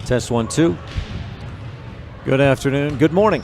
Test 1, 2. Good afternoon. Good morning.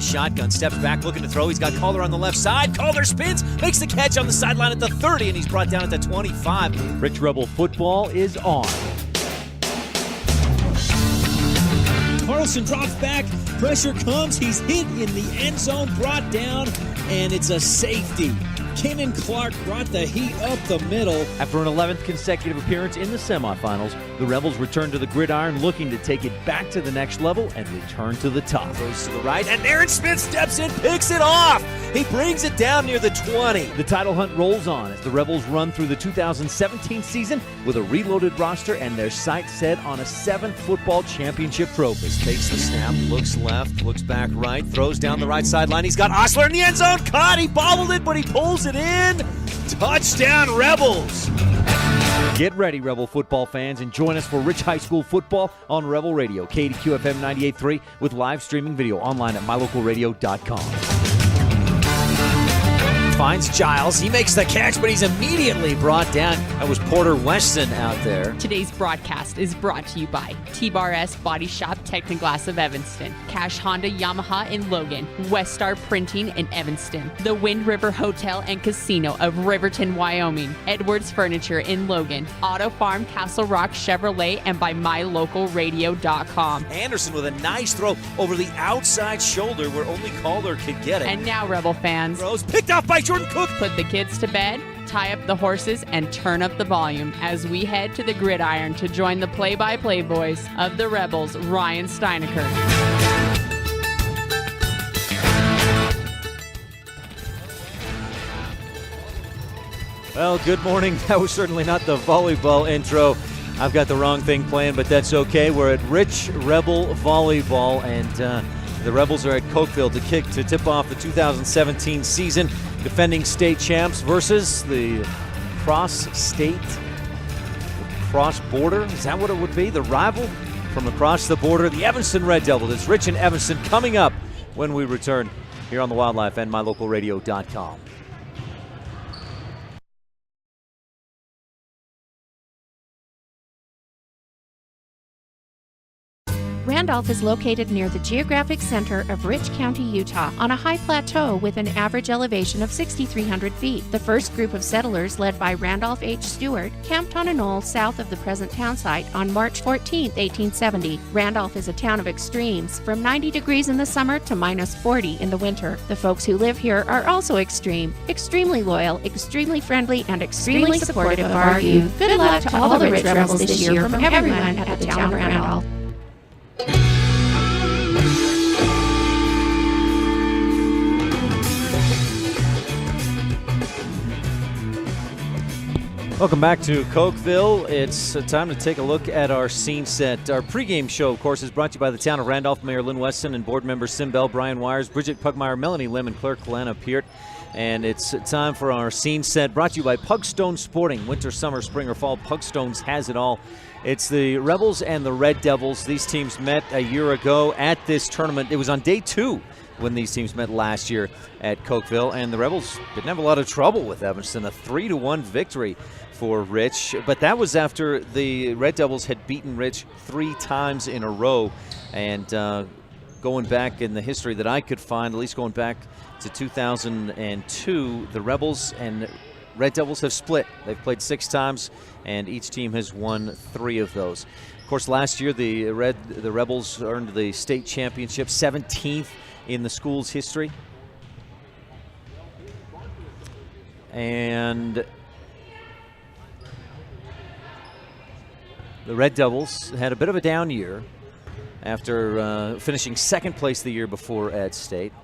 Shotgun, steps back, looking to throw. He's got Calder on the left side. Calder spins, makes the catch on the sideline at the 30, and he's brought down at the 25. Rich Rebel football is on. Carlson drops back, pressure comes, he's hit in the end zone, brought down, and it's a safety. Kenan Clark brought the heat up the middle. After an 11th consecutive appearance in the semifinals, the Rebels return to the gridiron looking to take it back to the next level and return to the top. Goes to the right, and Aaron Smith steps in, picks it off. He brings it down near the 20. The title hunt rolls on as the Rebels run through the 2017 season with a reloaded roster and their sights set on a 7th football championship trophy. Takes the snap, looks left, looks back right, throws down the right sideline. He's got Osler in the end zone. Caught, he bobbled it, but he pulls it in. Touchdown, Rebels. Get ready, Rebel football fans, and join us for Rich High School football on Rebel Radio, KADQ FM 98.3, with live streaming video online at mylocalradio.com. Finds Giles. He makes the catch, but he's immediately brought down. That was Porter Weston out there. Today's broadcast is brought to you by T-Bar S Body Shop Technoglass of Evanston, Cash Honda Yamaha in Logan, Westar Printing in Evanston, the Wind River Hotel and Casino of Riverton, Wyoming, Edwards Furniture in Logan, Auto Farm Castle Rock Chevrolet, and by mylocalradio.com. Anderson with a nice throw over the outside shoulder where only Calder could get it. And now, Rebel fans, throws picked off by Jordan Cook. Put the kids to bed, tie up the horses, and turn up the volume as we head to the gridiron to join the play-by-play voice of the Rebels, Ryan Steineckert. Well, good morning. That was certainly not the volleyball intro. I've got the wrong thing playing, but that's okay. We're at Rich Rebel Volleyball, and the Rebels are at Cokeville to tip off the 2017 season. Defending state champs versus the cross-border, is that what it would be? The rival from across the border, the Evanston Red Devils. It's Rich and Evanston coming up when we return here on the Wildlife and mylocalradio.com. Randolph is located near the geographic center of Rich County, Utah, on a high plateau with an average elevation of 6,300 feet. The first group of settlers, led by Randolph H. Stewart, camped on a knoll south of the present town site on March 14, 1870. Randolph is a town of extremes, from 90 degrees in the summer to minus 40 in the winter. The folks who live here are also extreme, extremely loyal, extremely friendly, and extremely supportive of our youth. Good luck to all the Rich Rebels this year from everyone at the town of Randolph. Welcome back to Cokeville. It's time to take a look at our scene set. Our pregame show, of course, is brought to you by the town of Randolph, Mayor Lynn Weston, and board members Sim Bell, Brian Wires, Bridget Pugmire, Melanie Lim, and clerk Lana Peart. And it's time for our scene set, brought to you by Pugstone Sporting. Winter, summer, spring, or fall, Pugstones has it all. It's the Rebels and the Red Devils. These teams met a year ago at this tournament. It was on day 2 when these teams met last year at Cokeville. And the Rebels didn't have a lot of trouble with Evanston, a 3-1 victory for Rich. But that was after the Red Devils had beaten Rich 3 times in a row. And going back in the history that I could find, at least going back to 2002, the Rebels and Red Devils have split. They've played 6 times, and each team has won 3 of those. Of course, last year the Rebels earned the state championship, 17th in the school's history. And the Red Devils had a bit of a down year after finishing 2nd place the year before at state.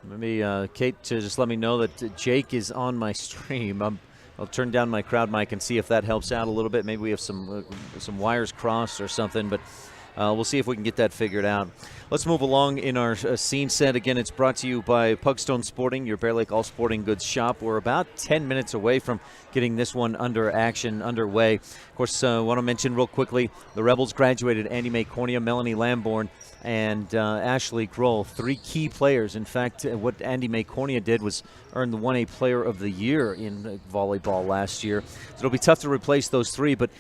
Maybe Kate to just let me know that Jake is on my stream. I'll turn down my crowd mic and see if that helps out a little bit. Maybe we have some wires crossed or something, but we'll see if we can get that figured out. Let's move along in our scene set. Again, it's brought to you by Pugstone Sporting, your Bear Lake all sporting goods shop. We're about 10 minutes away from getting this one underway. Of course, I want to mention real quickly, the Rebels graduated Andy Mae Cornea, Melanie Lamborn, and Ashley Grohl, 3 key players. In fact, what Andy Mae Cornea did was earn the 1A Player of the Year in volleyball last year. So it'll be tough to replace those 3, but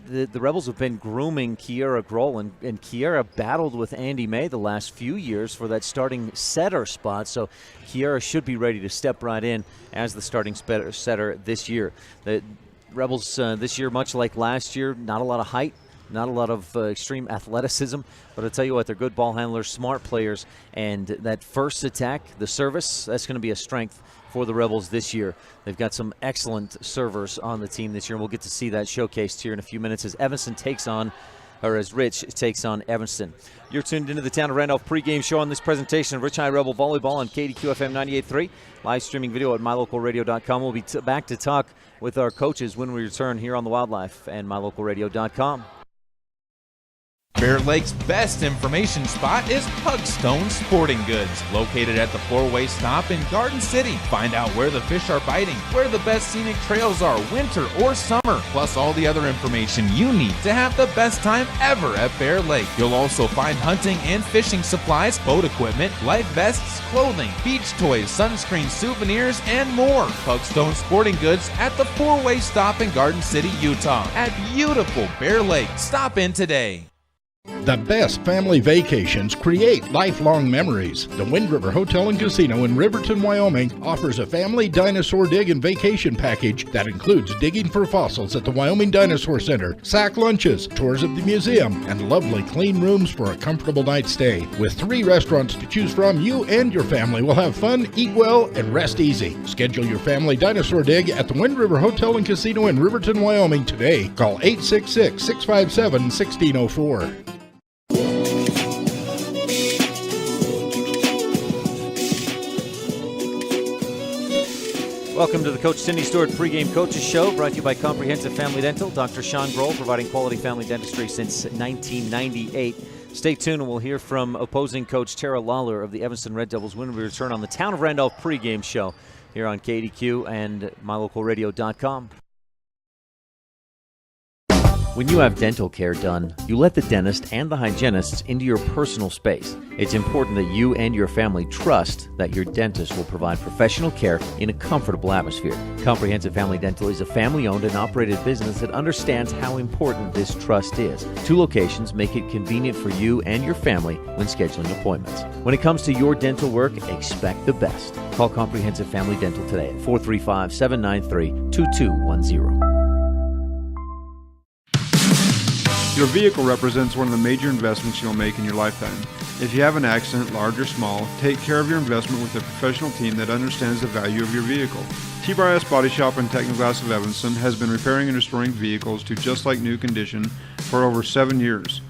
the Rebels have been grooming Kiera Grohl, and Kiera battled with Andy Mae the last few years for that starting setter spot. So Kiera should be ready to step right in as the starting setter this year. The Rebels this year, much like last year, not a lot of height, not a lot of extreme athleticism, but I'll tell you what, they're good ball handlers, smart players, and that first attack, the service, that's going to be a strength for the Rebels this year. They've got some excellent servers on the team this year, and we'll get to see that showcased here in a few minutes as as Rich takes on Evanston. You're tuned into the Town of Randolph pregame show on this presentation of Rich High Rebel Volleyball on KADQ FM 98.3. Live streaming video at mylocalradio.com. We'll be back to talk with our coaches when we return here on the Wildlife and mylocalradio.com. Bear Lake's best information spot is Pugstone Sporting Goods, located at the 4-way stop in Garden City. Find out where the fish are biting, where the best scenic trails are, winter or summer, plus all the other information you need to have the best time ever at Bear Lake. You'll also find hunting and fishing supplies, boat equipment, life vests, clothing, beach toys, sunscreen, souvenirs, and more. Pugstone Sporting Goods at the 4-way stop in Garden City, Utah. At beautiful Bear Lake. Stop in today. The best family vacations create lifelong memories. The Wind River Hotel and Casino in Riverton, Wyoming offers a family dinosaur dig and vacation package that includes digging for fossils at the Wyoming Dinosaur Center, sack lunches, tours of the museum, and lovely clean rooms for a comfortable night's stay. With 3 restaurants to choose from, you and your family will have fun, eat well, and rest easy. Schedule your family dinosaur dig at the Wind River Hotel and Casino in Riverton, Wyoming today. Call 866-657-1604. Welcome to the Coach Cindy Stewart pregame coaches show, brought to you by Comprehensive Family Dental. Dr. Sean Grohl, providing quality family dentistry since 1998. Stay tuned and we'll hear from opposing coach Tara Lawler of the Evanston Red Devils when we return on the Town of Randolph pregame show here on KADQ and mylocalradio.com. When you have dental care done, you let the dentist and the hygienists into your personal space. It's important that you and your family trust that your dentist will provide professional care in a comfortable atmosphere. Comprehensive Family Dental is a family-owned and operated business that understands how important this trust is. 2 locations make it convenient for you and your family when scheduling appointments. When it comes to your dental work, expect the best. Call Comprehensive Family Dental today at 435-793-2210. Your vehicle represents one of the major investments you'll make in your lifetime. If you have an accident, large or small, take care of your investment with a professional team that understands the value of your vehicle. T-Bar Body Shop and Technoglass of Evanston has been repairing and restoring vehicles to just like new condition for over 7 years.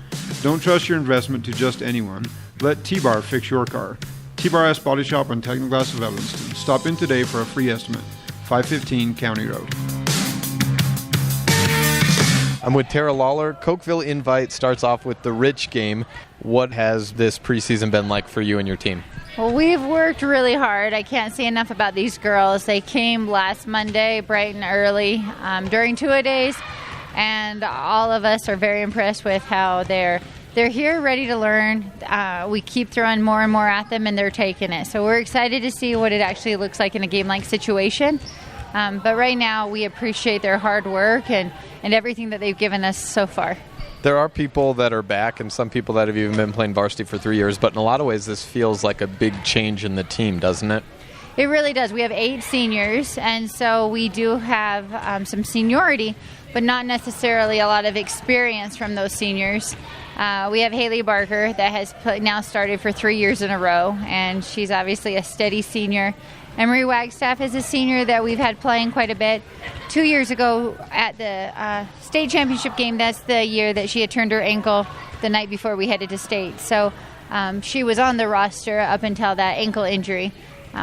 Don't trust your investment to just anyone. Let T-Bar fix your car. T-Bar Body Shop and Technoglass of Evanston. Stop in today for a free estimate. 515 County Road. I'm with Tara Lawler. Cokeville Invite starts off with the Rich game. What has this preseason been like for you and your team? Well, we've worked really hard. I can't say enough about these girls. They came last Monday bright and early during 2-a-days, and all of us are very impressed with how they're they're here ready to learn. We keep throwing more and more at them, and they're taking it. So we're excited to see what it actually looks like in a game-like situation. But right now, we appreciate their hard work and everything that they've given us so far. There are people that are back and some people that have even been playing varsity for 3 years, but in a lot of ways this feels like a big change in the team, doesn't it? It really does. We have 8 seniors, and so we do have some seniority, but not necessarily a lot of experience from those seniors. We have Haley Barker that has now started for 3 years in a row, and she's obviously a steady senior. Emery Wagstaff is a senior that we've had playing quite a bit. 2 years ago at the state championship game, that's the year that she had turned her ankle the night before we headed to state. So she was on the roster up until that ankle injury.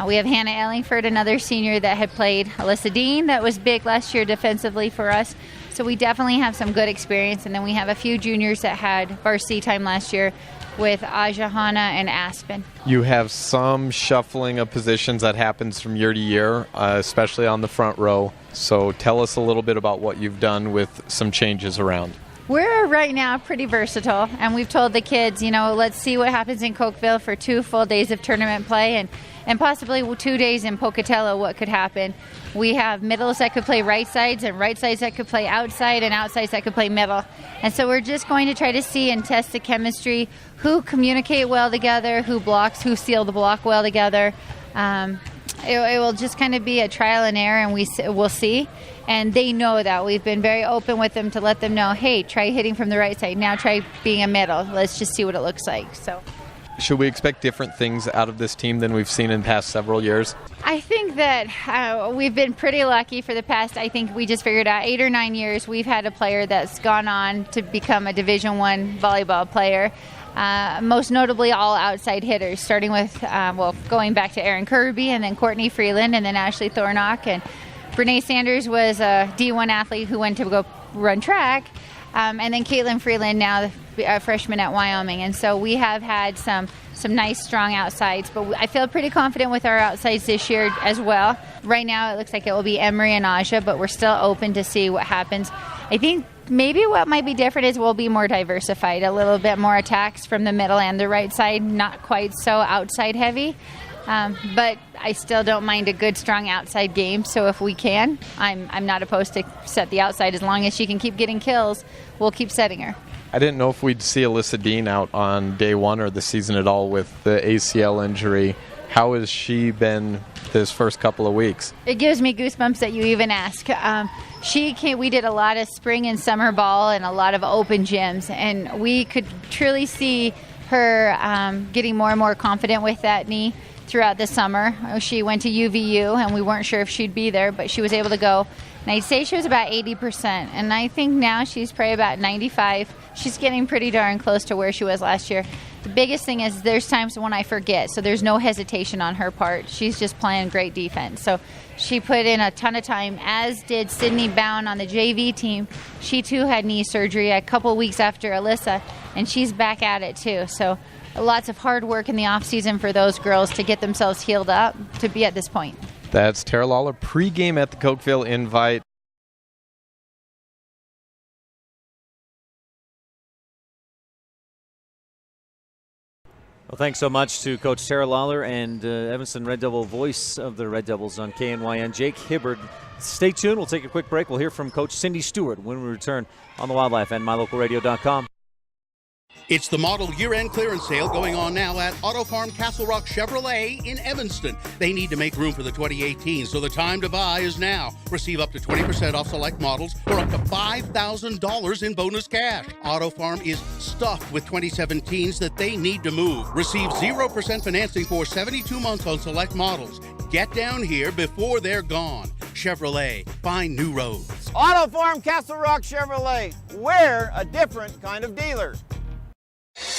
We have Hannah Ellingford, another senior that had played. Alyssa Dean, that was big last year defensively for us. So we definitely have some good experience. And then we have a few juniors that had varsity time last year with Aja, Hannah, and Aspen. You have some shuffling of positions that happens from year to year, especially on the front row. So tell us a little bit about what you've done with some changes around. We're right now pretty versatile, and we've told the kids, let's see what happens in Cokeville for 2 full days of tournament play and possibly 2 days in Pocatello, what could happen. We have middles that could play right sides and right sides that could play outside and outsides that could play middle. And so we're just going to try to see and test the chemistry, who communicate well together, who blocks, who seal the block well together. It will just kind of be a trial and error, and we'll see. And they know that. We've been very open with them to let them know, hey, try hitting from the right side. Now try being a middle. Let's just see what it looks like. So, should we expect different things out of this team than we've seen in the past several years? I think that we've been pretty lucky for the past, I think we just figured out 8 or 9 years, we've had a player that's gone on to become a Division I volleyball player. Most notably all outside hitters, starting with, going back to Erin Kirby and then Courtney Freeland and then Ashley Thornock. And Brene Sanders was a D1 athlete who went to go run track. And then Caitlin Freeland, now a freshman at Wyoming. And so we have had some nice, strong outsides. But I feel pretty confident with our outsides this year as well. Right now it looks like it will be Emery and Aja, but we're still open to see what happens. I think maybe what might be different is we'll be more diversified, a little bit more attacks from the middle and the right side, not quite so outside heavy. But I still don't mind a good, strong outside game. So if we can, I'm not opposed to set the outside. As long as she can keep getting kills, we'll keep setting her. I didn't know if we'd see Alyssa Dean out on day one or the season at all with the ACL injury. How has she been this first couple of weeks? It gives me goosebumps that you even ask. We did a lot of spring and summer ball and a lot of open gyms, and we could truly see her getting more and more confident with that knee throughout the summer. She went to UVU, and we weren't sure if she'd be there, but she was able to go. And I'd say she was about 80%, and I think now she's probably about 95%. She's getting pretty darn close to where she was last year. The biggest thing is there's times when I forget, so there's no hesitation on her part. She's just playing great defense. So she put in a ton of time, as did Sydney Bound on the JV team. She, too, had knee surgery a couple weeks after Alyssa, and she's back at it, too. So lots of hard work in the offseason for those girls to get themselves healed up to be at this point. That's Tara Lawler pregame at the Cokeville Invite. Well, thanks so much to Coach Tara Lawler and Evanston Red Devil voice of the Red Devils on KNYN, Jake Hibbard. Stay tuned. We'll take a quick break. We'll hear from Coach Cindy Stewart when we return on the Wildlife and MyLocalRadio.com. It's the model year-end clearance sale going on now at Auto Farm Castle Rock Chevrolet in Evanston. They need to make room for the 2018, so the time to buy is now. Receive up to 20% off select models or up to $5,000 in bonus cash. Auto Farm is stuffed with 2017s that they need to move. Receive 0% financing for 72 months on select models. Get down here before they're gone. Chevrolet, find new roads. Auto Farm Castle Rock Chevrolet. We're a different kind of dealer.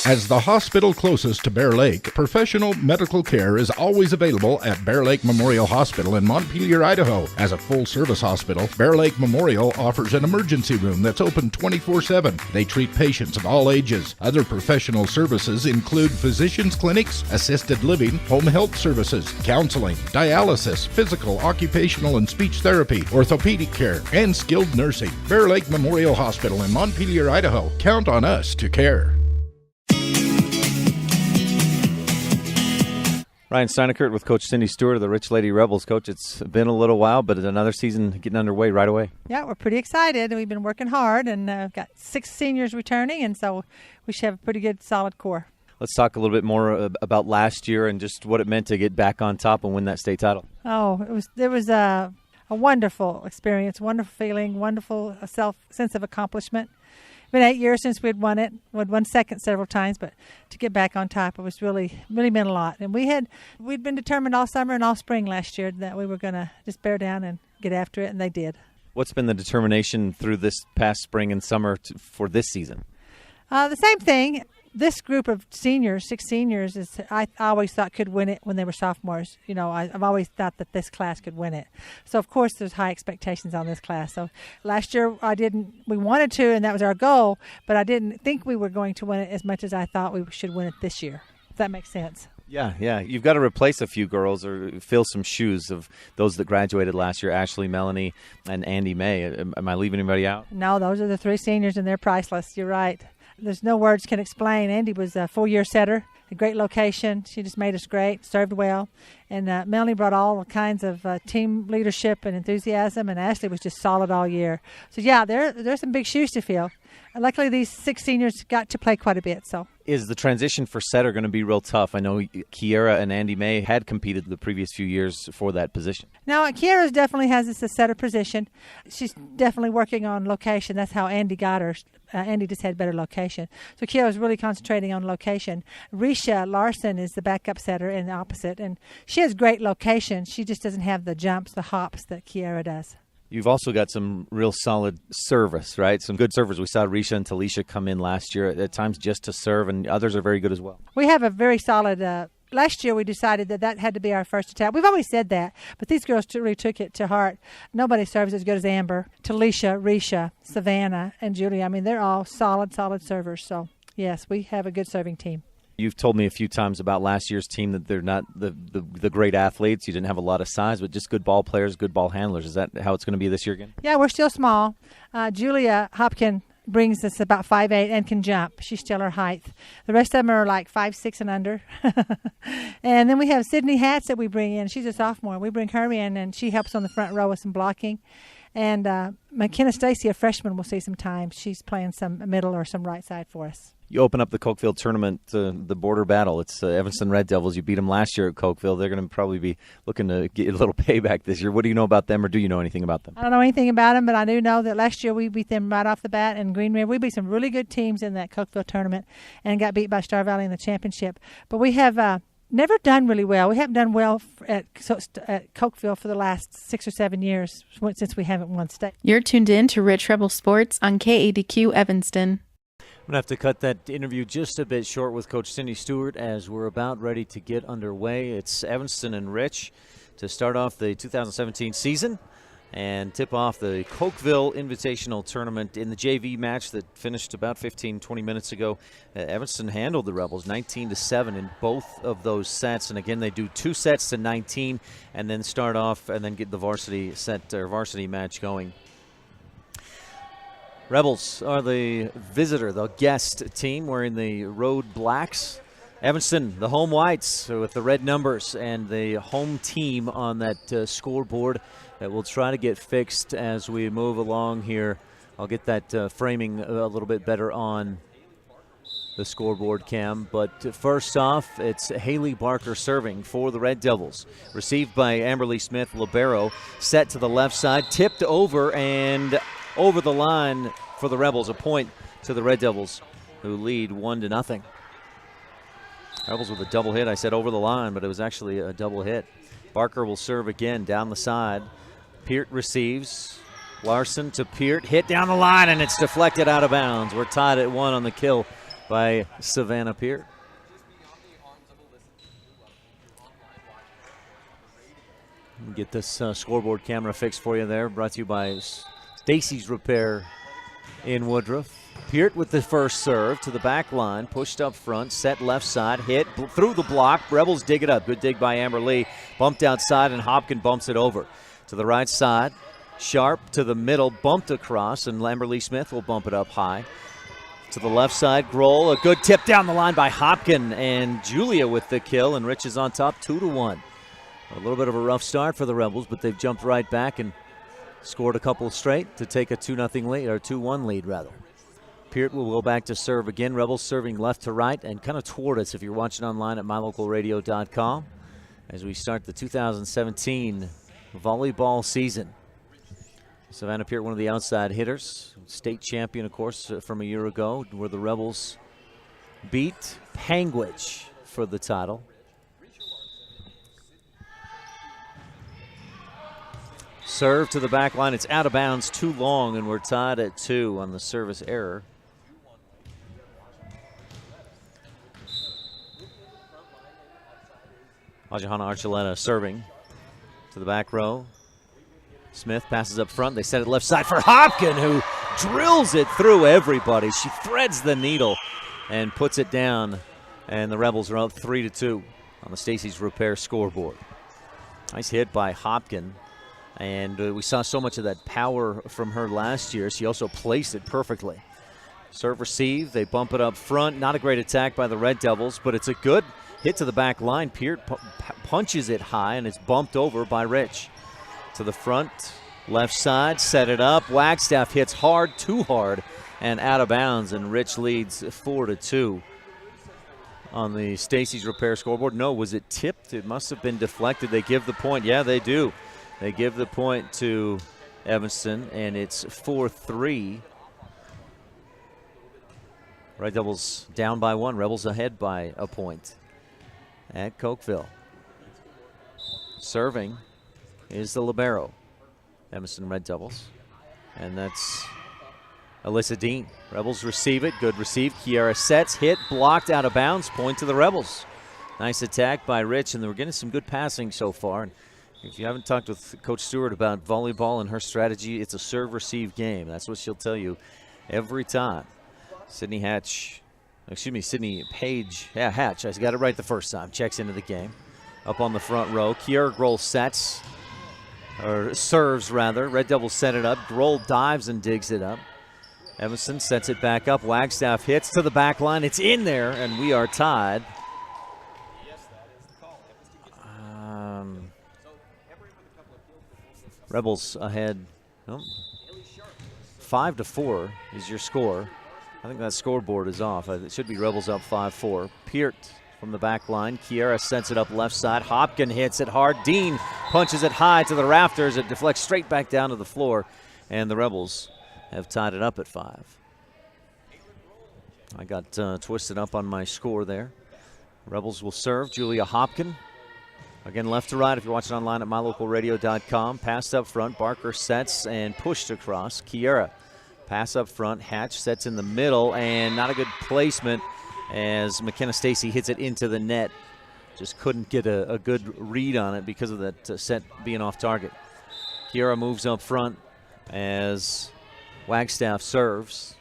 As the hospital closest to Bear Lake, professional medical care is always available at Bear Lake Memorial Hospital in Montpelier, Idaho. As a full-service hospital, Bear Lake Memorial offers an emergency room that's open 24/7. They treat patients of all ages. Other professional services include physicians' clinics, assisted living, home health services, counseling, dialysis, physical, occupational, and speech therapy, orthopedic care, and skilled nursing. Bear Lake Memorial Hospital in Montpelier, Idaho. Count on us to care. Ryan Steineckert with Coach Cindy Stewart of the Rich Lady Rebels. Coach, it's been a little while, but another season getting underway right away. Yeah, we're pretty excited. We've been working hard, and got 6 seniors returning, and so we should have a pretty good, solid core. Let's talk a little bit more about last year and just what it meant to get back on top and win that state title. Oh, it was a wonderful experience, wonderful feeling, wonderful sense of accomplishment. It's been 8 years since we'd won it. We'd won second several times, but to get back on top, it was really meant a lot. And we'd been determined all summer and all spring last year that we were going to just bear down and get after it, and they did. What's been the determination through this past spring and summer for this season? The same thing. This group of seniors, 6 seniors, I always thought could win it when they were sophomores. You know, I've always thought that this class could win it. So, of course, there's high expectations on this class. So last year we wanted to, and that was our goal, but I didn't think we were going to win it as much as I thought we should win it this year, if that makes sense. Yeah. You've got to replace a few girls or fill some shoes of those that graduated last year, Ashley, Melanie, and Andy May. Am I leaving anybody out? No, those are the 3 seniors, and they're priceless. You're right. There's no words can explain. Andy was a 4-year setter, a great location. She just made us great, served well. And Melanie brought all kinds of team leadership and enthusiasm, and Ashley was just solid all year. So, yeah, there's some big shoes to fill. And luckily, these 6 seniors got to play quite a bit. So, is the transition for setter going to be real tough? I know Kiera and Andy May had competed the previous few years for that position. No, Kiera definitely has this setter position. She's definitely working on location. That's how Andy got her. Andy just had better location. So Kiera was really concentrating on location. Risha Larson is the backup setter in the opposite, and she has great location. She just doesn't have the jumps, the hops that Kiera does. You've also got some real solid service, right? Some good servers. We saw Risha and Talisha come in last year at times just to serve, and others are very good as well. We have a very solid last year we decided that had to be our first attack. We've always said that, but these girls really took it to heart. Nobody serves as good as Amber, Talisha, Risha, Savannah, and Julia. I mean, they're all solid servers. So, yes, we have a good serving team. You've told me a few times about last year's team that they're not the great athletes. You didn't have a lot of size, but just good ball players, good ball handlers. Is that how it's going to be this year again? Yeah, we're still small. Julia Hopkin brings us about 5'8" and can jump. She's still her height. The rest of them are like 5'6" and under. And then we have Sydney Hatz that we bring in. She's a sophomore. We bring her in, and she helps on the front row with some blocking. And McKenna Stacy, a freshman, will see some time. She's playing some middle or some right side for us. You open up the Cokeville tournament, the border battle. It's Evanston Red Devils. You beat them last year at Cokeville. They're going to probably be looking to get a little payback this year. What do you know about them, or do you know anything about them? I don't know anything about them, but I do know that last year we beat them right off the bat in Green River. We beat some really good teams in that Cokeville tournament and got beat by Star Valley in the championship. But we have never done really well. We haven't done well at Cokeville for the last 6 or 7 years since we haven't won state. You're tuned in to Rich Rebel Sports on KADQ Evanston. I'm going to have to cut that interview just a bit short with Coach Cindy Stewart as we're about ready to get underway. It's Evanston and Rich to start off the 2017 season and tip off the Cokeville Invitational Tournament in the JV match that finished about 15-20 minutes ago. Evanston handled the Rebels 19-7 in both of those sets, and again they do 2 sets to 19 and then start off and then get the varsity set or varsity match going. Rebels are the visitor, the guest team wearing the road blacks. Evanston, the home whites with the red numbers, and the home team on that scoreboard that we'll try to get fixed as we move along here. I'll get that framing a little bit better on the scoreboard cam. But first off, it's Haley Barker serving for the Red Devils. Received by Amberly Smith, libero, set to the left side, tipped over and over the line for the Rebels. A point to the Red Devils, who lead 1-0. Rebels with a double hit. I said over the line, but it was actually a double hit. Barker will serve again down the side. Peart receives. Larson to Peart. Hit down the line, and it's deflected out of bounds. We're tied at 1 on the kill by Savannah Peart. Get this scoreboard camera fixed for you there. Brought to you by Stacy's Repair in Woodruff. Peart with the first serve to the back line, pushed up front, set left side, hit through the block. Rebels dig it up. Good dig by Amber Lee. Bumped outside, and Hopkin bumps it over to the right side. Sharp to the middle, bumped across, and Amber Lee Smith will bump it up high. To the left side, Grohl, a good tip down the line by Hopkin, and Julia with the kill, and Rich is on top 2-1. A little bit of a rough start for the Rebels, but they've jumped right back and scored a couple straight to take a 2-0 lead, or 2-1 lead rather. Peart will go back to serve again. Rebels serving left to right and kind of toward us if you're watching online at mylocalradio.com as we start the 2017 volleyball season. Savannah Peart, one of the outside hitters, state champion, of course, from a year ago, where the Rebels beat Panguitch for the title. Serve to the back line. It's out of bounds, too long, and we're tied at 2 on the service error. Johanna Archuleta serving to the back row. Smith passes up front. They set it left side for Hopkin, who drills it through everybody. She threads the needle and puts it down, and the Rebels are up 3-2 on the Stacy's Repair scoreboard. Nice hit by Hopkin, and we saw so much of that power from her last year. She also placed it perfectly. Serve receive. They bump it up front. Not a great attack by the Red Devils, but it's a good hit to the back line. Peart punches it high, and it's bumped over by Rich. To the front, left side, set it up. Wagstaff hits hard, too hard, and out of bounds, and Rich leads 4-2 on the Stacy's Repair scoreboard. No, was it tipped? It must have been deflected. They give the point. Yeah, they do. They give the point to Evanston, and it's 4-3. Red Devils down by 1. Rebels ahead by a point at Cokeville. Serving is the libero, Evanston Red Devils, and that's Alyssa Dean. Rebels receive it, good receive. Kiara sets, hit, blocked, out of bounds, point to the Rebels. Nice attack by Rich, and we're getting some good passing so far. And if you haven't talked with Coach Stewart about volleyball and her strategy, it's a serve-receive game. That's what she'll tell you every time. Sydney Page, Hatch, I got it right the first time, checks into the game. Up on the front row, Kiara Grohl sets, or serves rather. Red Devils set it up. Grohl dives and digs it up. Evanston sets it back up. Wagstaff hits to the back line. It's in there, and we are tied. Rebels ahead. 5-4 is your score. I think that scoreboard is off. It should be Rebels up 5-4. Peart from the back line. Kiara sets it up left side. Hopkin hits it hard. Dean punches it high to the rafters. It deflects straight back down to the floor, and the Rebels have tied it up at 5. I got twisted up on my score there. Rebels will serve. Julia Hopkin. Again, left to right if you're watching online at mylocalradio.com. Passed up front. Barker sets and pushed across. Kiara pass up front. Hatch sets in the middle, and not a good placement as McKenna Stacy hits it into the net. Just couldn't get a good read on it because of that set being off target. Kiara moves up front as Wagstaff serves.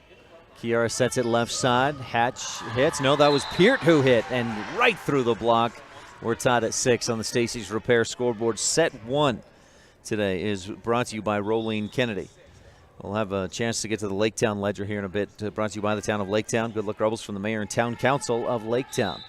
Kiara sets it left side. Hatch hits. No, that was Peart who hit, and right through the block. We're tied at 6 on the Stacy's Repair scoreboard. Set 1 today is brought to you by Rolene Kennedy. We'll have a chance to get to the Laketown Ledger here in a bit. Brought to you by the town of Laketown. Good luck, Rebels, from the mayor and town council of Laketown.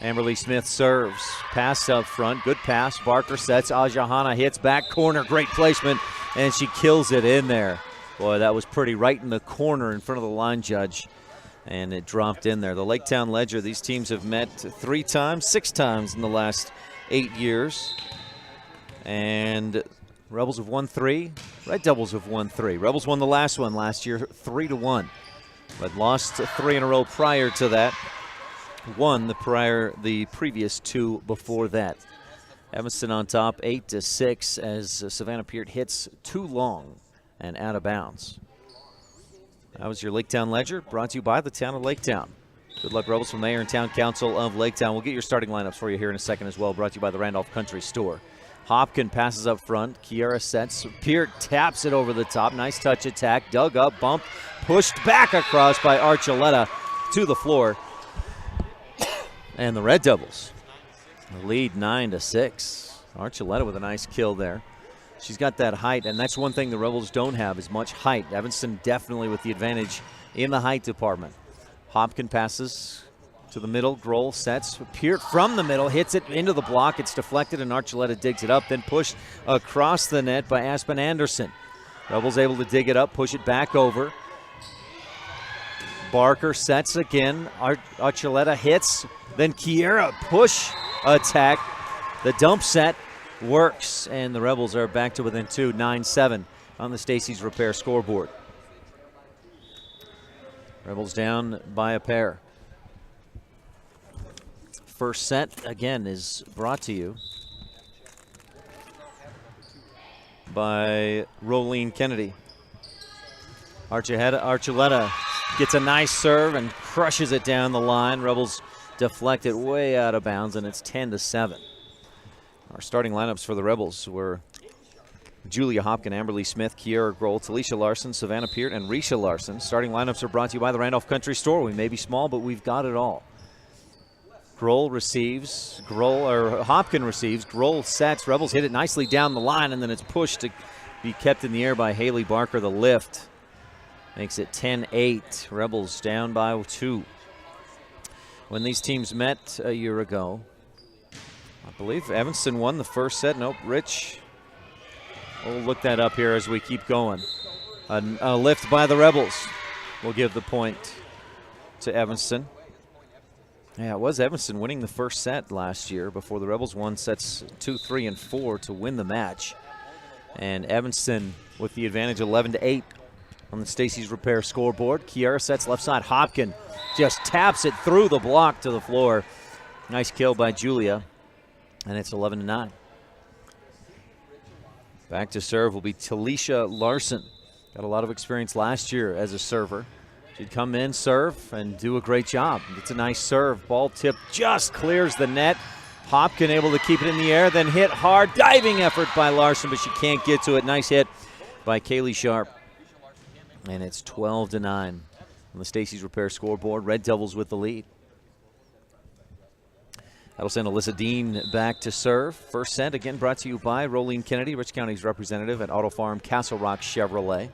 Amberly Smith serves. Pass up front. Good pass. Barker sets. Ajahana hits. Back corner. Great placement. And she kills it in there. Boy, that was pretty. Right in the corner in front of the line judge. And it dropped in there. The Laketown Ledger, these teams have met 6 times in the last 8 years. And Rebels have won 3. Red Devils have won 3. Rebels won the last one last year, 3-1. But lost 3 in a row prior to that. Won the previous 2 before that. Evanston on top, 8-6 as Savannah Peart hits too long and out of bounds. That was your Laketown Ledger, brought to you by the town of Laketown. Good luck, Rebels, from Mayor and Town Council of Laketown. We'll get your starting lineups for you here in a second as well, brought to you by the Randolph Country Store. Hopkin passes up front. Kiara sets. Peart taps it over the top. Nice touch attack. Dug up, bumped, pushed back across by Archuleta to the floor. And the Red Devils lead 9-6. Archuleta with a nice kill there. She's got that height, and that's one thing the Rebels don't have is much height. Evanston definitely with the advantage in the height department. Hopkin passes to the middle. Grohl sets. Peart from the middle hits it into the block. It's deflected, and Archuleta digs it up, then pushed across the net by Aspen Anderson. Rebels able to dig it up, push it back over. Barker sets again. Archuleta hits. Then Kiera push attack. The dump set works, and the Rebels are back to within 2, 9-7 on the Stacy's Repair scoreboard. Rebels down by a pair. First set, again, is brought to you by Rolene Kennedy. Archuleta gets a nice serve and crushes it down the line. Rebels deflect it way out of bounds, and it's 10-7. Our starting lineups for the Rebels were Julia Hopkin, Amberly Smith, Kiera Grohl, Talisha Larson, Savannah Peart, and Risha Larson. Starting lineups are brought to you by the Randolph Country Store. We may be small, but we've got it all. Hopkin receives, Grohl sets, Rebels hit it nicely down the line, and then it's pushed to be kept in the air by Haley Barker. The lift makes it 10-8. Rebels down by 2. When these teams met a year ago, I believe Evanston won the first set. Nope, Rich. We'll look that up here as we keep going. A lift by the Rebels will give the point to Evanston. Yeah, it was Evanston winning the first set last year before the Rebels won sets 2, 3, and 4 to win the match. And Evanston with the advantage 11-8 on the Stacy's Repair scoreboard. Kiera sets left side. Hopkin just taps it through the block to the floor. Nice kill by Julia. And it's 11-9. Back to serve will be Talisha Larson. Got a lot of experience last year as a server. She'd come in, serve, and do a great job. It's a nice serve. Ball tip just clears the net. Hopkin able to keep it in the air, then hit hard. Diving effort by Larson, but she can't get to it. Nice hit by Kaylee Sharp. And it's 12-9 on the Stacy's Repair scoreboard. Red Devils with the lead. That'll send Alyssa Dean back to serve. First set, again, brought to you by Rolene Kennedy, Rich County's representative at Auto Farm Castle Rock Chevrolet.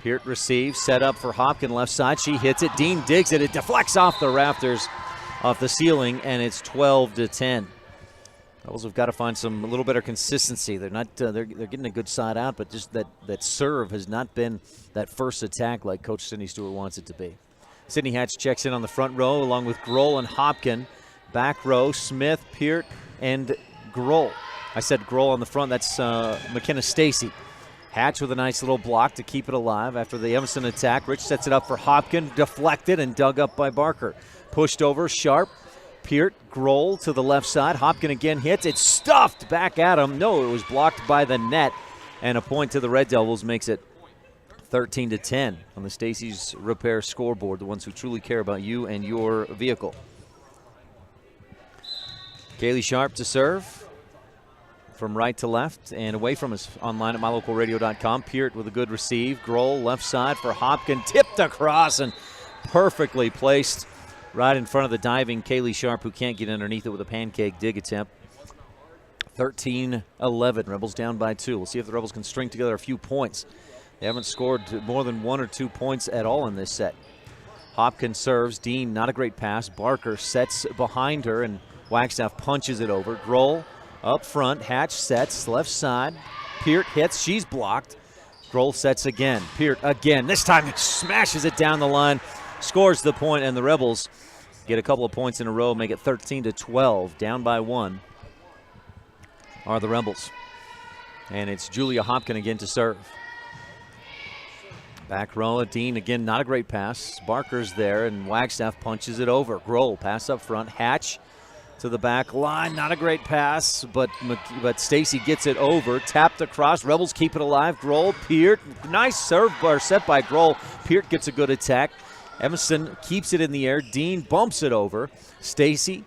Peart receives, set up for Hopkin left side. She hits it. Dean digs it. It deflects off the rafters, off the ceiling, and it's 12-10. Rebels have got to find a little better consistency. They're not. They're getting a good side out, but just that serve has not been that first attack like Coach Sydney Stewart wants it to be. Sydney Hatch checks in on the front row along with Grohl and Hopkin. Back row, Smith, Peart, and Grohl. I said Grohl on the front. That's McKenna Stacy. Hatch with a nice little block to keep it alive after the Evanston attack. Rich sets it up for Hopkin, deflected and dug up by Barker. Pushed over, Sharp, Peart, Grohl to the left side. Hopkin again hits. It's stuffed back at him. No, it was blocked by the net. And a point to the Red Devils makes it 13-10 on the Stacy's Repair scoreboard, the ones who truly care about you and your vehicle. Kaylee Sharp to serve. From right to left and away from us online at mylocalradio.com. Peart with a good receive. Grohl left side for Hopkin. Tipped across and perfectly placed right in front of the diving Kaylee Sharp, who can't get underneath it with a pancake dig attempt. 13-11. Rebels down by 2. We'll see if the Rebels can string together a few points. They haven't scored more than 1 or 2 points at all in this set. Hopkin serves. Dean, not a great pass. Barker sets behind her, and Wagstaff punches it over. Grohl up front, Hatch sets, left side. Peart hits, she's blocked. Grohl sets again. Peart again. This time he smashes it down the line, scores the point, and the Rebels get a couple of points in a row, make it 13-12. Down by 1 are the Rebels. And it's Julia Hopkin again to serve. Back row, Dean again, not a great pass. Barker's there, and Wagstaff punches it over. Grohl, pass up front. Hatch to the back line, not a great pass, but Stacy gets it over, tapped across. Rebels keep it alive. Grohl, Peart, nice serve set by Grohl. Peart gets a good attack. Evanston keeps it in the air. Dean bumps it over. Stacy,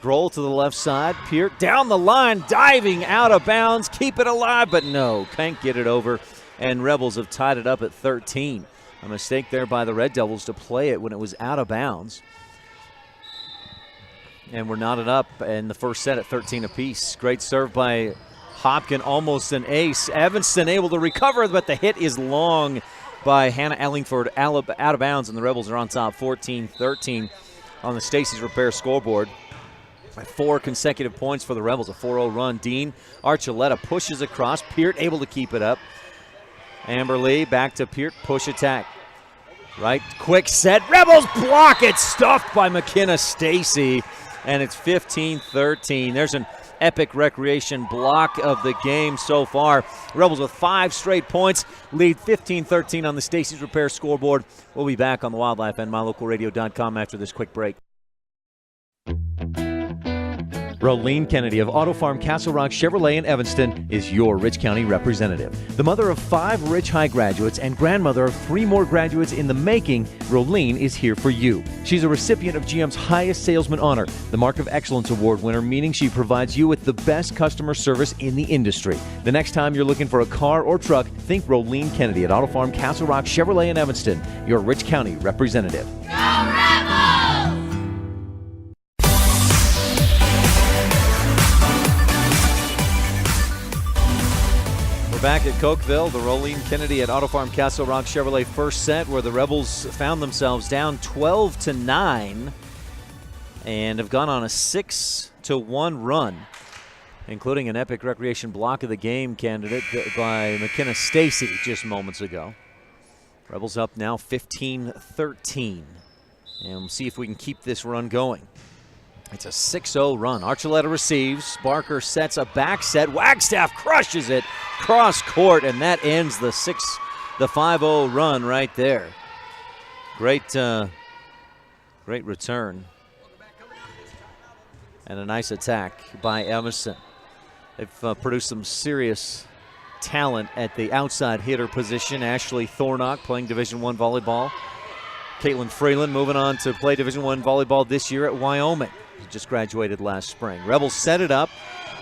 Grohl to the left side. Peart down the line, diving out of bounds. Keep it alive, but no, can't get it over. And Rebels have tied it up at 13. A mistake there by the Red Devils to play it when it was out of bounds. And we're knotted up in the first set at 13 apiece. Great serve by Hopkin almost an ace. Evanston able to recover, but the hit is long by Hannah Ellingford, out of bounds, and the Rebels are on top 14-13 on the Stacy's Repair scoreboard. 4 consecutive points for the Rebels, a 4-0 run. Dean Archuleta pushes across. Peart able to keep it up. Amber Lee back to Peart, push attack. Right, quick set. Rebels block it, stuffed by McKenna Stacy, and it's 15-13. There's an epic recreation block of the game so far. Rebels with 5 straight points, lead 15-13 on the Stacy's Repair scoreboard. We'll be back on the Wildlife and MyLocalRadio.com after this quick break. Rolene Kennedy of Auto Farm Castle Rock Chevrolet in Evanston is your Rich County representative. The mother of 5 Rich High graduates and grandmother of 3 more graduates in the making, Rolene is here for you. She's a recipient of GM's highest salesman honor, the Mark of Excellence Award winner, meaning she provides you with the best customer service in the industry. The next time you're looking for a car or truck, think Rolene Kennedy at Auto Farm Castle Rock Chevrolet in Evanston, your Rich County representative. Back at Cokeville, the Rolene Kennedy at Auto Farm Castle Rock Chevrolet first set, where the Rebels found themselves down 12-9 and have gone on a 6-1 run, including an epic recreation block of the game candidate by McKenna Stacy just moments ago. Rebels up now 15-13, and we'll see if we can keep this run going. It's a 6-0 run. Archuleta receives. Barker sets a back set. Wagstaff crushes it cross court, and that ends the 5-0 run right there. Great return. And a nice attack by Evanston. They've produced some serious talent at the outside hitter position. Ashley Thornock playing Division I volleyball. Caitlin Freeland moving on to play Division I volleyball this year at Wyoming. He just graduated last spring. Rebels set it up.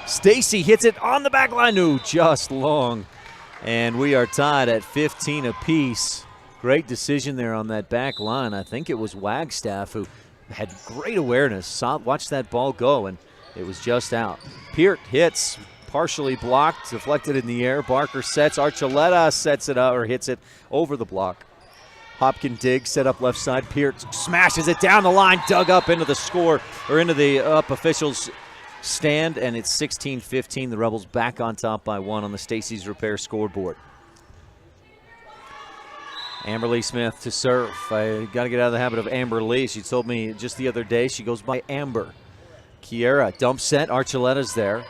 Stacy hits it on the back line. Ooh, just long. And we are tied at 15 apiece. Great decision there on that back line. I think it was Wagstaff who had great awareness. Watched that ball go, and it was just out. Peart hits, partially blocked, deflected in the air. Barker sets. Archuleta sets it up, or hits it over the block. Hopkin dig, set up left side. Peart smashes it down the line, dug up into the score, or into the up officials' stand, and it's 16-15. The Rebels back on top by 1 on the Stacy's Repair scoreboard. Amber Lee Smith to serve. I got to get out of the habit of Amber Lee. She told me just the other day she goes by Amber. Kiera, dump set. Archuleta's there.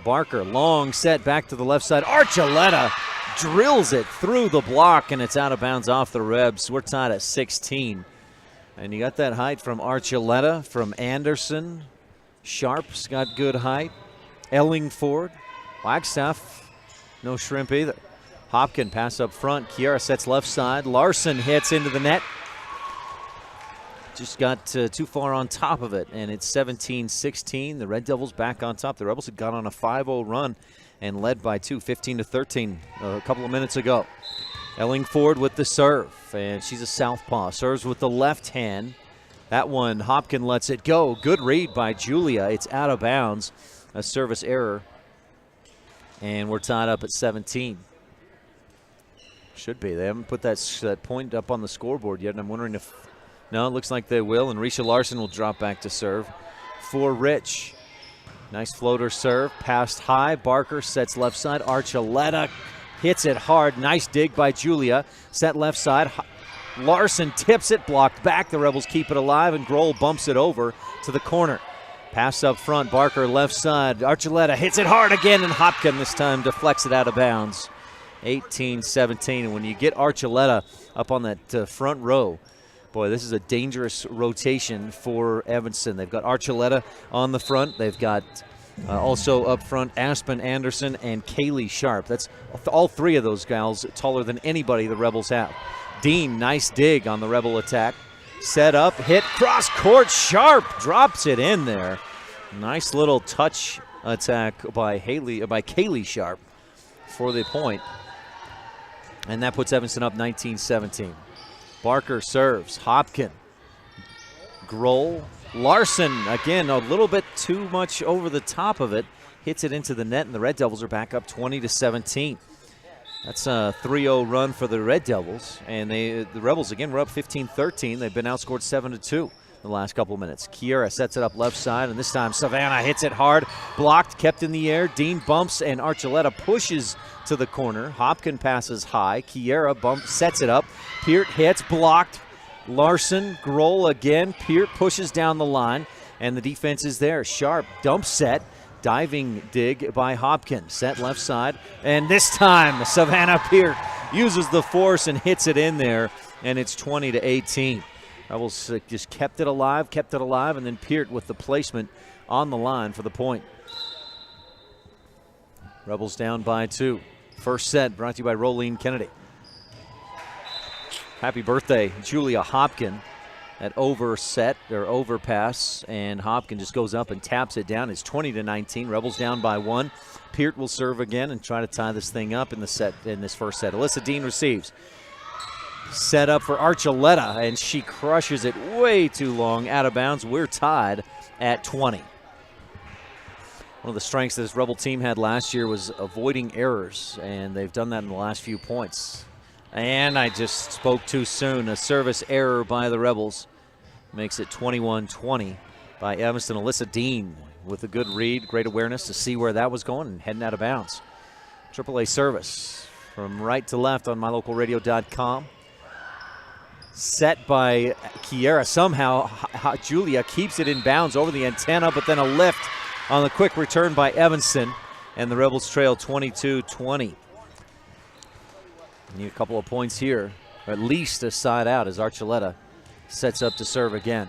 Barker, long set back to the left side. Archuleta drills it through the block, and it's out of bounds off the Rebs. We're tied at 16. And you got that height from Archuleta, from Anderson. Sharp's got good height. Ellingford. Wagstaff, no shrimp either. Hopkin pass up front. Kiera sets left side. Larson hits into the net. Just got too far on top of it, and it's 17-16. The Red Devils back on top. The Rebels had gone on a 5-0 run and led by 2, 15-13 a couple of minutes ago. Ellingford with the serve, and she's a southpaw. Serves with the left hand. That one, Hopkin lets it go. Good read by Julia. It's out of bounds. A service error. And we're tied up at 17. Should be. They haven't put that point up on the scoreboard yet, and I'm wondering if... No, it looks like they will, and Risha Larson will drop back to serve for Rich. Nice floater serve, passed high. Barker sets left side. Archuleta hits it hard. Nice dig by Julia. Set left side. Larson tips it, blocked back. The Rebels keep it alive, and Grohl bumps it over to the corner. Pass up front. Barker left side. Archuleta hits it hard again, and Hopkin this time deflects it out of bounds. 18-17, and when you get Archuleta up on that front row, boy, this is a dangerous rotation for Evanston. They've got Archuleta on the front. They've got also up front Aspen Anderson and Kaylee Sharp. That's all 3 of those gals taller than anybody the Rebels have. Dean, nice dig on the Rebel attack. Set up, hit, cross court. Sharp drops it in there. Nice little touch attack by Kaylee Sharp for the point. And that puts Evanston up 19-17. Barker serves. Hopkin. Grohl. Larson, again, a little bit too much over the top of it. hits it into the net, and the Red Devils are back up 20-17. That's a 3-0 run for the Red Devils, and the Rebels again were up 15-13. They've been outscored 7-2 the last couple of minutes. Kiera sets it up left side, and this time Savannah hits it hard, blocked, kept in the air. Dean bumps, and Archuleta pushes to the corner. Hopkin passes high. Kiera sets it up. Peart hits, blocked. Larson, Grohl again. Peart pushes down the line, and the defense is there. Sharp dump set. Diving dig by Hopkins. Set left side. And this time, Savannah Peart uses the force and hits it in there, and it's 20-18. Rebels just kept it alive, and then Peart with the placement on the line for the point. Rebels down by 2. First set brought to you by Rolene Kennedy. Happy birthday, Julia Hopkin. That overpass, and Hopkin just goes up and taps it down. It's 20-19. Rebels down by 1. Peart will serve again and try to tie this thing up in this first set. Alyssa Dean receives. Set up for Archuleta, and she crushes it way too long, out of bounds. We're tied at 20. One of the strengths that this Rebel team had last year was avoiding errors, and they've done that in the last few points. And I just spoke too soon. A service error by the Rebels makes it 21-20 by Evanston. Alyssa Dean with a good read, great awareness to see where that was going and heading out of bounds. AAA service from right to left on mylocalradio.com. Set by Kiera. Somehow Julia keeps it in bounds over the antenna, but then a lift on the quick return by Evanston, and the Rebels trail 22-20. Need a couple of points here, or at least a side out as Archuleta sets up to serve again.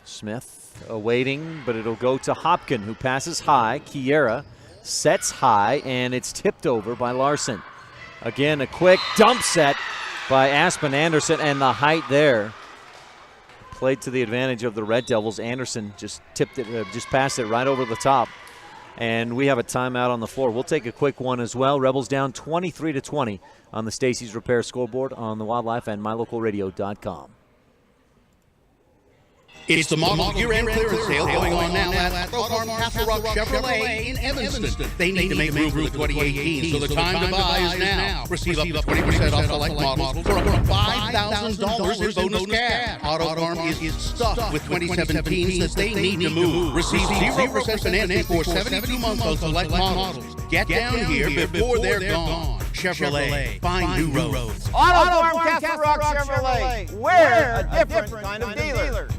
Smith awaiting, but it'll go to Hopkin, who passes high. Kiera sets high, and it's tipped over by Larson. Again, a quick dump set by Aspen Anderson, and the height there played to the advantage of the Red Devils. Anderson just passed it right over the top. And we have a timeout on the floor. We'll take a quick one as well. Rebels down 23-20 on the Stacy's Repair scoreboard on the Wildlife and mylocalradio.com. It's the model year-end clearance sale going on now at Auto Farm Castle Rock Chevrolet in Evanston. They need to make room for the 2018, so the time to buy is now. Receive up to 20% off select models for up to $5,000 in bonus cash. Auto Farm is stuffed with 2017s that they need to move. Receive 0% financing for 72 months on select models. Get down here before they're gone. Chevrolet, find new roads. Auto Farm Castle Rock Chevrolet. We're a different kind of dealer.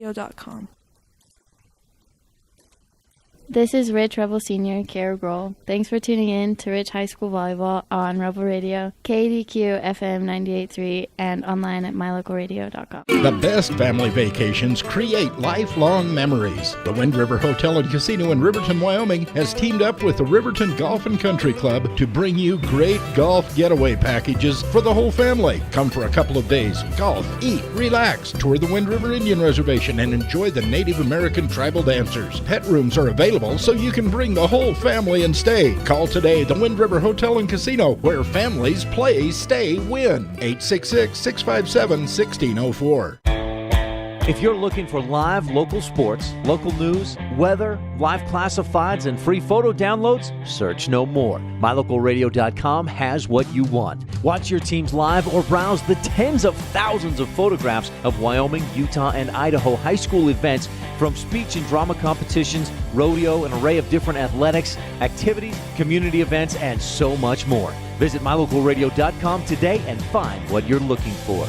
radio.com. This is Rich Rebel Senior, Kara Grohl. Thanks for tuning in to Rich High School Volleyball on Rebel Radio, KADQ FM 98.3, and online at mylocalradio.com. The best family vacations create lifelong memories. The Wind River Hotel and Casino in Riverton, Wyoming has teamed up with the Riverton Golf and Country Club to bring you great golf getaway packages for the whole family. Come for a couple of days, golf, eat, relax, tour the Wind River Indian Reservation, and enjoy the Native American tribal dancers. Pet rooms are available so you can bring the whole family and stay. Call today, the Wind River Hotel and Casino, where families play, stay, win. 866-657-1604. If you're looking for live local sports, local news, weather, live classifieds, and free photo downloads, search no more. MyLocalRadio.com has what you want. Watch your teams live or browse the tens of thousands of photographs of Wyoming, Utah, and Idaho high school events, from speech and drama competitions, rodeo, an array of different athletics, activities, community events, and so much more. Visit MyLocalRadio.com today and find what you're looking for.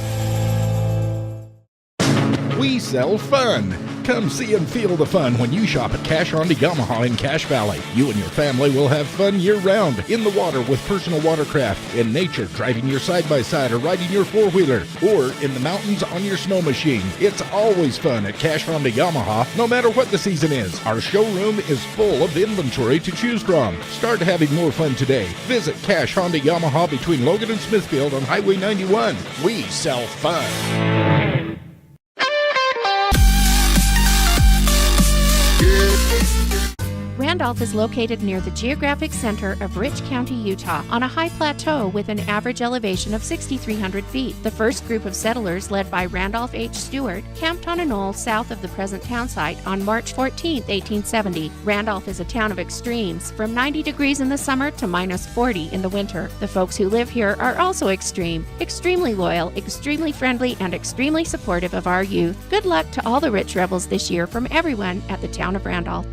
We sell fun. Come see and feel the fun when you shop at Cash Honda Yamaha in Cache Valley. You and your family will have fun year-round, in the water with personal watercraft, in nature driving your side-by-side or riding your four-wheeler, or in the mountains on your snow machine. It's always fun at Cache Honda Yamaha, no matter what the season is. Our showroom is full of inventory to choose from. Start having more fun today. Visit Cache Honda Yamaha between Logan and Smithfield on Highway 91. We sell fun. Randolph is located near the geographic center of Rich County, Utah, on a high plateau with an average elevation of 6,300 feet. The first group of settlers, led by Randolph H. Stewart, camped on a knoll south of the present town site on March 14, 1870. Randolph is a town of extremes, from 90 degrees in the summer to minus 40 in the winter. The folks who live here are also extreme, extremely loyal, extremely friendly, and extremely supportive of our youth. Good luck to all the Rich Rebels this year from everyone at the town of Randolph.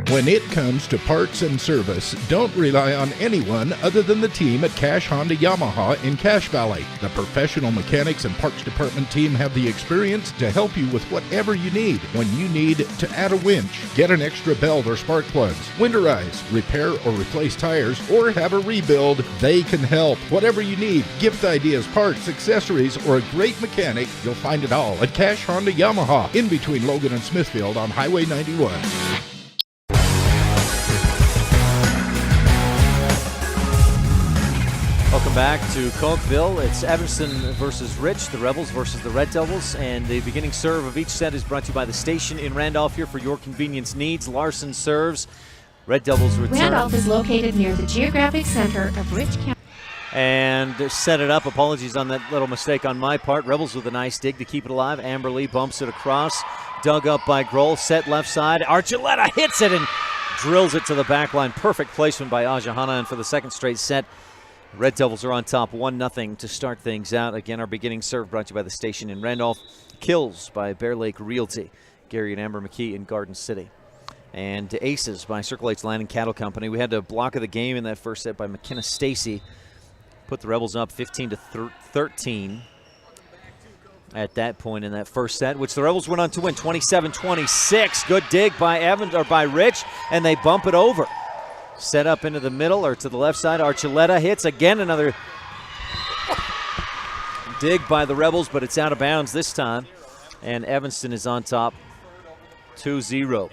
When it comes to parts and service, don't rely on anyone other than the team at Cache Honda Yamaha in Cache Valley. The professional mechanics and parts department team have the experience to help you with whatever you need. When you need to add a winch, get an extra belt or spark plugs, winterize, repair or replace tires, or have a rebuild, they can help. Whatever you need, gift ideas, parts, accessories, or a great mechanic, you'll find it all at Cache Honda Yamaha in between Logan and Smithfield on Highway 91. Welcome back to Cokeville. It's Evanston versus Rich, the Rebels versus the Red Devils, and the beginning serve of each set is brought to you by the station in Randolph, here for your convenience needs. Larson serves. Red Devils return. Randolph is located near the geographic center of Rich County. And set it up. Apologies on that little mistake on my part. Rebels with a nice dig to keep it alive. Amber Lee bumps it across. Dug up by Grohl. Set left side. Archuleta hits it and drills it to the back line. Perfect placement by Ajahana, and for the second straight set, Red Devils are on top 1-0 to start things out. Again, our beginning serve brought to you by the station in Randolph. Kills by Bear Lake Realty. Gary and Amber McKee in Garden City. And aces by Circle H Land and Cattle Company. We had a block of the game in that first set by McKenna Stacy. Put the Rebels up 15-13 at that point in that first set, which the Rebels went on to win 27-26. Good dig by Rich, and they bump it over. Set up into the middle or to the left side. Archuleta hits again. Another dig by the Rebels, but it's out of bounds this time. And Evanston is on top 2-0.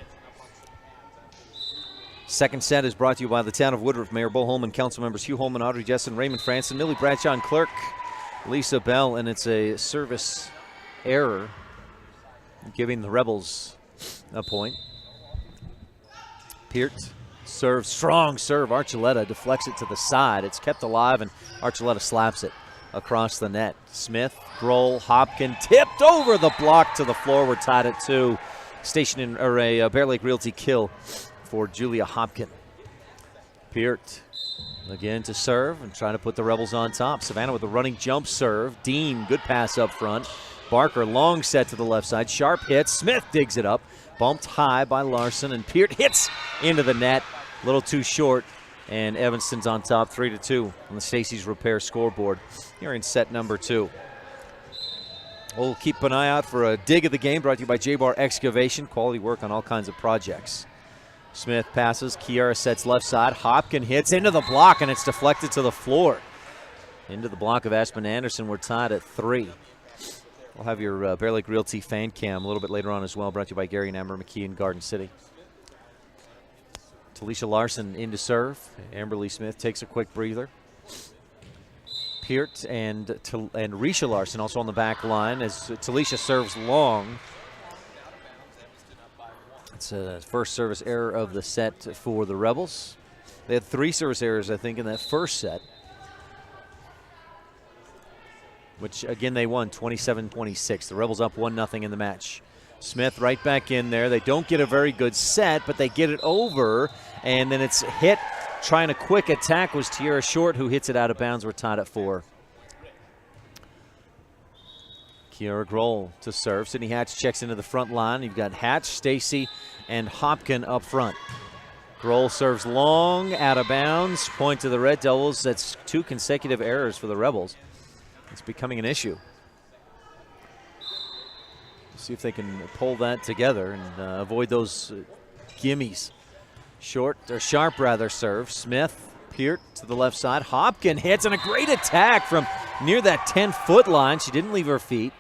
Second set is brought to you by the town of Woodruff. Mayor Bo Holman, council members Hugh Holman, Audrey Jessen, Raymond Franson, Millie Bradshaw and Clerk, Lisa Bell, and it's a service error, giving the Rebels a point. Peart serves, strong serve. Archuleta deflects it to the side. It's kept alive, and Archuleta slaps it across the net. Smith, Grohl, Hopkin tipped over the block to the floor. We're tied at 2. Station in, or a Bear Lake Realty kill for Julia Hopkin. Peart again to serve and try to put the Rebels on top. Savannah with a running jump serve. Dean, good pass up front. Barker, long set to the left side. Sharp hit. Smith digs it up. Bumped high by Larson, and Peart hits into the net. A little too short, and Evanston's on top 3-2 on the Stacy's Repair scoreboard here in set number 2. We'll keep an eye out for a dig of the game brought to you by J-Bar Excavation. Quality work on all kinds of projects. Smith passes. Kiara sets left side. Hopkin hits into the block, and it's deflected to the floor. Into the block of Aspen Anderson. We're tied at 3. We'll have your Bear Lake Realty fan cam a little bit later on as well, brought to you by Gary and Amber McKee in Garden City. Talisha Larson in to serve. Amberly Smith takes a quick breather. Peart and Risha Larson also on the back line as Talisha serves long. It's a first service error of the set for the Rebels. They had 3 service errors, I think, in that first set, which, again, they won 27-26. The Rebels up 1-0 in the match. Smith right back in there. They don't get a very good set, but they get it over, and then it's hit. Trying a quick attack was Tiara Short, who hits it out of bounds. We're tied at 4. Kiara Grohl to serve. Sydney Hatch checks into the front line. You've got Hatch, Stacy, and Hopkin up front. Grohl serves long, out of bounds. Point to the Red Devils. That's 2 consecutive errors for the Rebels. It's becoming an issue. See if they can pull that together and avoid those gimmies. Sharp rather serve. Smith, Peart to the left side. Hopkin hits, and a great attack from near that 10-foot line. She didn't leave her feet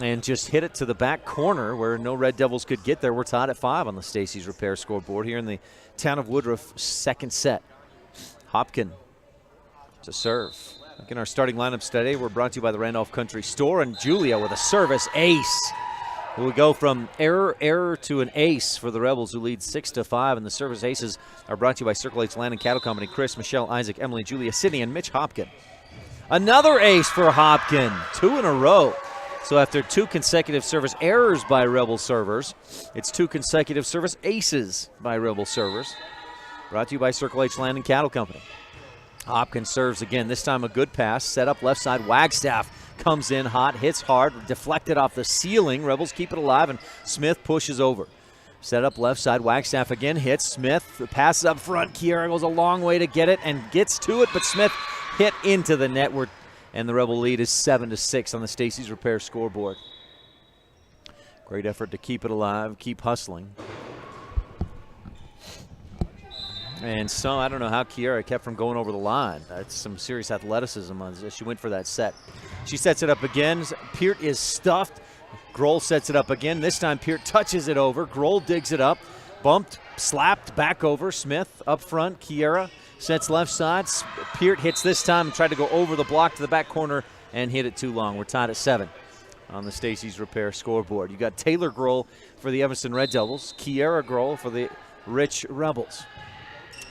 and just hit it to the back corner where no Red Devils could get there. We're tied at 5 on the Stacey's Repair scoreboard here in the Town of Woodruff second set. Hopkin to serve. In our starting lineups today, we're brought to you by the Randolph Country Store, and Julia with a service ace. We go from error to an ace for the Rebels, who lead 6-5, and the service aces are brought to you by Circle H Land and Cattle Company. Chris, Michelle, Isaac, Emily, Julia, Sydney, and Mitch Hopkin. Another ace for Hopkin, 2 in a row. So after 2 consecutive service errors by Rebel servers, it's 2 consecutive service aces by Rebel servers. Brought to you by Circle H Land and Cattle Company. Hopkins serves again, this time a good pass, set up left side. Wagstaff comes in hot, hits hard, deflected off the ceiling. Rebels keep it alive, and Smith pushes over. Set up left side, Wagstaff again hits. Smith passes up front. Kiara goes a long way to get it and gets to it, but Smith hit into the net, and the Rebel lead is 7-6 on the Stacey's Repair scoreboard. Great effort to keep it alive, keep hustling. And so I don't know how Kiara kept from going over the line. That's some serious athleticism as she went for that set. She sets it up again. Peart is stuffed. Grohl sets it up again. This time Peart touches it over. Grohl digs it up. Bumped, slapped, back over. Smith up front. Kiara sets left side. Peart hits this time and tried to go over the block to the back corner and hit it too long. We're tied at 7 on the Stacey's Repair scoreboard. You got Taylor Grohl for the Evanston Red Devils. Kiara Grohl for the Rich Rebels.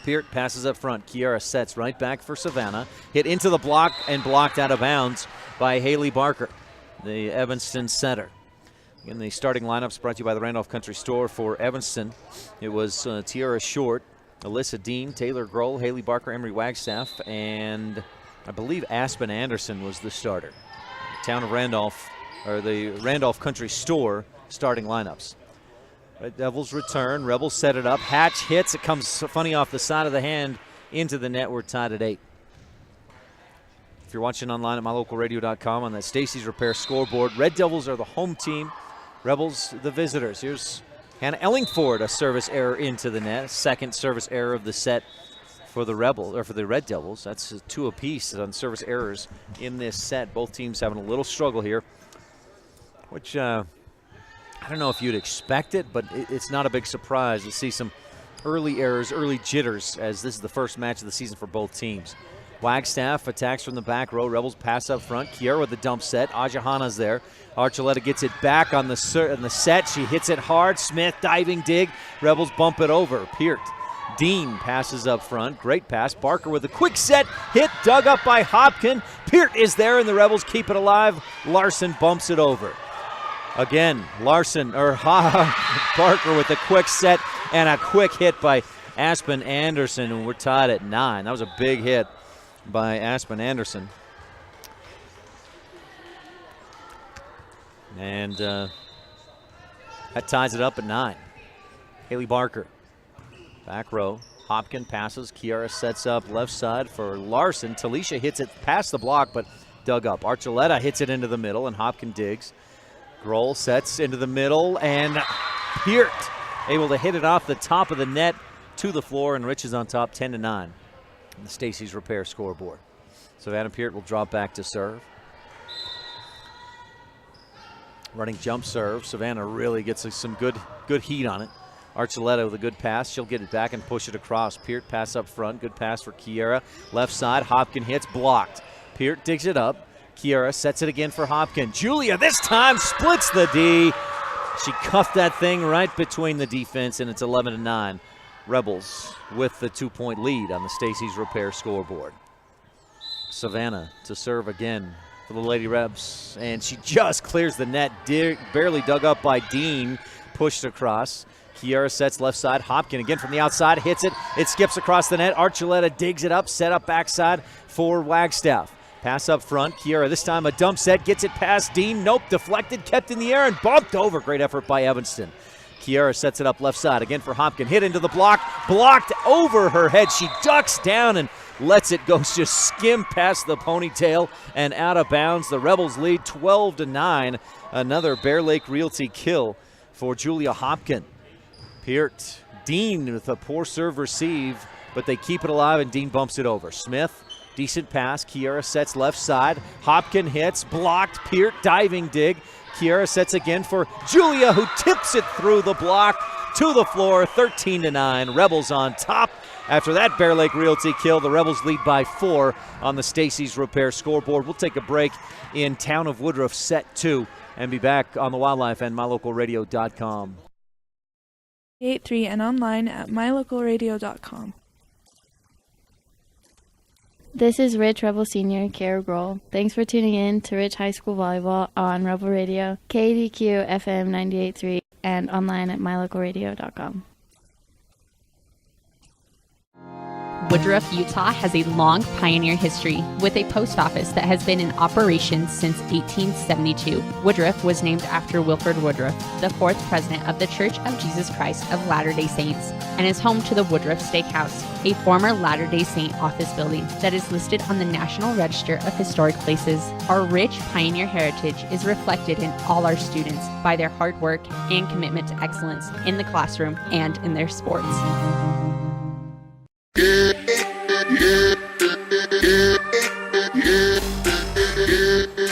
Peart passes up front. Kiara sets right back for Savannah. Hit into the block and blocked out of bounds by Haley Barker, the Evanston setter. In the starting lineups brought to you by the Randolph Country Store for Evanston, it was Tiara Short, Alyssa Dean, Taylor Grohl, Haley Barker, Emery Wagstaff, and I believe Aspen Anderson was the starter. Town of Randolph, or the Randolph Country Store starting lineups. Red Devils return. Rebels set it up. Hatch hits. It comes funny off the side of the hand into the net. We're tied at 8. If you're watching online at mylocalradio.com on that Stacey's Repair scoreboard, Red Devils are the home team. Rebels the visitors. Here's Hannah Ellingford, a service error into the net. Second service error of the set for the Red Devils. That's 2 apiece on service errors in this set. Both teams having a little struggle here, which I don't know if you'd expect it, but it's not a big surprise to see some early errors, early jitters, as this is the first match of the season for both teams. Wagstaff attacks from the back row. Rebels pass up front. Kiara with the dump set. Ajahana's there. Archuleta gets it back on the set. She hits it hard. Smith diving dig. Rebels bump it over. Peart. Dean passes up front. Great pass. Barker with a quick set. Hit dug up by Hopkin. Peart is there, and the Rebels keep it alive. Larson bumps it over. Again, Barker with a quick set and a quick hit by Aspen Anderson, and we're tied at 9. That was a big hit by Aspen Anderson. And that ties it up at 9. Haley Barker, back row. Hopkin passes. Kiara sets up left side for Larson. Talisha hits it past the block, but dug up. Archuleta hits it into the middle, and Hopkins digs. Grohl sets into the middle, and Peart able to hit it off the top of the net to the floor, and Rich is on top 10-9 on the Stacy's Repair scoreboard. Savannah Peart will drop back to serve. Running jump serve. Savannah really gets some good heat on it. Archuleta with a good pass. She'll get it back and push it across. Peart pass up front. Good pass for Kiera. Left side. Hopkins hits. Blocked. Peart digs it up. Kiera sets it again for Hopkins. Julia this time splits the D. She cuffed that thing right between the defense, and it's 11-9. Rebels with the 2-point lead on the Stacy's Repair scoreboard. Savannah to serve again for the Lady Rebs, and she just clears the net. Barely dug up by Dean. Pushed across. Kiera sets left side. Hopkins again from the outside. Hits it. It skips across the net. Archuleta digs it up. Set up backside for Wagstaff. Pass up front. Kiera this time a dump set. Gets it past Dean. Nope. Deflected. Kept in the air and bumped over. Great effort by Evanston. Kiera sets it up left side. Again for Hopkins. Hit into the block. Blocked over her head. She ducks down and lets it go. Just skim past the ponytail and out of bounds. The Rebels lead 12-9. Another Bear Lake Realty kill for Julia Hopkins. Peart. Dean with a poor serve receive, but they keep it alive, and Dean bumps it over. Smith. Decent pass. Kiera sets left side. Hopkins hits. Blocked. Peart diving dig. Kiera sets again for Julia, who tips it through the block to the floor. 13-9. Rebels on top. After that Bear Lake Realty kill, the Rebels lead by 4 on the Stacy's Repair scoreboard. We'll take a break in Town of Woodruff set 2 and be back on the Wildlife and MyLocalRadio.com. 83 and online at MyLocalRadio.com. This is Rich Rebel Senior, Kara Grohl. Thanks for tuning in to Rich High School Volleyball on Rebel Radio, KADQ FM 98.3, and online at MyLocalRadio.com. Woodruff, Utah has a long pioneer history with a post office that has been in operation since 1872. Woodruff was named after Wilford Woodruff, the 4th president of the Church of Jesus Christ of Latter-day Saints, and is home to the Woodruff Steakhouse, a former Latter-day Saint office building that is listed on the National Register of Historic Places. Our rich pioneer heritage is reflected in all our students by their hard work and commitment to excellence in the classroom and in their sports.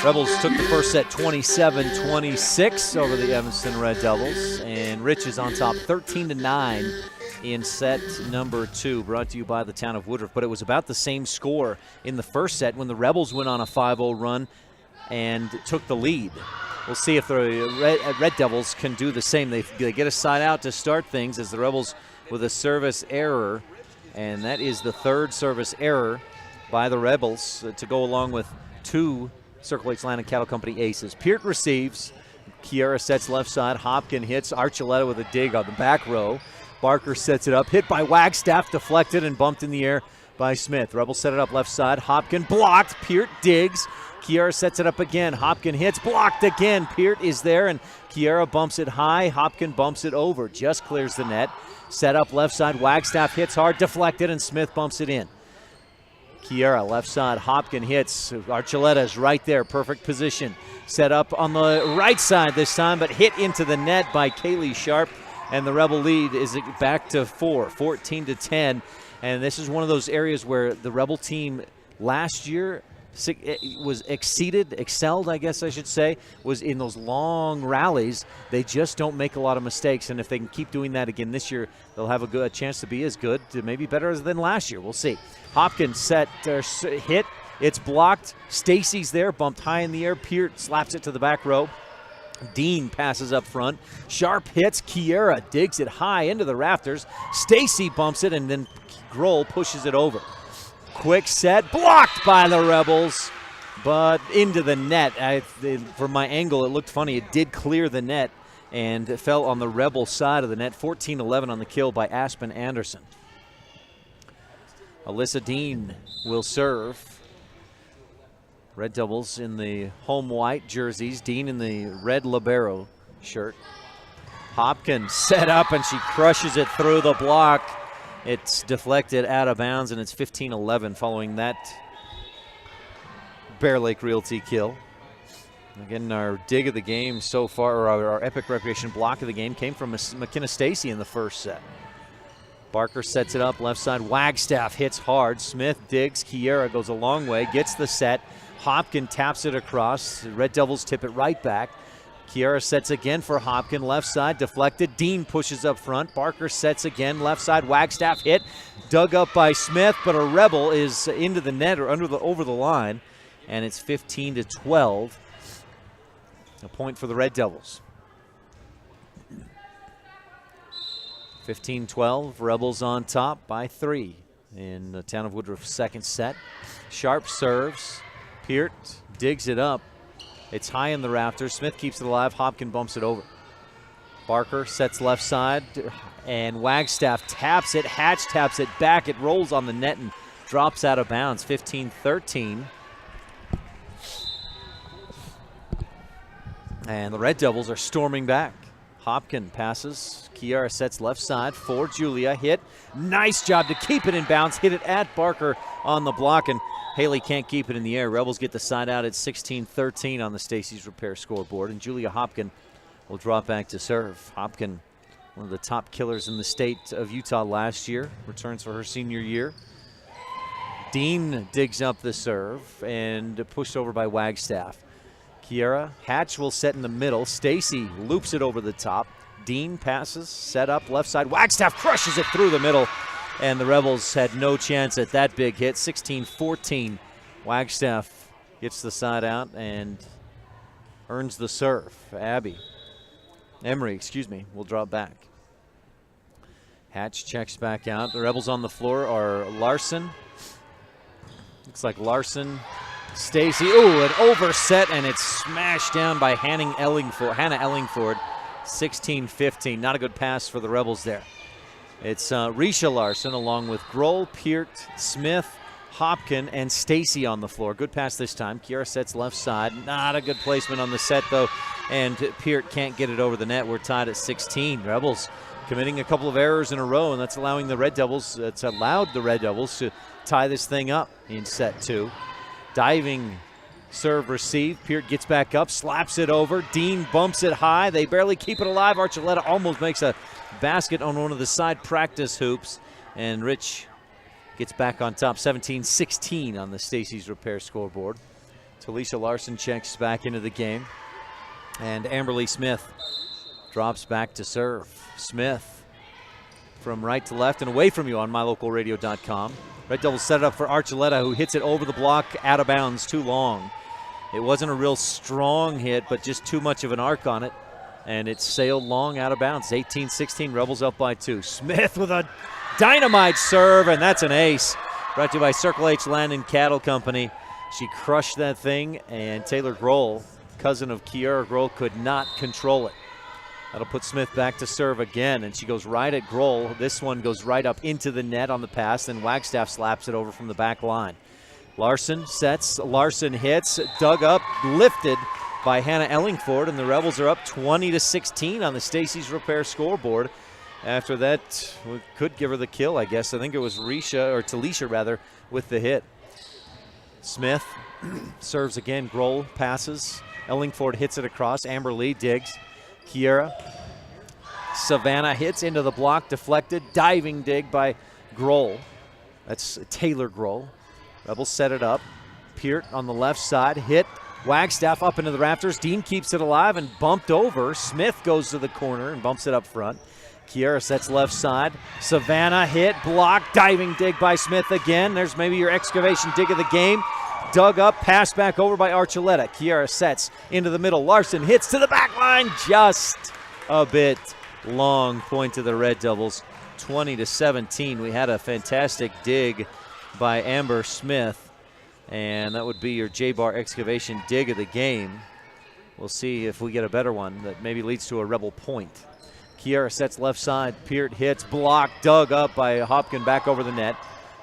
Rebels took the first set 27-26 over the Evanston Red Devils, and Rich is on top 13-9 in set number 2, brought to you by the Town of Woodruff. But it was about the same score in the first set when the Rebels went on a 5-0 run and took the lead. We'll see if the Red Devils can do the same. They get a side out to start things as the Rebels with a service error, and that is the 3rd service error by the Rebels to go along with 2 Circle H Land and Cattle Company aces. Peart receives. Kiera sets left side. Hopkins hits. Archuleta with a dig on the back row. Barker sets it up. Hit by Wagstaff. Deflected and bumped in the air by Smith. Rebels set it up left side. Hopkins blocked. Peart digs. Kiera sets it up again. Hopkins hits. Blocked again. Peart is there, and Kiera bumps it high. Hopkins bumps it over. Just clears the net. Set up left side. Wagstaff hits hard. Deflected, and Smith bumps it in. Kiera left side. Hopkins hits. Archuleta is right there. Perfect position. Set up on the right side this time, but hit into the net by Kaylee Sharp. And the Rebel lead is back to 4, 14-10. And this is one of those areas where the Rebel team last year was excelled, I guess I should say, was in those long rallies. They just don't make a lot of mistakes, and if they can keep doing that again this year, they'll have a chance to be as good, to maybe better than last year. We'll see. Hopkins hit. It's blocked. Stacy's there, bumped high in the air. Peart slaps it to the back row. Dean passes up front. Sharp hits. Kiera digs it high into the rafters. Stacy bumps it, and then Grohl pushes it over. Quick set, blocked by the Rebels, but into the net. From my angle, it looked funny. It did clear the net, and it fell on the Rebel side of the net. 14-11 on the kill by Aspen Anderson. Alyssa Dean will serve. Red Devils in the home white jerseys. Dean in the red libero shirt. Hopkins set up, and she crushes it through the block. It's deflected out of bounds, and it's 15-11 following that Bear Lake Realty kill. Again, our dig of the game so far, or our Epic Recreation block of the game, came from McKenna Stacy in the first set. Barker sets it up, left side. Wagstaff hits hard. Smith digs. Kiera goes a long way, gets the set. Hopkin taps it across. Red Devils tip it right back. Kiera sets again for Hopkin, left side, deflected. Dean pushes up front. Barker sets again, left side. Wagstaff hit, dug up by Smith, but a Rebel is into the net or over the line, and it's 15-12. A point for the Red Devils. 15-12, Rebels on top by 3 in the Town of Woodruff's second set. Sharp serves. Peart digs it up. It's high in the rafters. Smith keeps it alive. Hopkin bumps it over. Barker sets left side, and Wagstaff taps it. Hatch taps it back. It rolls on the net and drops out of bounds. 15-13. And the Red Devils are storming back. Hopkin passes. Kiara sets left side for Julia. Hit. Nice job to keep it in bounds. Hit it at Barker on the block, and Haley can't keep it in the air. Rebels get the side out at 16-13 on the Stacy's Repair scoreboard, and Julia Hopkin will drop back to serve. Hopkin, one of the top killers in the state of Utah last year, returns for her senior year. Dean digs up the serve and pushed over by Wagstaff. Kiera, Hatch will set in the middle. Stacy loops it over the top. Dean passes, set up left side. Wagstaff crushes it through the middle, and the Rebels had no chance at that big hit. 16-14. Wagstaff gets the side out and earns the serve. Emery, will drop back. Hatch checks back out. The Rebels on the floor are Larson. Looks like Larson, Stacy. Ooh, an overset, and it's smashed down by Hannah Ellingford. 16-15. Not a good pass for the Rebels there. It's Risha Larson along with Grohl, Peart, Smith, Hopkin, and Stacy on the floor. Good pass this time. Kiera sets left side. Not a good placement on the set, though, and Peart can't get it over the net. We're tied at 16. Rebels committing a couple of errors in a row, and that's allowed the Red Devils to tie this thing up in set 2. Diving serve receive. Peart gets back up, slaps it over. Dean bumps it high. They barely keep it alive. Archuleta almost makes a basket on one of the side practice hoops, and Rich gets back on top. 17-16 on the Stacy's Repair scoreboard. Talisha Larson checks back into the game, and Amberly Smith drops back to serve. Smith from right to left and away from you on mylocalradio.com. Red Devils set it up for Archuleta, who hits it over the block, out of bounds, too long. It wasn't a real strong hit, but just too much of an arc on it, and it sailed long out of bounds. 18-16, Rebels up by 2. Smith with a dynamite serve, and that's an ace. Brought to you by Circle H Land and Cattle Company. She crushed that thing, and Taylor Grohl, cousin of Kiera Grohl, could not control it. That'll put Smith back to serve again, and she goes right at Grohl. This one goes right up into the net on the pass, and Wagstaff slaps it over from the back line. Larson sets, Larson hits, dug up, lifted by Hannah Ellingford, and the Rebels are up 20-16 on the Stacy's Repair scoreboard. After that, we could give her the kill, I guess. I think it was Talisha with the hit. Smith serves again. Grohl passes. Ellingford hits it across. Amber Lee digs. Kiera. Savannah hits into the block, deflected. Diving dig by Grohl. That's Taylor Grohl. Rebels set it up. Peart on the left side. Hit. Wagstaff up into the rafters. Dean keeps it alive and bumped over. Smith goes to the corner and bumps it up front. Kiera sets left side. Savannah hit, block, diving dig by Smith again. There's maybe your excavation dig of the game. Dug up, passed back over by Archuleta. Kiera sets into the middle. Larson hits to the back line, just a bit long. Point to the Red Devils, 20-17. We had a fantastic dig by Amber Smith, and that would be your J-Bar excavation dig of the game. We'll see if we get a better one that maybe leads to a Rebel point. Kiera sets left side. Peart hits, block, dug up by Hopkin back over the net.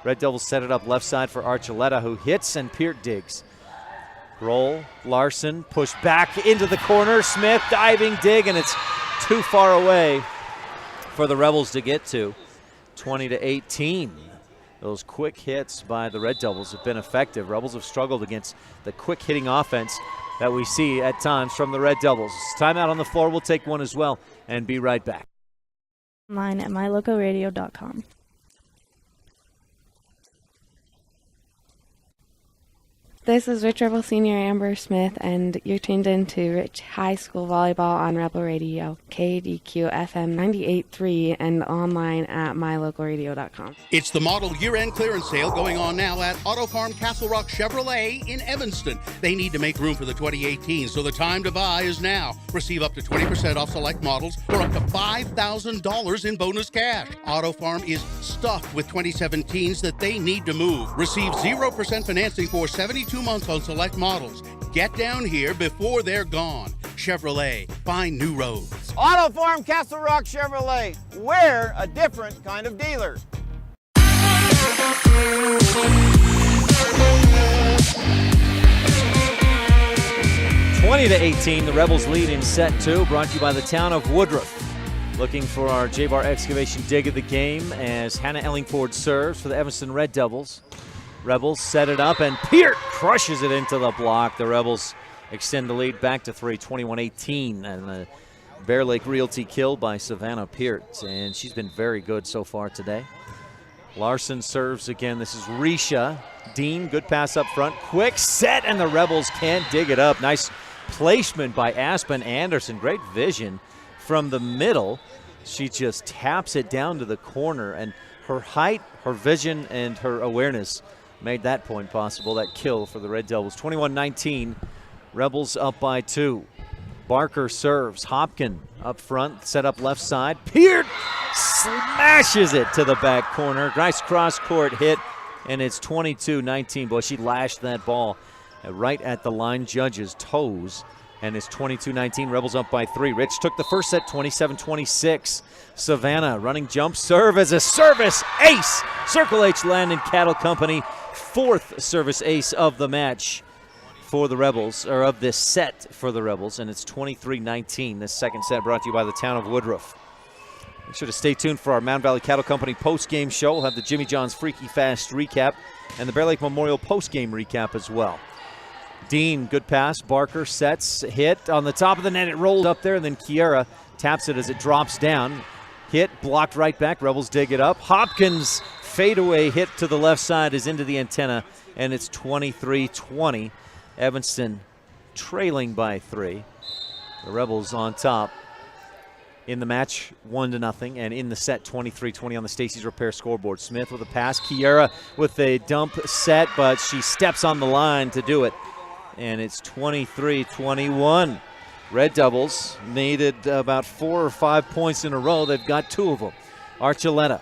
Red Devils set it up left side for Archuleta, who hits and Peart digs. Roll, Larson, push back into the corner. Smith diving dig, and it's too far away for the Rebels to get to. 20-18. Those quick hits by the Red Devils have been effective. Rebels have struggled against the quick hitting offense that we see at times from the Red Devils. Timeout on the floor. We'll take one as well and be right back. Online at mylocalradio.com. This is Rich Rebel Senior Amber Smith, and you're tuned in to Rich High School Volleyball on Rebel Radio, KADQ FM 98.3, and online at mylocalradio.com. It's the model year-end clearance sale going on now at Auto Farm Castle Rock Chevrolet in Evanston. They need to make room for the 2018, so the time to buy is now. Receive up to 20% off select models or up to $5,000 in bonus cash. Auto Farm is stuffed with 2017s that they need to move. Receive 0% financing for 72 months on select models. Get down here before they're gone. Chevrolet, find new roads. Auto Farm Castle Rock Chevrolet. We're a different kind of dealer. 20-18, the Rebels lead in set 2, brought to you by the town of Woodruff. Looking for our J-Bar Excavation dig of the game as Hannah Ellingford serves for the Evanston Red Devils. Rebels set it up, and Peart crushes it into the block. The Rebels extend the lead back to 3, 21-18, and the Bear Lake Realty kill by Savannah Peart, and she's been very good so far today. Larson serves again. This is Risha. Dean, good pass up front. Quick set, and the Rebels can't dig it up. Nice placement by Aspen Anderson. Great vision from the middle. She just taps it down to the corner, and her height, her vision, and her awareness made that point possible, that kill for the Red Devils. 21-19, Rebels up by 2. Barker serves. Hopkin up front, set up left side. Peart smashes it to the back corner. Nice cross-court hit, and it's 22-19. Boy, she lashed that ball right at the line judge's toes, and it's 22-19. Rebels up by 3. Rich took the first set, 27-26. Savannah running jump serve as a service ace. Circle H Landon Cattle Company, 4th service ace of the match for the Rebels, or of this set for the Rebels, and it's 23-19. This second set brought to you by the town of Woodruff. Make sure to stay tuned for our Mountain Valley Cattle Company post-game show. We'll have the Jimmy John's Freaky Fast recap and the Bear Lake Memorial post-game recap as well. Dean, good pass. Barker sets, hit on the top of the net. It rolled up there, and then Kiera taps it as it drops down. Hit, blocked right back. Rebels dig it up. Hopkins fadeaway hit to the left side is into the antenna, and it's 23-20. Evanston trailing by 3. The Rebels on top in the match 1-0, and in the set 23-20 on the Stacey's Repair scoreboard. Smith with a pass. Kiera with a dump set, but she steps on the line to do it, and it's 23-21. Red Devils needed about 4 or 5 points in a row. They've got 2 of them. Archuleta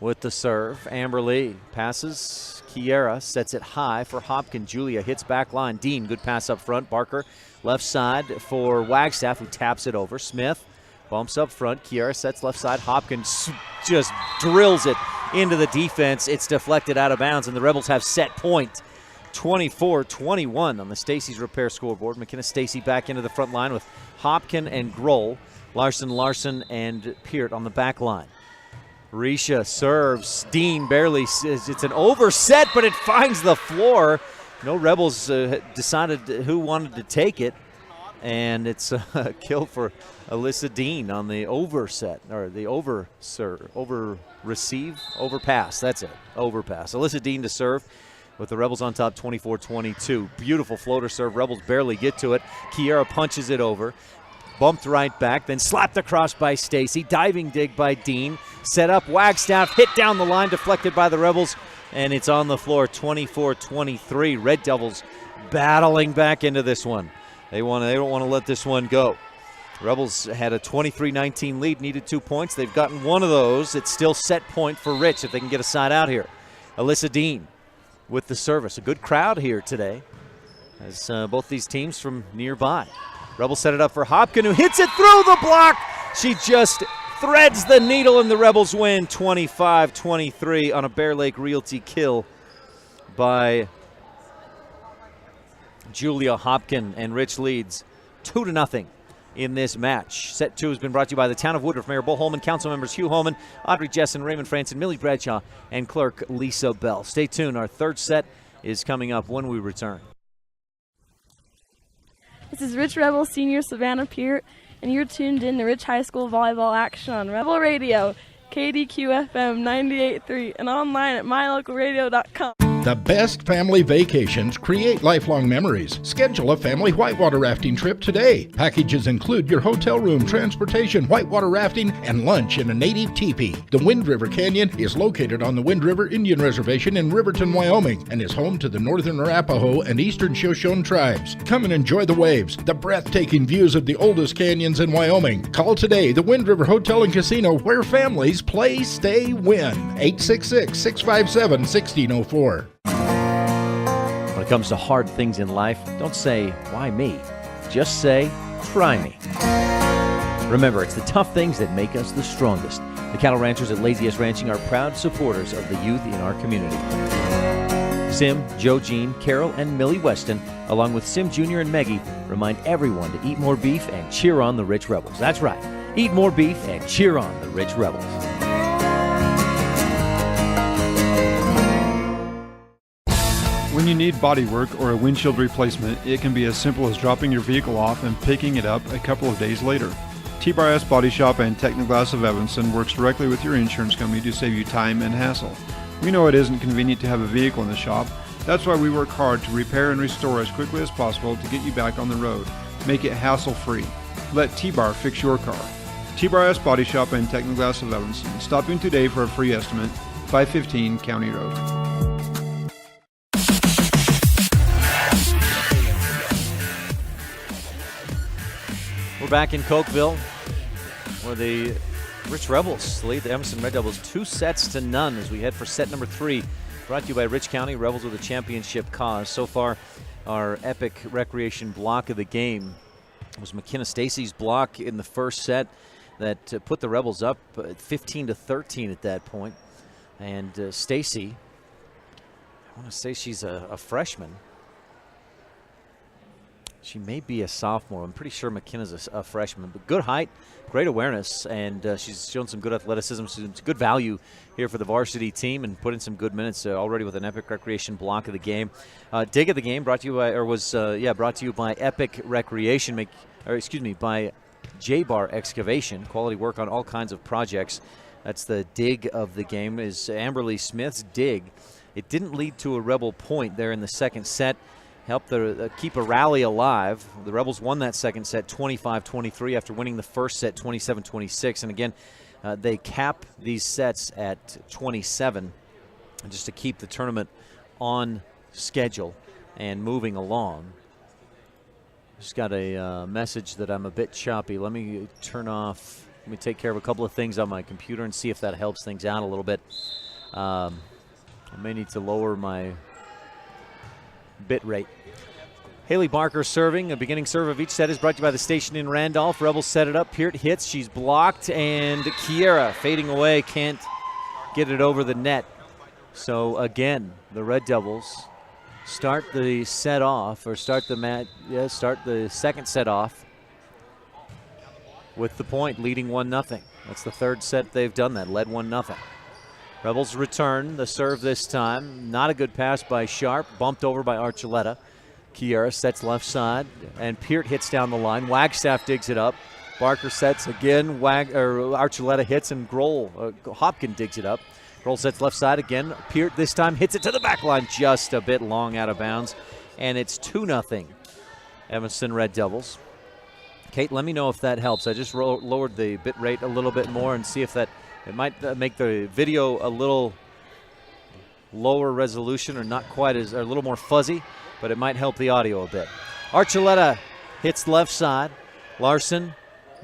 with the serve. Amber Lee passes. Kiera sets it high for Hopkins. Julia hits back line. Dean, good pass up front. Barker left side for Wagstaff, who taps it over. Smith bumps up front. Kiera sets left side. Hopkins just drills it into the defense. It's deflected out of bounds, and the Rebels have set point. 24-21 on the Stacey's Repair scoreboard. McKenna Stacey back into the front line with Hopkin and Grohl. Larson, and Peart on the back line. Risha serves. Dean barely, it's an overset, but it finds the floor. No Rebels decided who wanted to take it, and it's a kill for Alyssa Dean on the overset, or the overpass. That's it, overpass. Alyssa Dean to serve, with the Rebels on top 24-22. Beautiful floater serve. Rebels barely get to it. Kiera punches it over. Bumped right back, then slapped across by Stacey. Diving dig by Dean. Set up Wagstaff. Hit down the line, deflected by the Rebels, and it's on the floor 24-23. Red Devils battling back into this one. They don't want to let this one go. Rebels had a 23-19 lead, needed 2 points. They've gotten one of those. It's still set point for Rich if they can get a side out here. Alyssa Dean with the service. A good crowd here today, as both these teams from nearby. Rebels set it up for Hopkin, who hits it through the block. She just threads the needle, and the Rebels win 25-23 on a Bear Lake Realty kill by Julia Hopkin, and Rich leads 2-0 in this match. Set 2 has been brought to you by the Town of Woodruff, Mayor Bull Holman, council members Hugh Holman, Audrey Jessen, Raymond Franson, Millie Bradshaw, and clerk Lisa Bell. Stay tuned. Our third set is coming up when we return. This is Rich Rebel Senior Savannah Peart, and you're tuned in to Rich High School volleyball action on Rebel Radio, KDQ FM 98.3, and online at mylocalradio.com. The best family vacations create lifelong memories. Schedule a family whitewater rafting trip today. Packages include your hotel room, transportation, whitewater rafting, and lunch in a native teepee. The Wind River Canyon is located on the Wind River Indian Reservation in Riverton, Wyoming, and is home to the Northern Arapaho and Eastern Shoshone tribes. Come and enjoy the waves, the breathtaking views of the oldest canyons in Wyoming. Call today the Wind River Hotel and Casino, where families play, stay, win. 866-657-1604. When it comes to hard things in life, don't say, why me? Just say, try me. Remember, it's the tough things that make us the strongest. The cattle ranchers at Laziest Ranching are proud supporters of the youth in our community. Sim, Joe Jean, Carol, and Millie Weston, along with Sim Jr. and Maggie, remind everyone to eat more beef and cheer on the Rich Rebels. That's right. Eat more beef and cheer on the Rich Rebels. When you need body work or a windshield replacement, it can be as simple as dropping your vehicle off and picking it up a couple of days later. T-Bar S Body Shop and Technoglass of Evanston works directly with your insurance company to save you time and hassle. We know it isn't convenient to have a vehicle in the shop. That's why we work hard to repair and restore as quickly as possible to get you back on the road. Make it hassle-free. Let T-Bar fix your car. T-Bar S Body Shop and Technoglass of Evanston. Stop in today for a free estimate. 515 County Road. We're back in Cokeville, where the Rich Rebels lead the Evanston Red Devils 2-0 as we head for set number 3. Brought to you by Rich County, Rebels with a championship cause. So far, our epic recreation block of the game was McKenna Stacy's block in the first set that put the Rebels up 15-13 at that point. And Stacy, I want to say she's a freshman. She may be a sophomore. I'm pretty sure McKenna's a freshman. But good height, great awareness, and she's shown some good athleticism, some good value here for the varsity team, and put in some good minutes already with an epic recreation block of the game. Dig of the game brought to you by, brought to you by Epic Recreation, by J-Bar Excavation. Quality work on all kinds of projects. That's the dig of the game. Is Amberly Smith's dig. It didn't lead to a Rebel point there in the second set. Helped keep a rally alive. The Rebels won that second set 25-23 after winning the first set 27-26. And again, they cap these sets at 27 just to keep the tournament on schedule and moving along. Just got a message that I'm a bit choppy. Let me take care of a couple of things on my computer and see if that helps things out a little bit. I may need to lower my bit rate. Haley Barker serving. A beginning serve of each set is brought to you by the station in Randolph. Rebels set it up. Peart hits. She's blocked. And Kiera fading away. Can't get it over the net. So again, the Red Devils start the set off, or start the second set off with the point, leading 1-0. That's the third set they've done that, led 1-0. Rebels return the serve this time. Not a good pass by Sharp, bumped over by Archuleta. Kiera sets left side, and Peart hits down the line. Wagstaff digs it up. Barker sets again. Archuleta hits, and Hopkin digs it up. Grohl sets left side again. Peart this time hits it to the back line, just a bit long out of bounds, and it's 2-0 Evanston Red Devils. Kate, let me know if that helps. I just lowered the bit rate a little bit more and see if that it might make the video a little lower resolution, or not quite as, or a little more fuzzy, but it might help the audio a bit. Archuleta hits left side. Larson,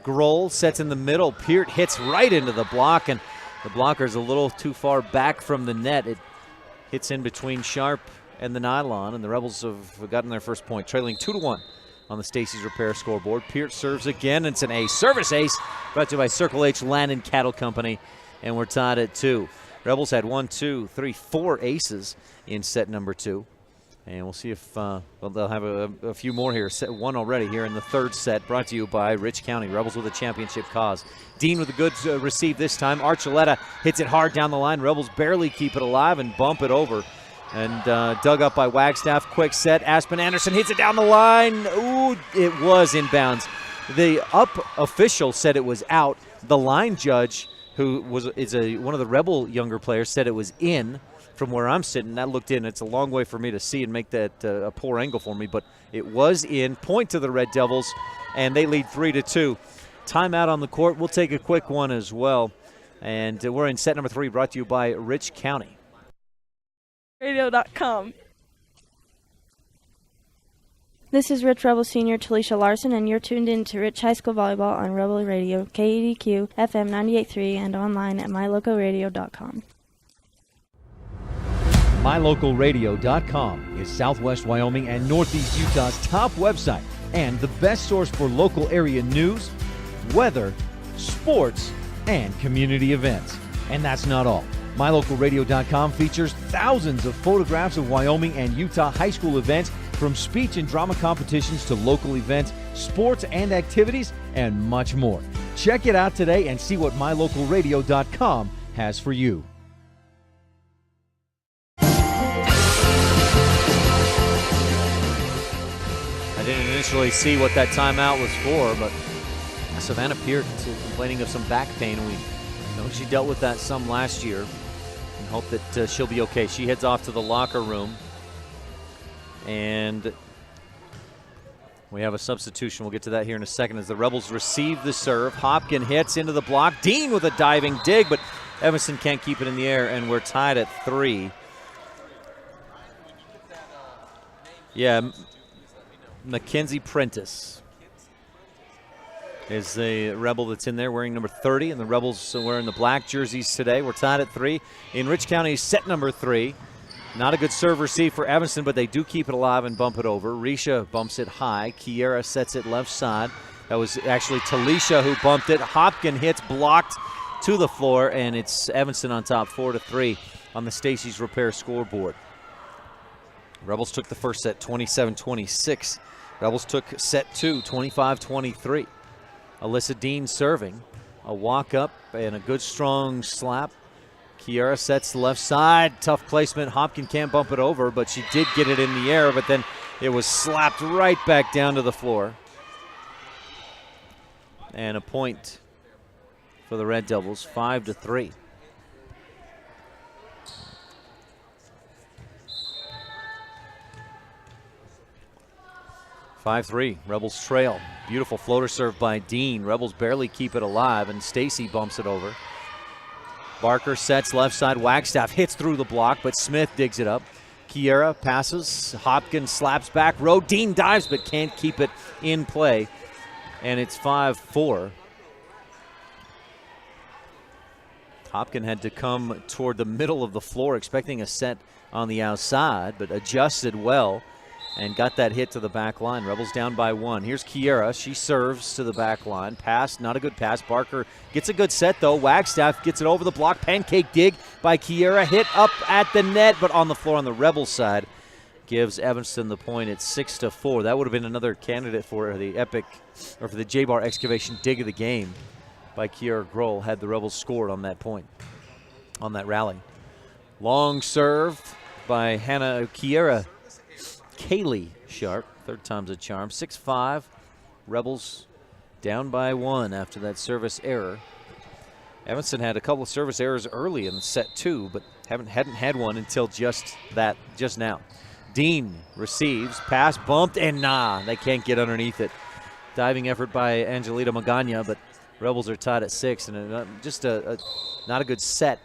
Grohl sets in the middle. Peart hits right into the block, and the blocker's a little too far back from the net. It hits in between Sharp and the nylon, and the Rebels have gotten their first point, trailing 2-1 on the Stacey's Repair scoreboard. Peart serves again. It's an ace. Service ace brought to you by Circle H Land and Cattle Company, and we're tied at 2. Rebels had 4 aces in set number 2. And we'll see if they'll have a few more here. Set one already here in the third set, brought to you by Rich County. Rebels with a championship cause. Dean with a good receive this time. Archuleta hits it hard down the line. Rebels barely keep it alive and bump it over. And dug up by Wagstaff. Quick set. Aspen Anderson hits it down the line. Ooh, it was inbounds. The up official said it was out. The line judge, who is one of the Rebel younger players, said it was in. From where I'm sitting, that looked in. It's a long way for me to see and make that a poor angle for me, but it was in. Point to the Red Devils, and they lead 3-2. Timeout on the court. We'll take a quick one as well. And we're in set number 3, brought to you by Rich County. Radio.com. This is Rich Rebel Senior Talisha Larson, and you're tuned in to Rich High School Volleyball on Rebel Radio, KADQ, FM 98.3, and online at mylocalradio.com. MyLocalRadio.com is Southwest Wyoming and Northeast Utah's top website and the best source for local area news, weather, sports, and community events. And that's not all. MyLocalRadio.com features thousands of photographs of Wyoming and Utah high school events, from speech and drama competitions to local events, sports and activities, and much more. Check it out today and see what MyLocalRadio.com has for you. I didn't initially see what that timeout was for, but Savannah Peart complaining of some back pain. We know she dealt with that some last year and hope that she'll be okay. She heads off to the locker room, and we have a substitution. We'll get to that here in a second as the Rebels receive the serve. Hopkin hits into the block. Dean with a diving dig, but Evanston can't keep it in the air, and we're tied at 3. Yeah, Mackenzie Prentice is the Rebel that's in there wearing number 30, and the Rebels are wearing the black jerseys today. We're tied at 3. In Rich County, set number 3. Not a good serve receive for Evanston, but they do keep it alive and bump it over. Risha bumps it high. Kiera sets it left side. That was actually Talisha who bumped it. Hopkin hits blocked to the floor, and it's Evanston on top 4-3 on the Stacy's Repair scoreboard. Rebels took the first set 27-26. Rebels took set 2 25-23. Alyssa Dean serving. A walk up and a good strong slap. Kiera sets left side. Tough placement. Hopkin can't bump it over, but she did get it in the air, but then it was slapped right back down to the floor. And a point for the Red Devils, 5-3. Rebels trail. Beautiful floater serve by Dean. Rebels barely keep it alive, and Stacy bumps it over. Barker sets left side. Wagstaff hits through the block, but Smith digs it up. Kiera passes. Hopkins slaps back row. Dean dives, but can't keep it in play. And it's 5-4. Hopkins had to come toward the middle of the floor, expecting a set on the outside, but adjusted well and got that hit to the back line. Rebels down by 1. Here's Kiera. She serves to the back line. Pass, not a good pass. Barker gets a good set, though. Wagstaff gets it over the block. Pancake dig by Kiera. Hit up at the net, but on the floor on the Rebels side. Gives Evanston the point at 6-4. That would have been another candidate for the epic, or for the J-Bar excavation dig of the game by Kiera Grohl had the Rebels scored on that point, on that rally. Long serve by Hannah Kiera. Kaylee Sharp, third time's a charm. 6-5. Rebels down by 1 after that service error. Evanston had a couple of service errors early in set 2, but hadn't had one until just now. Dean receives, pass bumped, and they can't get underneath it. Diving effort by Angelita Magana, but Rebels are tied at 6, and just not a good set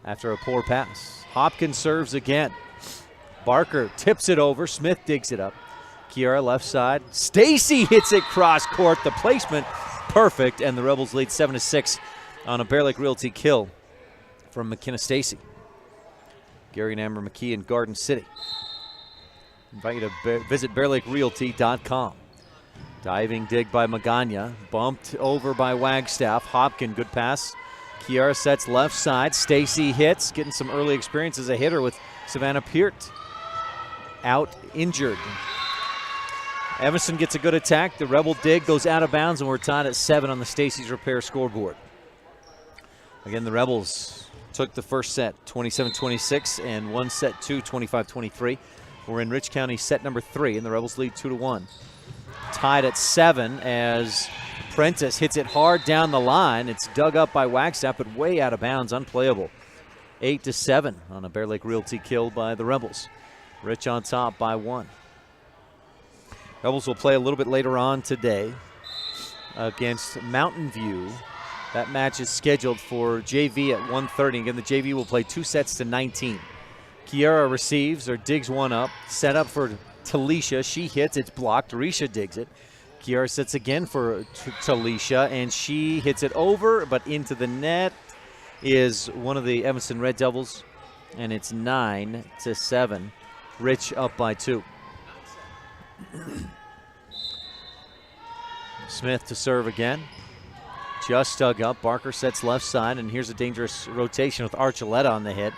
after a poor pass. Hopkins serves again. Barker tips it over. Smith digs it up. Kiera left side. Stacy hits it cross court. The placement perfect, and the Rebels lead 7-6 on a Bear Lake Realty kill from McKenna Stacy. Gary and Amber McKee in Garden City. Invite you to visit BearLakeRealty.com. Diving dig by Magana. Bumped over by Wagstaff. Hopkins, good pass. Kiera sets left side. Stacy hits, getting some early experience as a hitter with Savannah Peart. out injured. Evanston gets a good attack. The Rebel dig goes out of bounds, and we're tied at 7 on the Stacy's Repair scoreboard. Again, the Rebels took the first set 27-26 and won set 2 25-23. We're in Rich County set number 3, and the Rebels lead 2-1. Tied at 7 as Prentice hits it hard down the line. It's dug up by Wagstaff, but way out of bounds, unplayable. 8-7 on a Bear Lake Realty kill by the Rebels. Rich on top by 1. Rebels will play a little bit later on today against Mountain View. That match is scheduled for JV at 1:30. Again, the JV will play 2 sets to 19. Kiara receives or digs one up. Set up for Talisha. She hits. It's blocked. Risha digs it. Kiara sets again for Talisha, and she hits it over, but into the net is one of the Evanston Red Devils, and it's 9-7. Rich up by 2. Smith to serve again. Just dug up. Barker sets left side, and here's a dangerous rotation with Archuleta on the hit.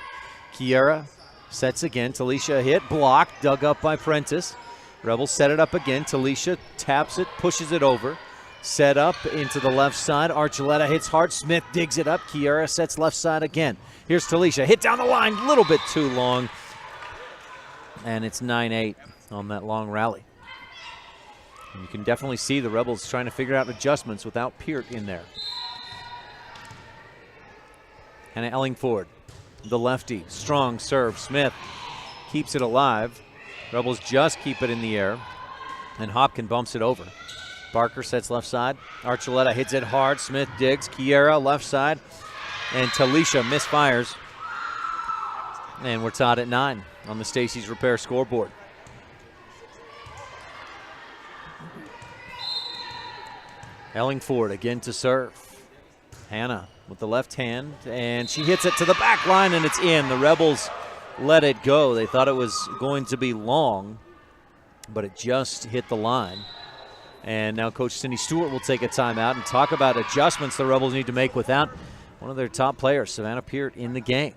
Kiara sets again. Talisha hit, blocked, dug up by Prentice. Rebels set it up again. Talisha taps it, pushes it over. Set up into the left side. Archuleta hits hard. Smith digs it up. Kiara sets left side again. Here's Talisha. Hit down the line, a little bit too long. And it's 9-8 on that long rally. And you can definitely see the Rebels trying to figure out adjustments without Peart in there. Hannah Ellingford, the lefty. Strong serve. Smith keeps it alive. Rebels just keep it in the air. And Hopkin bumps it over. Barker sets left side. Archuleta hits it hard. Smith digs. Kiera left side. And Talisha misfires. And we're tied at 9 on the Stacy's Repair scoreboard. Ellingford again to serve. Hannah with the left hand, and she hits it to the back line, and it's in. The Rebels let it go. They thought it was going to be long, but it just hit the line. And now Coach Cindy Stewart will take a timeout and talk about adjustments the Rebels need to make without one of their top players, Savannah Peart, in the game.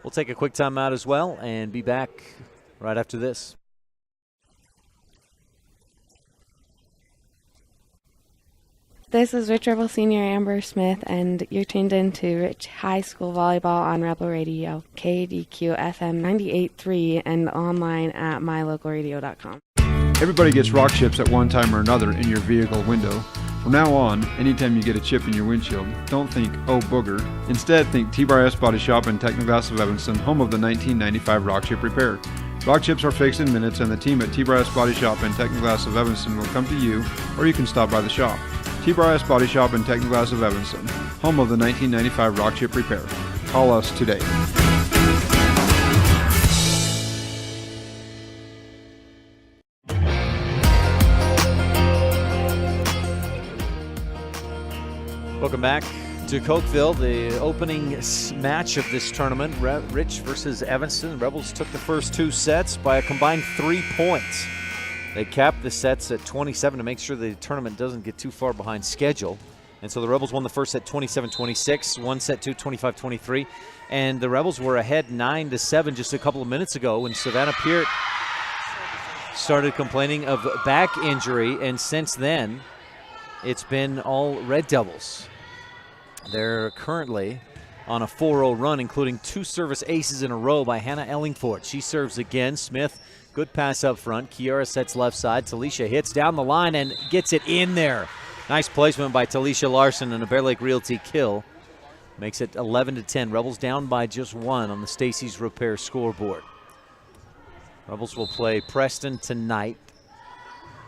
We'll take a quick timeout as well and be back right after this. This is Rich Rebel Senior Amber Smith, and you're tuned in to Rich High School Volleyball on Rebel Radio, KADQ FM 98.3, and online at mylocalradio.com. Everybody gets rock chips at one time or another in your vehicle window. From now on, anytime you get a chip in your windshield, don't think, oh booger. Instead, think T-Bar Body Shop and Technoglass of Evanston, home of the 1995 rock chip repair. Rock chips are fixed in minutes, and the team at T-Bar Body Shop and Technoglass of Evanston will come to you, or you can stop by the shop. T-Bar Body Shop and Technoglass of Evanston, home of the 1995 rock chip repair. Call us today. Welcome back to Cokeville, the opening match of this tournament. Rich versus Evanston. Rebels took the first 2 sets by a combined 3 points. They capped the sets at 27 to make sure the tournament doesn't get too far behind schedule. And so the Rebels won the first set 27-26, one set 2 25-23. And the Rebels were ahead 9-7 just a couple of minutes ago when Savannah Peart started complaining of back injury. And since then, it's been all Red Devils. They're currently on a 4-0 run, including 2 service aces in a row by Hannah Ellingford. She serves again. Smith, good pass up front. Kiara sets left side. Talisha hits down the line and gets it in there. Nice placement by Talisha Larson and a Bear Lake Realty kill. Makes it 11-10. Rebels down by just 1 on the Stacy's Repair scoreboard. Rebels will play Preston tonight.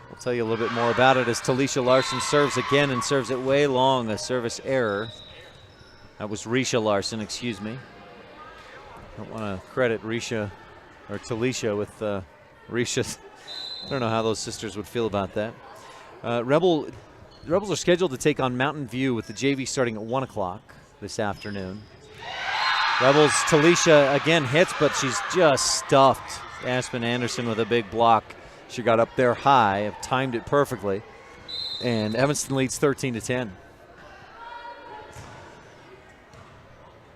We'll tell you a little bit more about it as Talisha Larson serves again and serves it way long, a service error. That was Risha Larson, excuse me. Don't want to credit Risha or Talisha with Risha. I don't know how those sisters would feel about that. Rebels are scheduled to take on Mountain View with the JV starting at 1 o'clock this afternoon. Rebels, Talisha again hits, but she's just stuffed Aspen Anderson with a big block. She got up there high, timed it perfectly, and Evanston leads 13-10.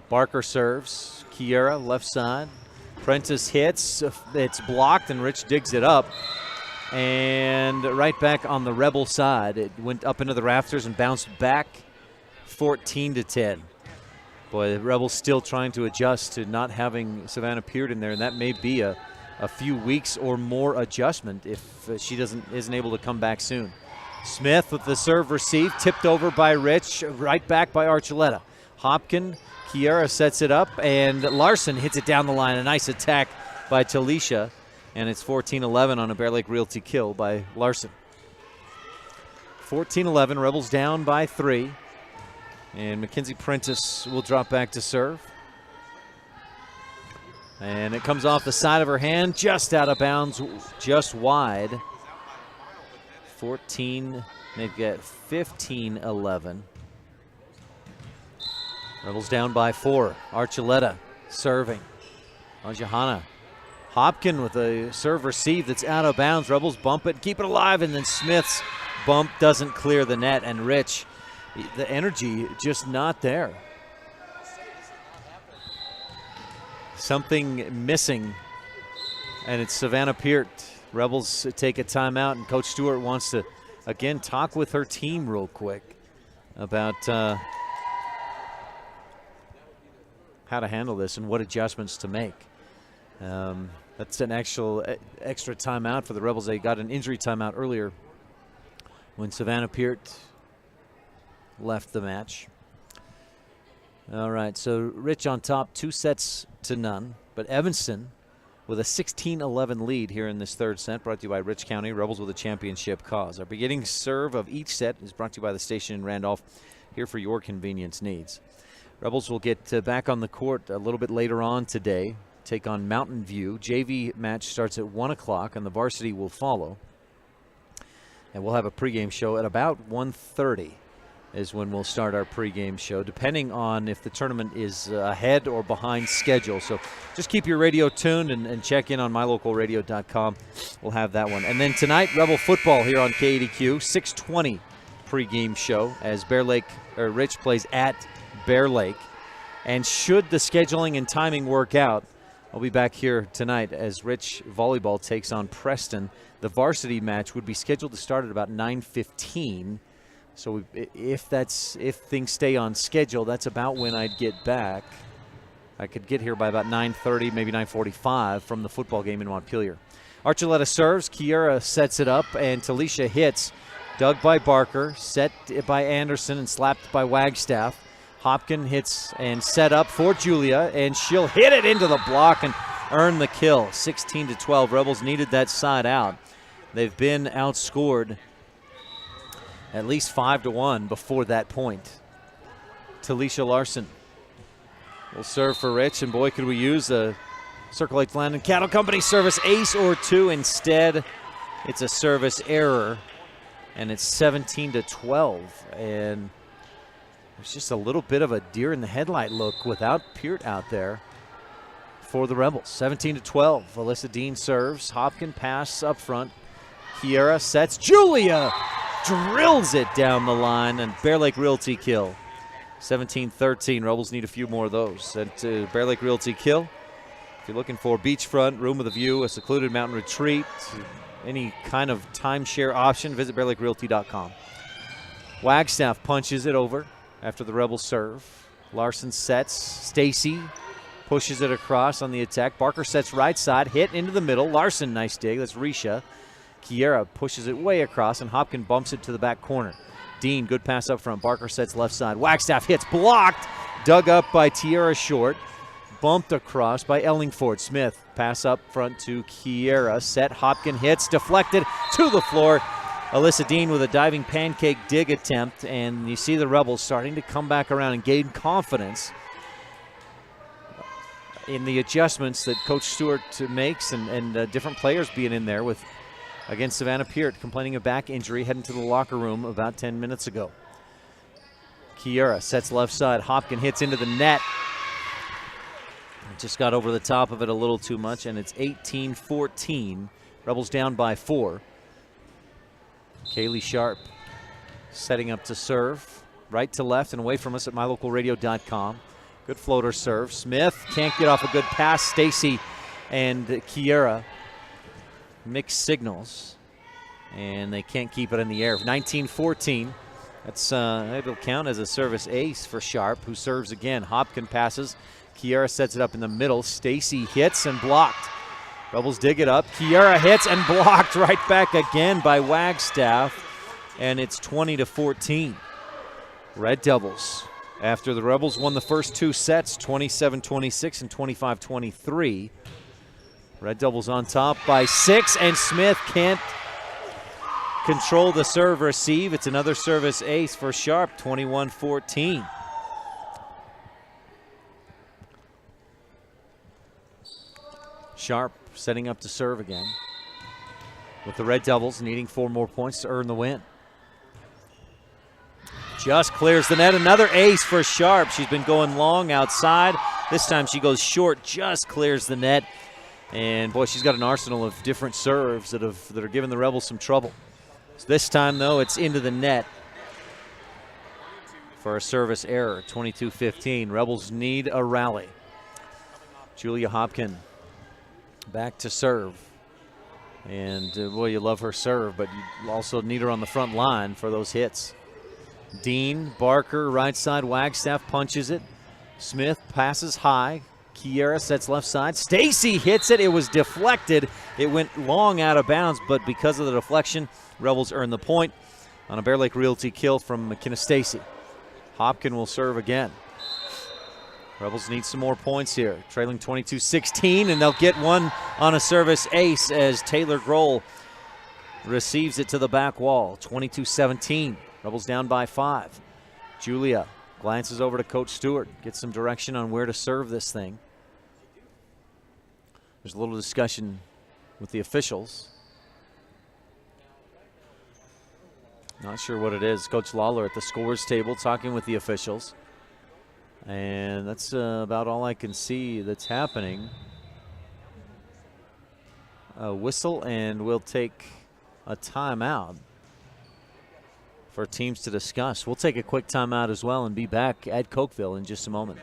Barker serves. Kiera left side. Prentice hits, it's blocked, and Rich digs it up. And right back on the Rebel side. It went up into the rafters and bounced back 14-10. Boy, the Rebels still trying to adjust to not having Savannah Peart in there, and that may be a few weeks or more adjustment if she isn't able to come back soon. Smith with the serve receive, tipped over by Rich, right back by Archuleta. Hopkin, Kiera sets it up, and Larson hits it down the line. A nice attack by Talisha, and it's 14-11 on a Bear Lake Realty kill by Larson. 14-11, Rebels down by 3. And Mackenzie Prentice will drop back to serve. And it comes off the side of her hand, just out of bounds, just wide. 14, they get 15-11. Rebels down by 4. Archuleta serving on Johanna. Hopkin with a serve receive that's out of bounds. Rebels bump it, keep it alive, and then Smith's bump doesn't clear the net, and Rich, the energy just not there. Something missing, and it's Savannah Peart. Rebels take a timeout, and Coach Stewart wants to, again, talk with her team real quick about how to handle this and what adjustments to make. That's an actual extra timeout for the Rebels. They got an injury timeout earlier when Savannah Peart left the match. All right, so Rich on top, 2-0, but Evanston with a 16-11 lead here in this third set, brought to you by Rich County. Rebels with a championship cause. Our beginning serve of each set is brought to you by the station in Randolph, here for your convenience needs. Rebels will get back on the court a little bit later on today, take on Mountain View. JV match starts at 1 o'clock, and the varsity will follow. And we'll have a pregame show at about 1:30 is when we'll start our pregame show, depending on if the tournament is ahead or behind schedule. So just keep your radio tuned and check in on mylocalradio.com. We'll have that one. And then tonight, Rebel football here on KADQ, 6:20 pregame show as Rich plays at Bear Lake. And should the scheduling and timing work out, I'll be back here tonight as Rich Volleyball takes on Preston. The varsity match would be scheduled to start at about 9:15. So if things stay on schedule, that's about when I'd get back. I could get here by about 9:30, maybe 9:45 from the football game in Montpelier. Archuleta serves, Kiera sets it up, and Talisha hits. Dug by Barker, set by Anderson, and slapped by Wagstaff. Hopkin hits and set up for Julia, and she'll hit it into the block and earn the kill. 16-12. Rebels needed that side out. They've been outscored at least 5-1 before that point. Talisha Larson will serve for Rich, and boy, could we use a Circle H Land and Cattle Company service ace or two. Instead, it's a service error, and it's 17-12. And there's just a little bit of a deer in the headlight look without Peart out there for the Rebels. 17-12. Alyssa Dean serves. Hopkin pass up front. Kiera sets. Julia drills it down the line, and Bear Lake Realty kill. 17-13. Rebels need a few more of those. And Bear Lake Realty kill. If you're looking for beachfront, room with a view, a secluded mountain retreat, any kind of timeshare option, visit BearLakeRealty.com. Wagstaff punches it over after the Rebels serve. Larson sets. Stacy pushes it across on the attack. Barker sets right side, hit into the middle. Larson, nice dig. That's Risha. Kiera pushes it way across, and Hopkin bumps it to the back corner. Dean, good pass up front. Barker sets left side. Wagstaff hits, blocked. Dug up by Tiara Short. Bumped across by Ellingford. Smith, pass up front to Kiera. Set, Hopkin hits, deflected to the floor. Alyssa Dean with a diving pancake dig attempt, and you see the Rebels starting to come back around and gain confidence in the adjustments that Coach Stewart makes, and different players being in there with, against Savannah Peart, complaining of back injury, heading to the locker room about 10 minutes ago. Kiera sets left side. Hopkin hits into the net. Just got over the top of it a little too much, and it's 18-14. Rebels down by 4. Kaylee Sharp setting up to serve. Right to left and away from us at mylocalradio.com. Good floater serve. Smith can't get off a good pass. Stacy and Kiera. Mixed signals, and they can't keep it in the air. 19-14. It'll count as a service ace for Sharp, who serves again. Hopkin passes. Kiera sets it up in the middle. Stacy hits and blocked. Rebels dig it up. Kiera hits and blocked right back again by Wagstaff, and it's 20-14. Red Devils, after the Rebels won the first 2 sets, 27-26 and 25-23. Red Devils on top by 6, and Smith can't control the serve receive. It's another service ace for Sharp, 21-14. Sharp setting up to serve again, with the Red Devils needing 4 more points to earn the win. Just clears the net. Another ace for Sharp. She's been going long outside. This time she goes short, just clears the net. And boy, she's got an arsenal of different serves that are giving the Rebels some trouble. So this time, though, it's into the net for a service error. 22-15. Rebels need a rally. Julia Hopkin back to serve. And boy, you love her serve, but you also need her on the front line for those hits. Dean, Barker, right side. Wagstaff punches it. Smith passes high. Kiera sets left side. Stacy hits it. It was deflected. It went long out of bounds, but because of the deflection, Rebels earn the point on a Bear Lake Realty kill from McKenna Stacy. Hopkin will serve again. Rebels need some more points here. Trailing 22-16, and they'll get one on a service ace as Taylor Grohl receives it to the back wall. 22-17. Rebels down by 5. Julia glances over to Coach Stewart, gets some direction on where to serve this thing. There's a little discussion with the officials. Not sure what it is. Coach Lawler at the scores table talking with the officials. And that's about all I can see that's happening. A whistle, and we'll take a timeout for teams to discuss. We'll take a quick timeout as well and be back at Cokeville in just a moment.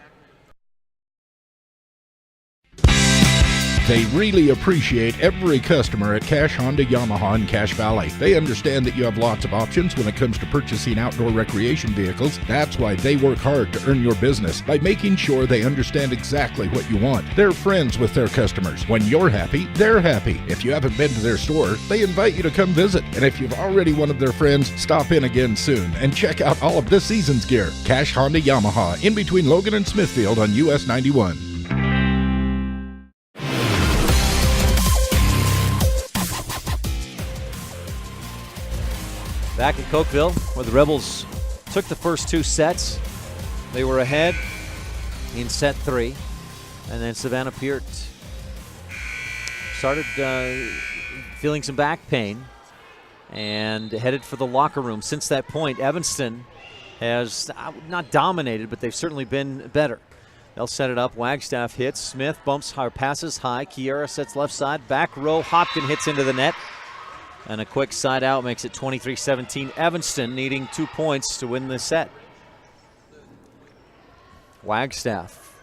They really appreciate every customer at Cash Honda Yamaha in Cache Valley. They understand that you have lots of options when it comes to purchasing outdoor recreation vehicles. That's why they work hard to earn your business by making sure they understand exactly what you want. They're friends with their customers. When you're happy, they're happy. If you haven't been to their store, they invite you to come visit. And if you've already one of their friends, stop in again soon and check out all of this season's gear. Cash Honda Yamaha in between Logan and Smithfield on US 91. Back in Cokeville, where the Rebels took the first 2 sets. They were ahead in set 3. And then Savannah Peart started feeling some back pain and headed for the locker room. Since that point, Evanston has not dominated, but they've certainly been better. They'll set it up. Wagstaff hits. Smith bumps or passes high. Kiera sets left side. Back row. Hopkin hits into the net. And a quick side out makes it 23-17. Evanston needing 2 points to win this set. Wagstaff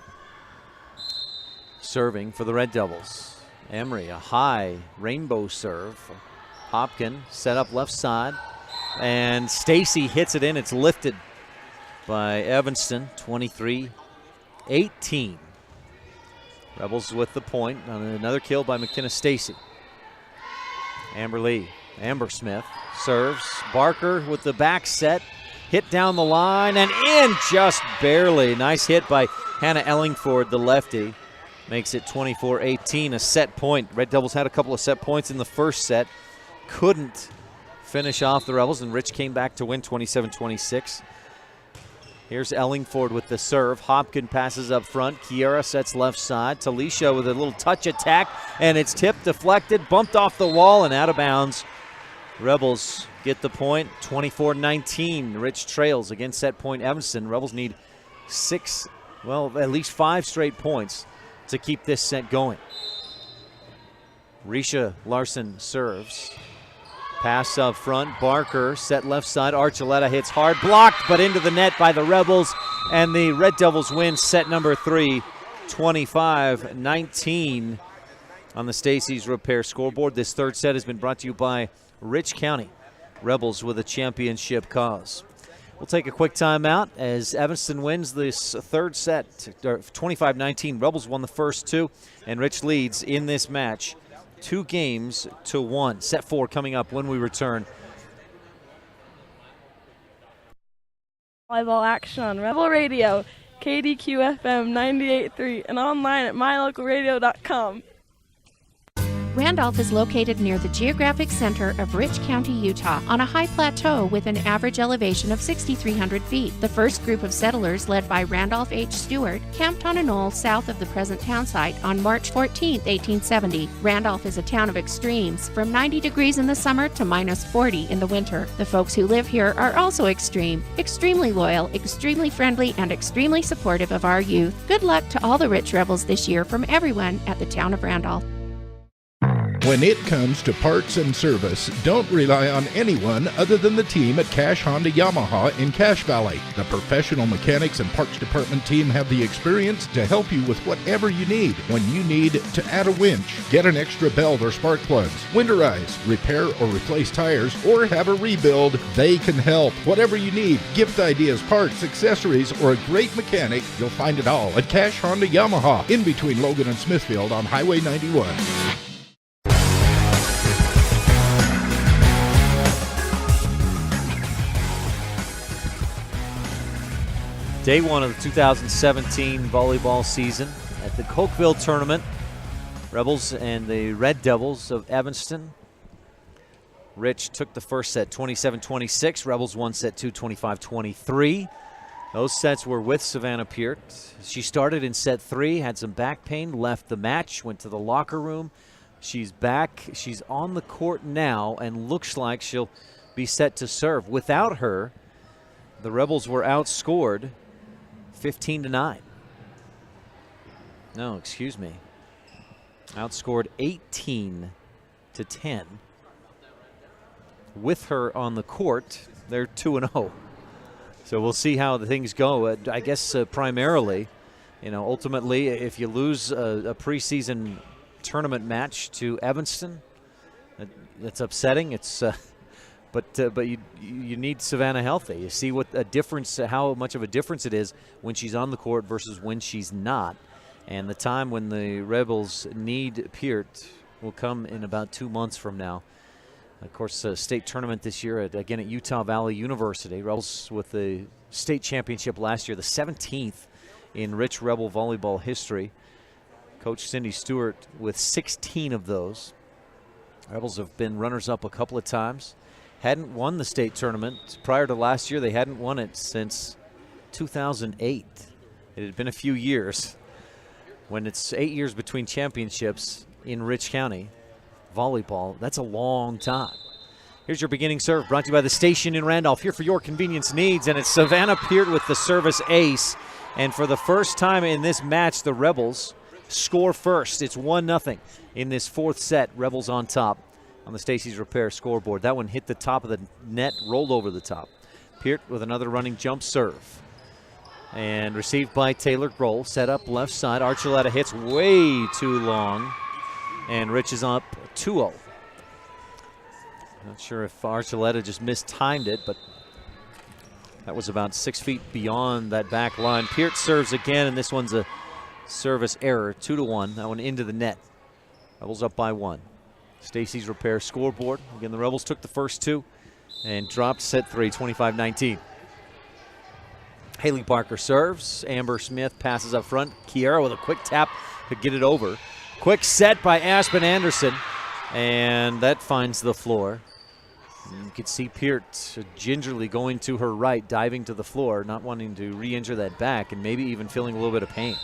serving for the Red Devils. Emery, a high rainbow serve. Hopkin set up left side. And Stacy hits it in. It's lifted by Evanston, 23-18. Rebels with the point on another kill by McKenna Stacy. Amber Smith serves. Barker with the back set. Hit down the line and in just barely. Nice hit by Hannah Ellingford, the lefty. Makes it 24-18, a set point. Red Devils had a couple of set points in the first set. Couldn't finish off the Rebels, and Rich came back to win 27-26. Here's Ellingford with the serve. Hopkin passes up front. Kiera sets left side. Talisha with a little touch attack, and it's tipped, deflected, bumped off the wall, and out of bounds. Rebels get the point, 24-19. Rich trails against set point Evanston. Rebels need at least 5 straight points to keep this set going. Risha Larson serves. Pass up front, Barker set left side, Archuleta hits hard, blocked, but into the net by the Rebels, and the Red Devils win set number 3, 25-19. on the Stacy's Repair scoreboard. This third set has been brought to you by Rich County. Rebels with a championship cause. We'll take a quick timeout as Evanston wins this third set, 25-19. Rebels won the first two, and Rich leads in this match 2-1. Set 4 coming up when we return. Volleyball action on Rebel Radio, KDQ FM 98.3, and online at mylocalradio.com. Randolph is located near the geographic center of Rich County, Utah, on a high plateau with an average elevation of 6,300 feet. The first group of settlers, led by Randolph H. Stewart, camped on a knoll south of the present town site on March 14, 1870. Randolph is a town of extremes, from 90 degrees in the summer to minus 40 in the winter. The folks who live here are also extreme, extremely loyal, extremely friendly, and extremely supportive of our youth. Good luck to all the Rich Rebels this year from everyone at the town of Randolph. When it comes to parts and service, don't rely on anyone other than the team at Cash Honda Yamaha in Cache Valley. The professional mechanics and parts department team have the experience to help you with whatever you need. When you need to add a winch, get an extra belt or spark plugs, winterize, repair or replace tires, or have a rebuild, they can help. Whatever you need, gift ideas, parts, accessories, or a great mechanic, you'll find it all at Cash Honda Yamaha in between Logan and Smithfield on Highway 91. Day one of the 2017 volleyball season at the Cokeville tournament. Rebels and the Red Devils of Evanston. Rich took the first set 27-26. Rebels won set 2 25-23. Those sets were with Savannah Peart. She started in set 3, had some back pain, left the match, went to the locker room. She's back. She's on the court now and looks like she'll be set to serve. Without her, the Rebels were outscored 15-9. No, excuse me. Outscored 18-10. With her on the court, they're 2-0. So we'll see how the things go. I guess primarily, ultimately, if you lose a preseason tournament match to Evanston, it's upsetting. It's But you need Savannah healthy. You see what a difference, how much of a difference it is when she's on the court versus when she's not. And the time when the Rebels need Peart will come in about 2 months from now. Of course, state tournament this year, again at Utah Valley University. Rebels with the state championship last year, the 17th in Rich Rebel volleyball history. Coach Cindy Stewart with 16 of those. Rebels have been runners-up a couple of times. Hadn't won the state tournament. Prior to last year, they hadn't won it since 2008. It had been a few years. When it's 8 years between championships in Rich County volleyball, that's a long time. Here's your beginning serve, brought to you by the station in Randolph, here for your convenience needs, and it's Savannah Peart with the service ace. And for the first time in this match, the Rebels score first. It's 1-0 in this fourth set. Rebels on top on the Stacy's Repair scoreboard. That one hit the top of the net, rolled over the top. Peart with another running jump serve. And received by Taylor Grohl. Set up left side. Archuleta hits way too long. And Rich is up 2-0. Not sure if Archuleta just mistimed it, but that was about 6 feet beyond that back line. Peart serves again, and this one's a service error. 2-1. That one into the net. Rebels up by 1. Stacy's Repair scoreboard. Again, the Rebels took the first two and dropped set 3, 25-19. Haley Barker serves. Amber Smith passes up front. Kiera with a quick tap to get it over. Quick set by Aspen Anderson, and that finds the floor. And you can see Peart gingerly going to her right, diving to the floor, not wanting to re-injure that back, and maybe even feeling a little bit of pain.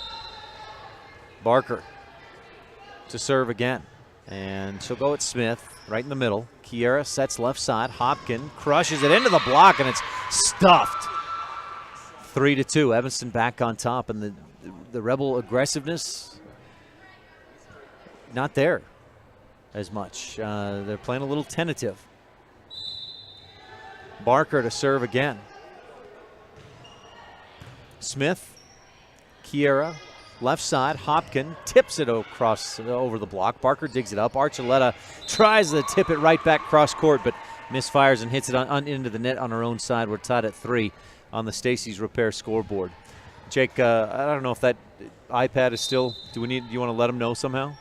Barker to serve again. And she'll go at Smith, right in the middle. Kiera sets left side. Hopkin crushes it into the block, and it's stuffed. 3-2. Evanston back on top, and the Rebel aggressiveness not there as much. They're playing a little tentative. Barker to serve again. Smith, Kiera, left side. Hopkin tips it across over the block. Barker digs it up. Archuleta tries to tip it right back cross court, but misfires and hits it into the net on her own side. We're tied at 3 on the Stacy's Repair scoreboard. Jake, I don't know if that iPad is still. Do you want to let them know somehow?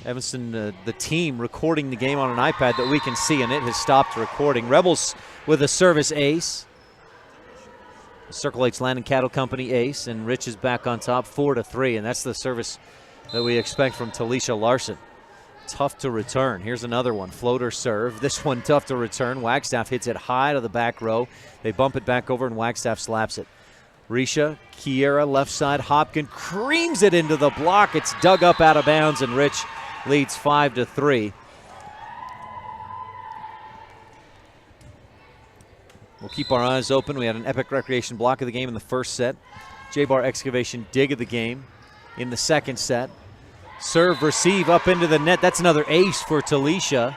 Evanston, the team, recording the game on an iPad that we can see, and it has stopped recording. Rebels with a service ace. Circle H Land and Cattle Company ace, and Rich is back on top, 4-3, and that's the service that we expect from Talisha Larson. Tough to return. Here's another one, floater serve. This one tough to return. Wagstaff hits it high to the back row. They bump it back over, and Wagstaff slaps it. Risha, Kiera, left side. Hopkin creams it into the block. It's dug up out of bounds, and Rich leads 5-3. We'll keep our eyes open. We had an Epic Recreation block of the game in the first set. J-Bar Excavation dig of the game in the second set. Serve, receive up into the net. That's another ace for Talisha.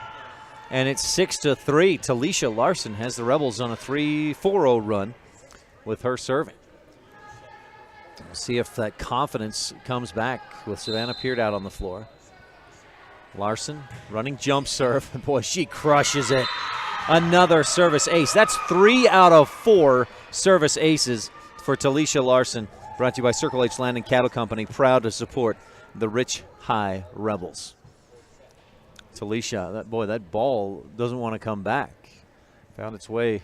And it's 6-3. Talisha Larson has the Rebels on a 3-4-0 run with her serving. We'll see if that confidence comes back with Savannah Peart out on the floor. Larson running jump serve. Boy, she crushes it. Another service ace. That's 3 out of 4 service aces for Talisha Larson. Brought to you by Circle H Land and Cattle Company. Proud to support the Rich High Rebels. Talisha, that ball doesn't want to come back. Found its way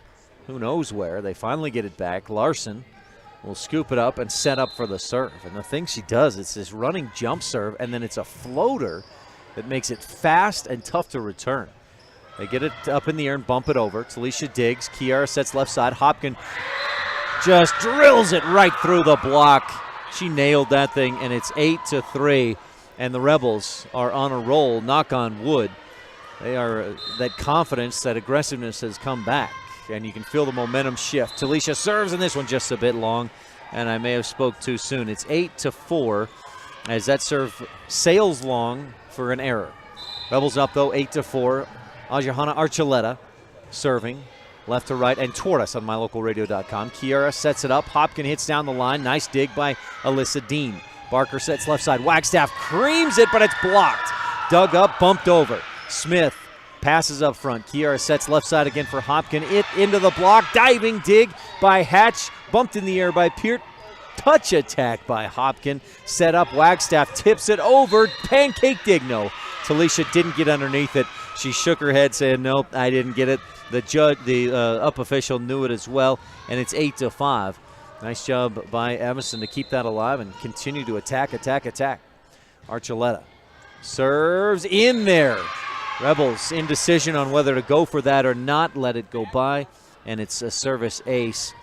who knows where. They finally get it back. Larson will scoop it up and set up for the serve. And the thing she does, it's this running jump serve, and then it's a floater that makes it fast and tough to return. They get it up in the air and bump it over. Talisha digs. Kiara sets left side. Hopkin just drills it right through the block. She nailed that thing, and it's 8-3. And the Rebels are on a roll, knock on wood. They are, that confidence, that aggressiveness has come back, and you can feel the momentum shift. Talisha serves, and this one just a bit long, and I may have spoke too soon. It's 8-4 as that serve sails long for an error. Rebels up, though, 8-4. Ajahana Archuleta serving left to right and toward us on mylocalradio.com. Kiara sets it up. Hopkin hits down the line. Nice dig by Alyssa Dean. Barker sets left side. Wagstaff creams it, but it's blocked. Dug up, bumped over. Smith passes up front. Kiara sets left side again for Hopkin. It into the block. Diving dig by Hatch. Bumped in the air by Peart. Touch attack by Hopkin. Set up. Wagstaff tips it over. Pancake dig. No. Talisha didn't get underneath it. She shook her head saying, nope, I didn't get it. The up official knew it as well, and it's 8-5. Nice job by Evanston to keep that alive and continue to attack. Archuleta serves in there. Rebels indecision on whether to go for that or not. Let it go by, and it's a service ace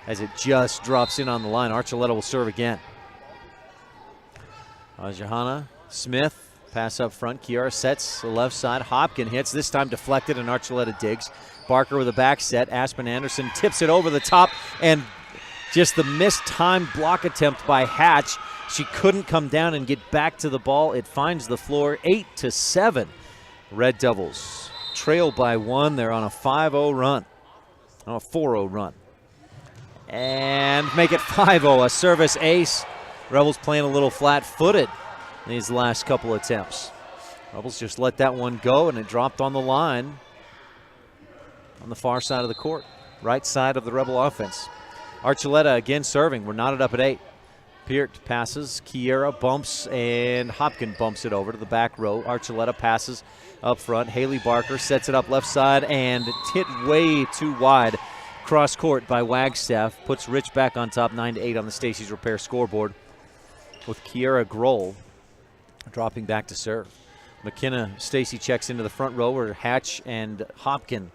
as it just drops in on the line. Archuleta will serve again. Ajahana Smith. Pass up front. Kiara sets the left side. Hopkin hits. This time deflected, and Archuleta digs. Barker with a back set. Aspen Anderson tips it over the top, and just the mistimed block attempt by Hatch. She couldn't come down and get back to the ball. It finds the floor. 8-7. Red Devils trail by 1. They're on a 5-0 run. On a 4-0 run. And make it 5-0. A service ace. Rebels playing a little flat-footed these last couple attempts. Rebels just let that one go, and it dropped on the line on the far side of the court, right side of the Rebel offense. Archuleta again serving. We're knotted up at 8. Peart passes. Kiera bumps, and Hopkin bumps it over to the back row. Archuleta passes up front. Haley Barker sets it up left side, and it's hit way too wide. Cross court by Wagstaff. Puts Rich back on top, 9-8 on the Stacy's Repair scoreboard, with Kiera Grohl dropping back to serve. McKenna Stacy checks into the front row where Hatch and Hopkin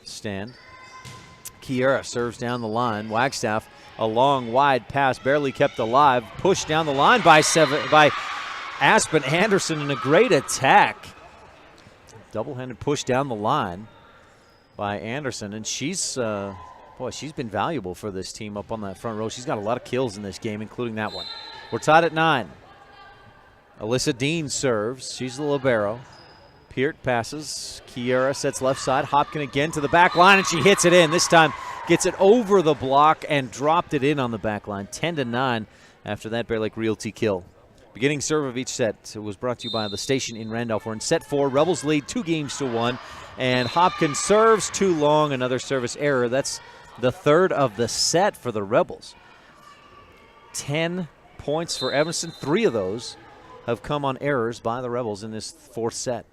stand. Kiera serves down the line. Wagstaff, a long wide pass, barely kept alive. Pushed down the line by Aspen Anderson in a great attack. Double-handed push down the line by Anderson, and she's been valuable for this team up on that front row. She's got a lot of kills in this game, including that one. We're tied at 9. Alyssa Dean serves. She's the libero. Peart passes. Kiera sets left side. Hopkin again to the back line, and she hits it in. This time gets it over the block and dropped it in on the back line. 10-9 after that Bear Lake Realty kill. Beginning serve of each set was brought to you by the station in Randolph. We're in set 4. Rebels lead 2-1, and Hopkins serves too long. Another service error. That's the third of the set for the Rebels. 10 points for Evanston. 3 of those have come on errors by the Rebels in this 4th set.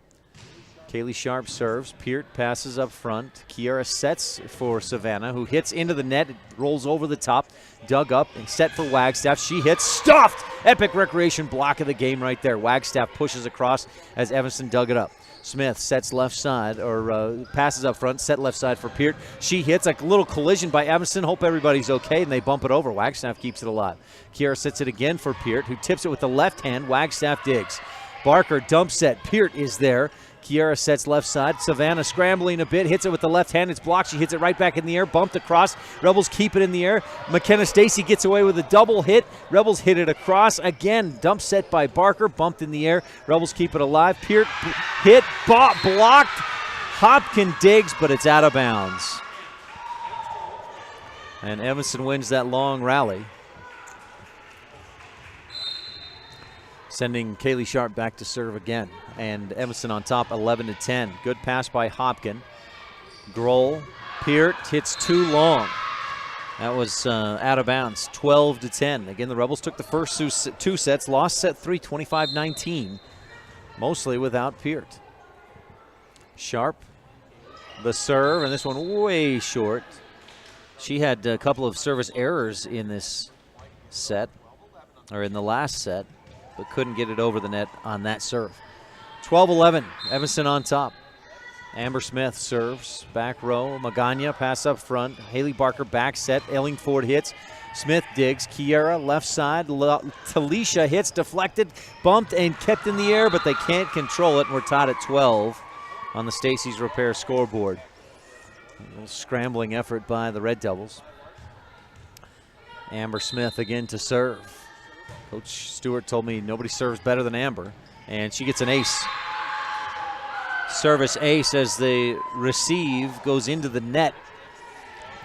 Kaylee Sharp serves. Peart passes up front. Kiera sets for Savannah, who hits into the net. It rolls over the top, dug up, and set for Wagstaff. She hits, stuffed! Epic Recreation block of the game right there. Wagstaff pushes across as Evanston dug it up. Smith sets left side, or passes up front, set left side for Peart. She hits a little collision by Evanston. Hope everybody's okay, and they bump it over. Wagstaff keeps it alive. Kiera sets it again for Peart, who tips it with the left hand. Wagstaff digs. Barker dump set. Peart is there. Kiera sets left side. Savannah scrambling a bit, hits it with the left hand. It's blocked. She hits it right back in the air, bumped across. Rebels keep it in the air. McKenna Stacy gets away with a double hit. Rebels hit it across. Again, dump set by Barker, bumped in the air. Rebels keep it alive. Peart hit, blocked. Hopkins digs, but it's out of bounds. And Evanston wins that long rally, sending Kaylee Sharp back to serve again. And Evanston on top, 11-10. Good pass by Hopkins. Grohl, Peart hits too long. That was out of bounds, 12-10. Again, the Rebels took the first 2 sets, lost set 3, 25-19, mostly without Peart. Sharp, the serve, and this one way short. She had a couple of service errors in this set, or in the last set, but couldn't get it over the net on that serve. 12-11, Evanston on top. Amber Smith serves, back row. Magana pass up front. Haley Barker back set. Ellingford hits. Smith digs. Kiera left side. Talisha hits, deflected, bumped, and kept in the air, but they can't control it. And we're tied at 12 on the Stacy's Repair scoreboard. A little scrambling effort by the Red Devils. Amber Smith again to serve. Coach Stewart told me nobody serves better than Amber, and she gets an ace. Service ace as the receive goes into the net,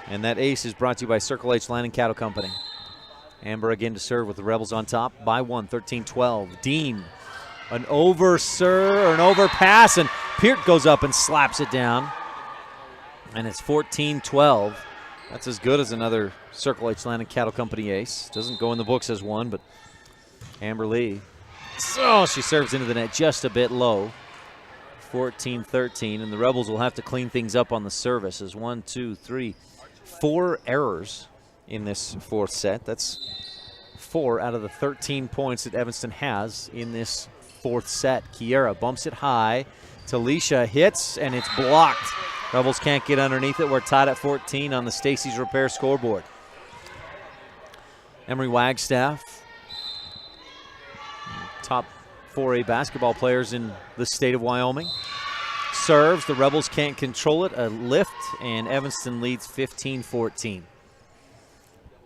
and that ace is brought to you by Circle H Land and Cattle Company. Amber again to serve with the Rebels on top by 1, 13-12. Dean, an overpass, and Peart goes up and slaps it down, and it's 14-12. That's as good as another Circle H Land and Cattle Company ace. Doesn't go in the books as one, but Amber Lee. Oh, she serves into the net just a bit low. 14-13, and the Rebels will have to clean things up on the service. As 1, 2, 3, 4 errors in this 4th set. That's 4 out of the 13 points that Evanston has in this 4th set. Kiera bumps it high. Talisha hits, and it's blocked. Rebels can't get underneath it. We're tied at 14 on the Stacy's Repair scoreboard. Emery Wagstaff, top 4A basketball players in the state of Wyoming, serves. The Rebels can't control it. A lift, and Evanston leads 15-14.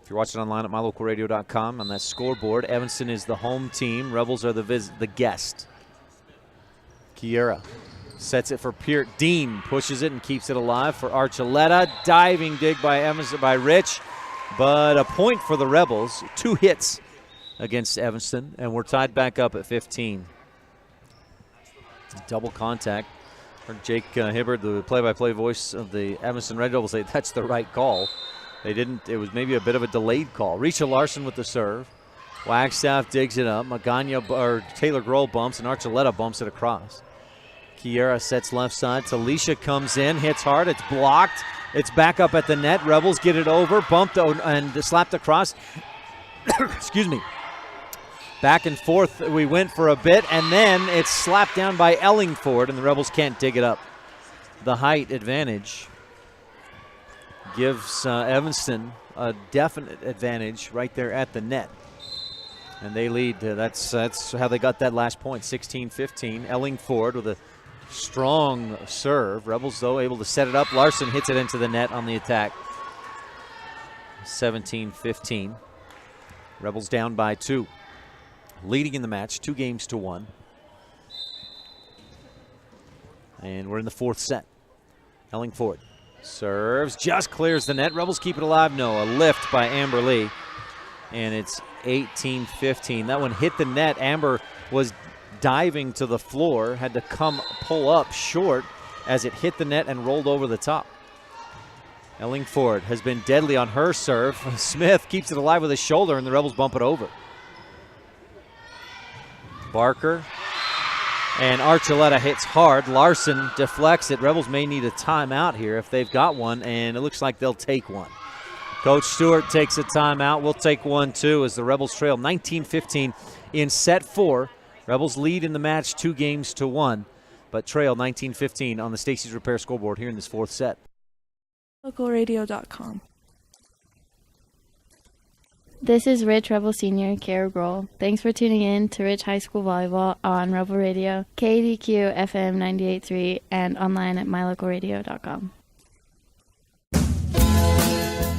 If you're watching online at mylocalradio.com on that scoreboard, Evanston is the home team. Rebels are the guest. Kiera sets it for Peart. Dean pushes it and keeps it alive for Archuleta. Diving dig by Evanston, by Rich, but a point for the Rebels. 2 hits against Evanston, and we're tied back up at 15. Double contact. Heard Jake Hibbard, the play-by-play voice of the Evanston Red Devils, say that's the right call. They didn't. It was maybe a bit of a delayed call. Risha Larson with the serve. Wagstaff digs it up. Magana or Taylor Grohl bumps, and Archuleta bumps it across. Kiera sets left side. Talisha comes in, hits hard. It's blocked. It's back up at the net. Rebels get it over, bumped and slapped across. Excuse me. Back and forth we went for a bit, and then it's slapped down by Ellingford, and the Rebels can't dig it up. The height advantage gives Evanston a definite advantage right there at the net. And they lead. That's how they got that last point, 16-15. Ellingford with a strong serve. Rebels, though, able to set it up. Larson hits it into the net on the attack. 17-15. Rebels down by 2. Leading in the match, 2-1. And we're in the 4th set. Ellingford serves, just clears the net. Rebels keep it alive. No, a lift by Amber Lee. And it's 18-15. That one hit the net. Amber was diving to the floor, had to pull up short as it hit the net and rolled over the top. Ellingford has been deadly on her serve. Smith keeps it alive with his shoulder, and the Rebels bump it over. Barker and Archuleta hits hard. Larson deflects it. Rebels may need a timeout here if they've got one, and it looks like they'll take one. Coach Stewart takes a timeout. We'll take one too as the Rebels trail 19-15 in set 4. Rebels lead in the match 2-1, but trail 19-15 on the Stacey's Repair scoreboard here in this 4th set. localradio.com. This is Rich Rebel Senior, Kara Grohl. Thanks for tuning in to Rich High School Volleyball on Rebel Radio, KADQ FM 98.3, and online at mylocalradio.com.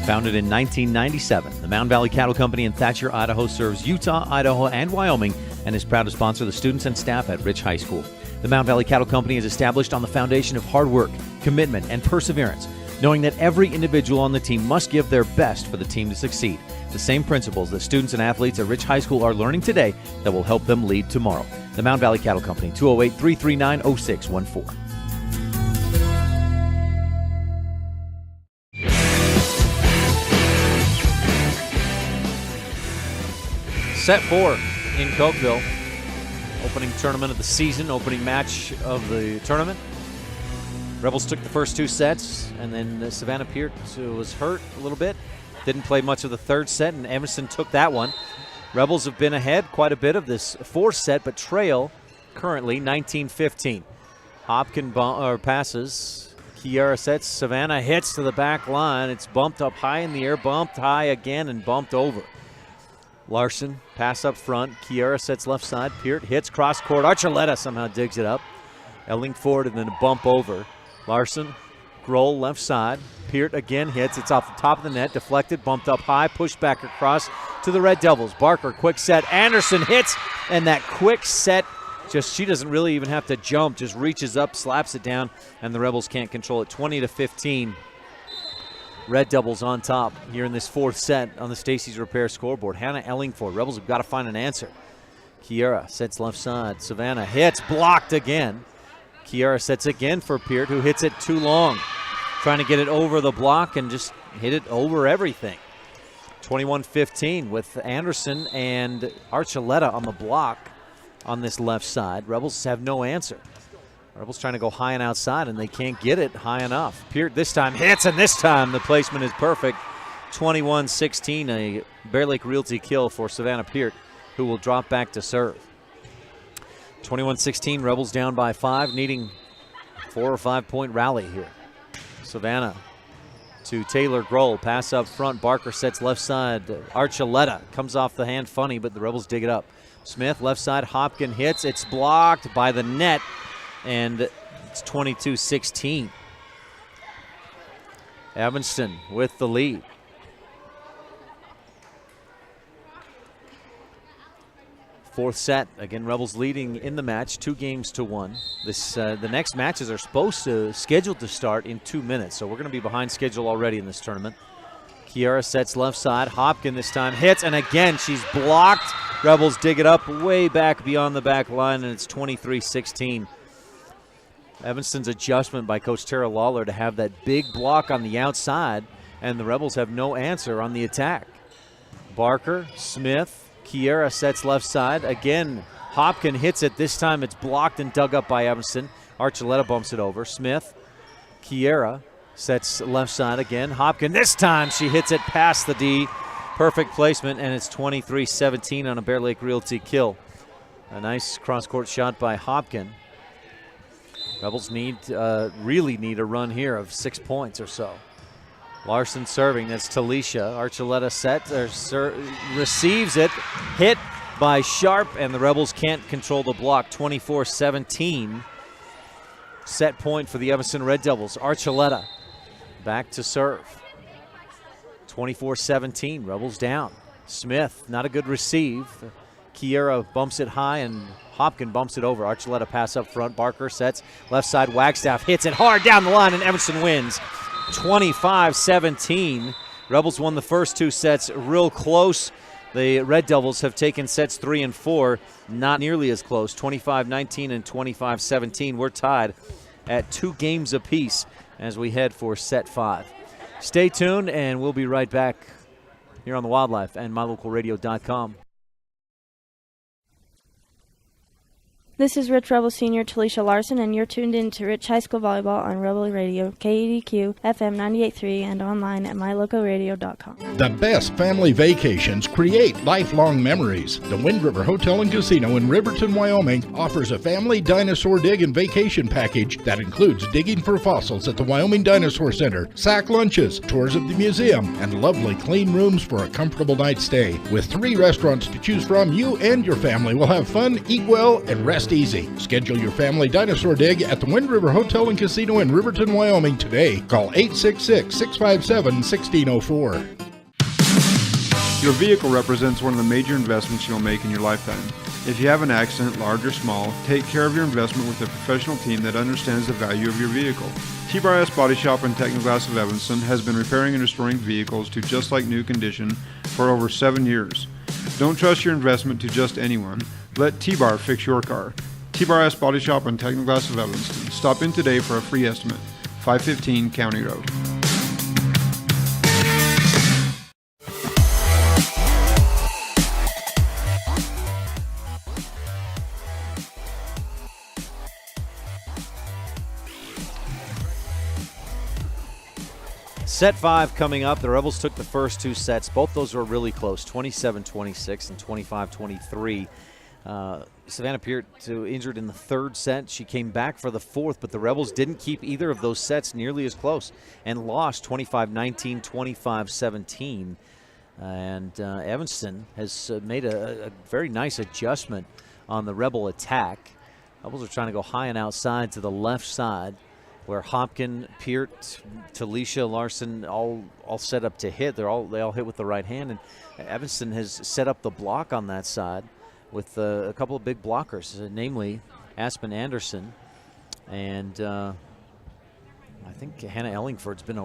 Founded in 1997, the Mountain Valley Cattle Company in Thatcher, Idaho serves Utah, Idaho, and Wyoming and is proud to sponsor the students and staff at Rich High School. The Mountain Valley Cattle Company is established on the foundation of hard work, commitment, and perseverance, knowing that every individual on the team must give their best for the team to succeed. The same principles that students and athletes at Rich High School are learning today that will help them lead tomorrow. The Mountain Valley Cattle Company, 208-339-0614. Set 4 in Cokeville. Opening tournament of the season, opening match of the tournament. Rebels took the first 2 sets, and then Savannah Peart was hurt a little bit. Didn't play much of the 3rd set, and Evanston took that one. Rebels have been ahead quite a bit of this 4th set, but trail currently 19-15. Hopkins passes. Kiara sets. Savannah hits to the back line. It's bumped up high in the air, bumped high again, and bumped over. Larson, pass up front. Kiara sets left side. Peart hits cross court. Archuleta somehow digs it up. Ellingford and then a bump over. Larson, Grohl left side. Peart again hits. It's off the top of the net. Deflected, bumped up high, pushed back across to the Red Devils. Barker, quick set. Anderson hits, and that quick set, she doesn't really even have to jump, just reaches up, slaps it down, and the Rebels can't control it. 20-15. Red Devils on top here in this 4th set on the Stacey's Repair scoreboard. Hannah Ellingford. Rebels have got to find an answer. Kiara sets left side. Savannah hits, blocked again. Kiara sets again for Peart, who hits it too long. Trying to get it over the block and just hit it over everything. 21-15 with Anderson and Archuleta on the block on this left side. Rebels have no answer. Rebels trying to go high and outside, and they can't get it high enough. Peart this time hits, and this time the placement is perfect. 21-16, a Bear Lake Realty kill for Savannah Peart, who will drop back to serve. 21-16, Rebels down by 5, needing 4 or 5 point rally here. Savannah to Taylor Grohl, pass up front. Barker sets left side. Archuleta comes off the hand funny, but the Rebels dig it up. Smith left side, Hopkins hits. It's blocked by the net, and it's 22-16. Evanston with the lead. Fourth set, again, Rebels leading in the match, 2-1. The next matches are scheduled to start in 2 minutes, so we're going to be behind schedule already in this tournament. Kiara sets left side. Hopkins this time hits, and again she's blocked. Rebels dig it up way back beyond the back line, and it's 23-16. Evanston's adjustment by Coach Tara Lawler to have that big block on the outside, and the Rebels have no answer on the attack. Barker, Smith, Kiara sets left side. Again, Hopkins hits it. This time it's blocked and dug up by Evanston. Archuleta bumps it over. Smith, Kiara sets left side again. Hopkins, this time she hits it past the D. Perfect placement, and it's 23-17 on a Bear Lake Realty kill. A nice cross-court shot by Hopkins. Rebels really need a run here of 6 points or so. Larson serving, that's Talisha. Archuleta receives it, hit by Sharp, and the Rebels can't control the block. 24-17. Set point for the Evanston Red Devils. Archuleta back to serve. 24-17, Rebels down. Smith, not a good receive. Kiera bumps it high, and Hopkins bumps it over. Archuleta pass up front. Barker sets left side. Wagstaff hits it hard down the line, and Evanston wins. 25-17. Rebels won the first 2 sets real close The Red Devils have taken sets 3 and 4, not nearly as close, 25-19 and 25-17. We're tied at 2 games apiece as we head for set 5. Stay tuned, and we'll be right back here on the Wildlife and mylocalradio.com. This is Rich Rebel Senior Talisha Larson, and you're tuned in to Rich High School Volleyball on Rebel Radio, KADQ, FM 98.3, and online at mylocalradio.com. The best family vacations create lifelong memories. The Wind River Hotel and Casino in Riverton, Wyoming offers a family dinosaur dig and vacation package that includes digging for fossils at the Wyoming Dinosaur Center, sack lunches, tours of the museum, and lovely clean rooms for a comfortable night's stay. With 3 restaurants to choose from, you and your family will have fun, eat well, and rest easy. Schedule your family dinosaur dig at the Wind River Hotel and Casino in Riverton, Wyoming today. Call 866-657-1604. Your vehicle represents one of the major investments you'll make in your lifetime. If you have an accident, large or small, take care of your investment with a professional team that understands the value of your vehicle. T-Bar-S Body Shop and Technoglass of Evanston has been repairing and restoring vehicles to just like new condition for over 7 years. Don't trust your investment to just anyone. Let T-Bar fix your car. T-Bar-S Body Shop and Technoglass of Evanston. Stop in today for a free estimate. 515 County Road. Set 5 coming up. The Rebels took the first 2 sets. Both those were really close, 27-26 and 25-23. Savannah Peart injured in the 3rd set. She came back for the 4th, but the Rebels didn't keep either of those sets nearly as close and lost 25-19, 25-17. And Evanston has made a very nice adjustment on the Rebel attack. Rebels are trying to go high and outside to the left side, where Hopkin, Peart, Talisha, Larson all set up to hit. They all hit with the right hand, and Evanston has set up the block on that side with a couple of big blockers, namely Aspen Anderson, and I think Hannah Ellingford has been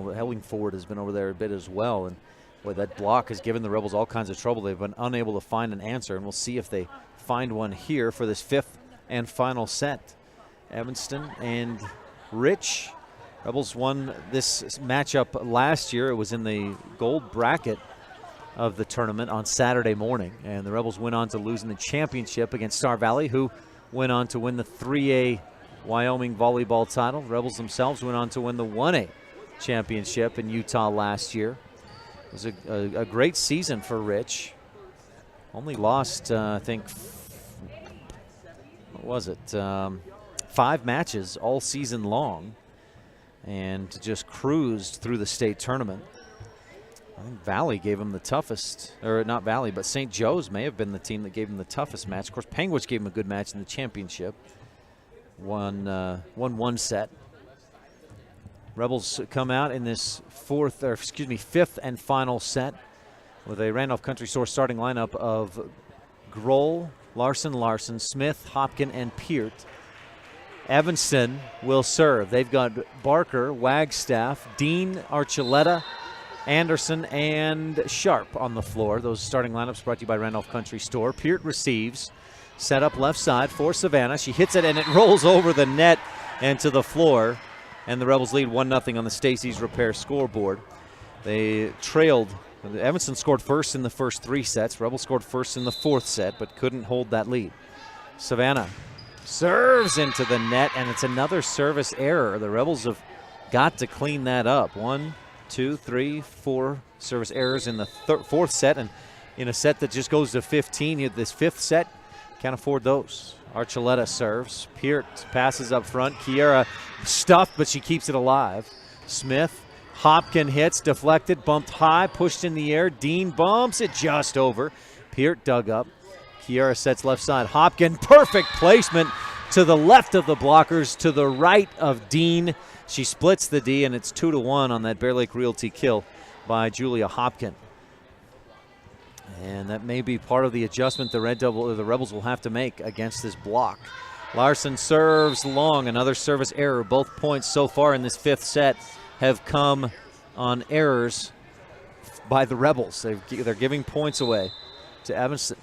over there a bit as well. And boy, that block has given the Rebels all kinds of trouble. They've been unable to find an answer, and we'll see if they find one here for this 5th and final set. Evanston and Rich. Rebels won this matchup last year. It was in the gold bracket of the tournament on Saturday morning, and the Rebels went on to lose in the championship against Star Valley, who went on to win the 3A Wyoming volleyball title. The Rebels themselves went on to win the 1A championship in Utah last year. It was a great season for Rich. Only lost, I think, what was it? 5 matches all season long, and just cruised through the state tournament. I think Valley gave him the toughest, or not Valley, but St. Joe's may have been the team that gave him the toughest match. Of course, Penguins gave him a good match in the championship. Won 1 set. Rebels come out in this 5th and final set with a Randolph Country Store starting lineup of Grohl, Larson, Smith, Hopkin, and Peart. Evanston will serve. They've got Barker, Wagstaff, Dean, Archuleta, Anderson, and Sharp on the floor. Those starting lineups brought to you by Randolph Country Store. Peart receives, set up left side for Savannah. She hits it, and it rolls over the net and to the floor. And the Rebels lead 1-0 on the Stacey's Repair scoreboard. They trailed. Evanston scored first in the first 3 sets. Rebels scored first in the 4th set, but couldn't hold that lead. Savannah serves into the net, and it's another service error. The Rebels have got to clean that up. 1, 2, 3, 4 service errors in the 4th set, and in a set that just goes to 15, this 5th set, can't afford those. Archuleta serves. Peart passes up front. Kiera stuffed, but she keeps it alive. Smith, Hopkin hits, deflected, bumped high, pushed in the air. Dean bumps it just over. Peart dug up. Kiera sets left side. Hopkin, perfect placement to the left of the blockers, to the right of Dean. She splits the D, and it's 2-1 on that Bear Lake Realty kill by Julia Hopkin. And that may be part of the adjustment the Rebels will have to make against this block. Larson serves long, another service error. Both points so far in this 5th set have come on errors by the Rebels. They're giving points away to Evanston.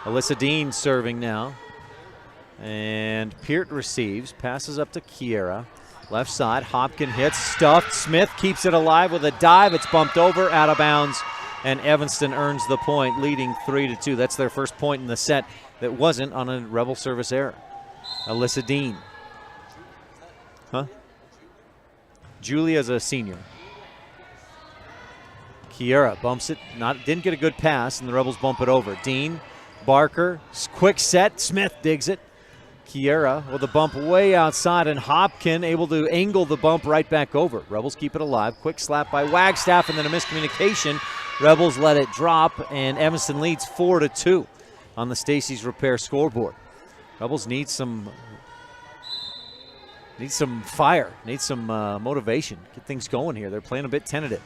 Alyssa Dean serving now. And Peart receives, passes up to Kiera. Left side, Hopkin hits, stuffed. Smith keeps it alive with a dive. It's bumped over, out of bounds, and Evanston earns the point, leading 3-2. That's their first point in the set that wasn't on a Rebel service error. Alyssa Dean. Julia's a senior. Kiera bumps it, didn't get a good pass, and the Rebels bump it over. Dean, Barker, quick set, Smith digs it. Kiera with a bump way outside, and Hopkin able to angle the bump right back over. Rebels keep it alive. Quick slap by Wagstaff, and then a miscommunication. Rebels let it drop, and Evanston leads 4-2 on the Stacy's Repair scoreboard. Rebels need some fire, need some motivation. Get things going here. They're playing a bit tentative.